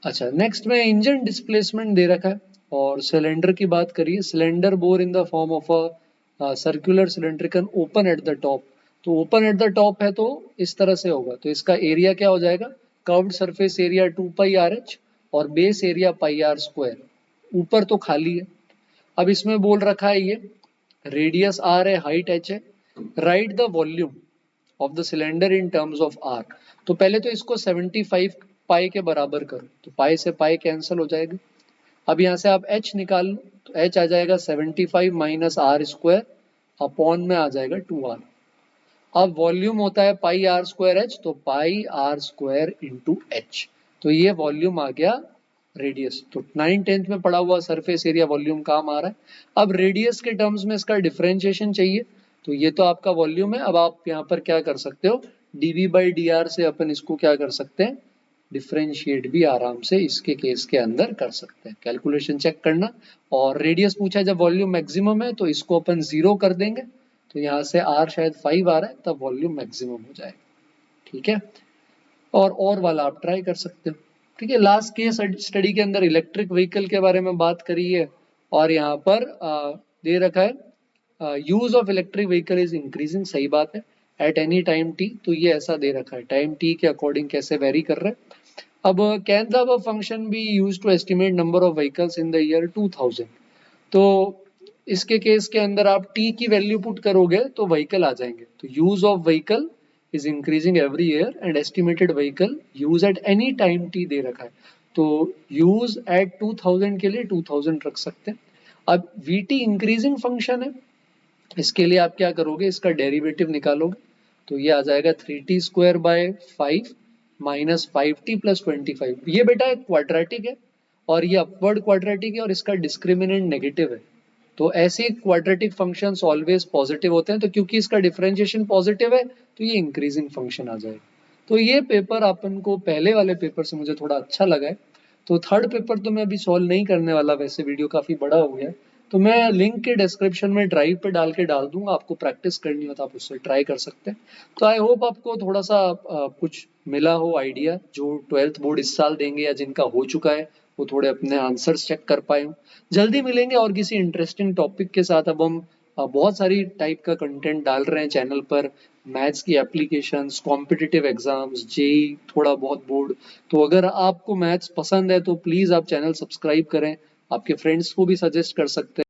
अच्छा, नेक्स्ट में इंजन डिस्प्लेसमेंट दे रखा है, और सिलेंडर की बात करिए, cylinder bore in the form of a circular cylindrical open at the top. तो ओपन एट द टॉप है तो इस तरह से होगा, तो इसका एरिया क्या हो जाएगा, curved surface area 2 pi r h और base area pi r square, ऊपर तो खाली है। अब इसमें बोल रखा है ये रेडियस आर है, हाइट एच है, write the volume of the cylinder in terms of आर। तो पहले तो इसको 75 पाई के बराबर करो, तो पाई से पाई कैंसिल हो जाएगा। अब यहाँ से आप h निकाल लो, तो h आ जाएगा 75 माइनस आर स्क्वायर अपॉन में आ जाएगा 2r। अब वॉल्यूम होता है पाई आर स्क्वायर एच, तो पाई आर स्क्वायर इंटू एच, तो ये वॉल्यूम आ गया रेडियस। तो 9th-10th में पढ़ा हुआ सरफेस एरिया वॉल्यूम काम आ रहा है। अब रेडियस के टर्म्स में इसका डिफरेंशिएशन चाहिए, तो ये तो आपका वॉल्यूम है। अब आप यहाँ पर क्या कर सकते हो, dv बाई डी आर से अपन इसको क्या कर सकते हैं, डिफरेंशिएट भी आराम से इसके केस के अंदर कर सकते हैं। कैलकुलेशन चेक करना, और रेडियस पूछा जब वॉल्यूम मैक्सिमम है तो इसको अपन 0 कर देंगे, तो यहाँ से आर शायद 5 आ रहा है, तब वॉल्यूम मैक्सिमम हो जाएगा। ठीक है, और वाला आप ट्राई कर सकते हो। ठीक है, लास्ट केस स्टडी के अंदर इलेक्ट्रिक व्हीकल के बारे में बात करी है, और यहाँ पर दे रखा है use of electric vehicle is increasing, सही बात है, एट एनी टाइम टी, तो ये ऐसा दे रखा है टाइम टी के अकॉर्डिंग कैसे वेरी कर रहा है। अब can the function be used to estimate number of vehicles in the year 2000। तो इसके केस के अंदर आप t की वैल्यू पुट करोगे तो व्हीकल आ जाएंगे। तो use of vehicle is increasing every year and estimated vehicle use at any time t दे रखा है, तो यूज एट 2000 के लिए 2000 रख सकते हैं। अब vt इंक्रीजिंग फंक्शन है, इसके लिए आप क्या करोगे, इसका डेरिवेटिव निकालोगे, तो ये आ जाएगा 3t² / 5 माइनस 5t + 25। ये बेटा एक क्वाड्रेटिक है और ये अपवर्ड क्वाड्रेटिक है और इसका डिस्क्रिमिनेंट नेगेटिव है। तो ऐसे क्वाड्रेटिक फंक्शंस ऑलवेज पॉजिटिव होते हैं, तो क्योंकि इसका डिफरेंशिएशन पॉजिटिव है तो ये इंक्रीजिंग फंक्शन आ जाएगा। तो ये पेपर अपन को पहले वाले पेपर से मुझे थोड़ा अच्छा लगा है। तो थर्ड पेपर तो मैं अभी सॉल्व नहीं करने वाला, वैसे वीडियो काफी बड़ा हो गया है। तो मैं लिंक के डिस्क्रिप्शन में ड्राइव पे डाल दूंगा, आपको प्रैक्टिस करनी हो तो आप उससे ट्राई कर सकते हैं। तो आई होप आपको थोड़ा सा कुछ मिला हो आइडिया, जो 12th बोर्ड इस साल देंगे या जिनका हो चुका है वो थोड़े अपने आंसर्स चेक कर पाए हो। जल्दी मिलेंगे और किसी इंटरेस्टिंग टॉपिक के साथ। अब हम बहुत सारी टाइप का कंटेंट डाल रहे हैं चैनल पर, मैथ्स की एप्लीकेशंस, कॉम्पिटिटिव एग्जाम्स, जेई, थोड़ा बहुत बोर्ड। तो अगर आपको मैथ्स पसंद है तो प्लीज आप चैनल सब्सक्राइब करें, आपके फ्रेंड्स को भी सजेस्ट कर सकते हैं।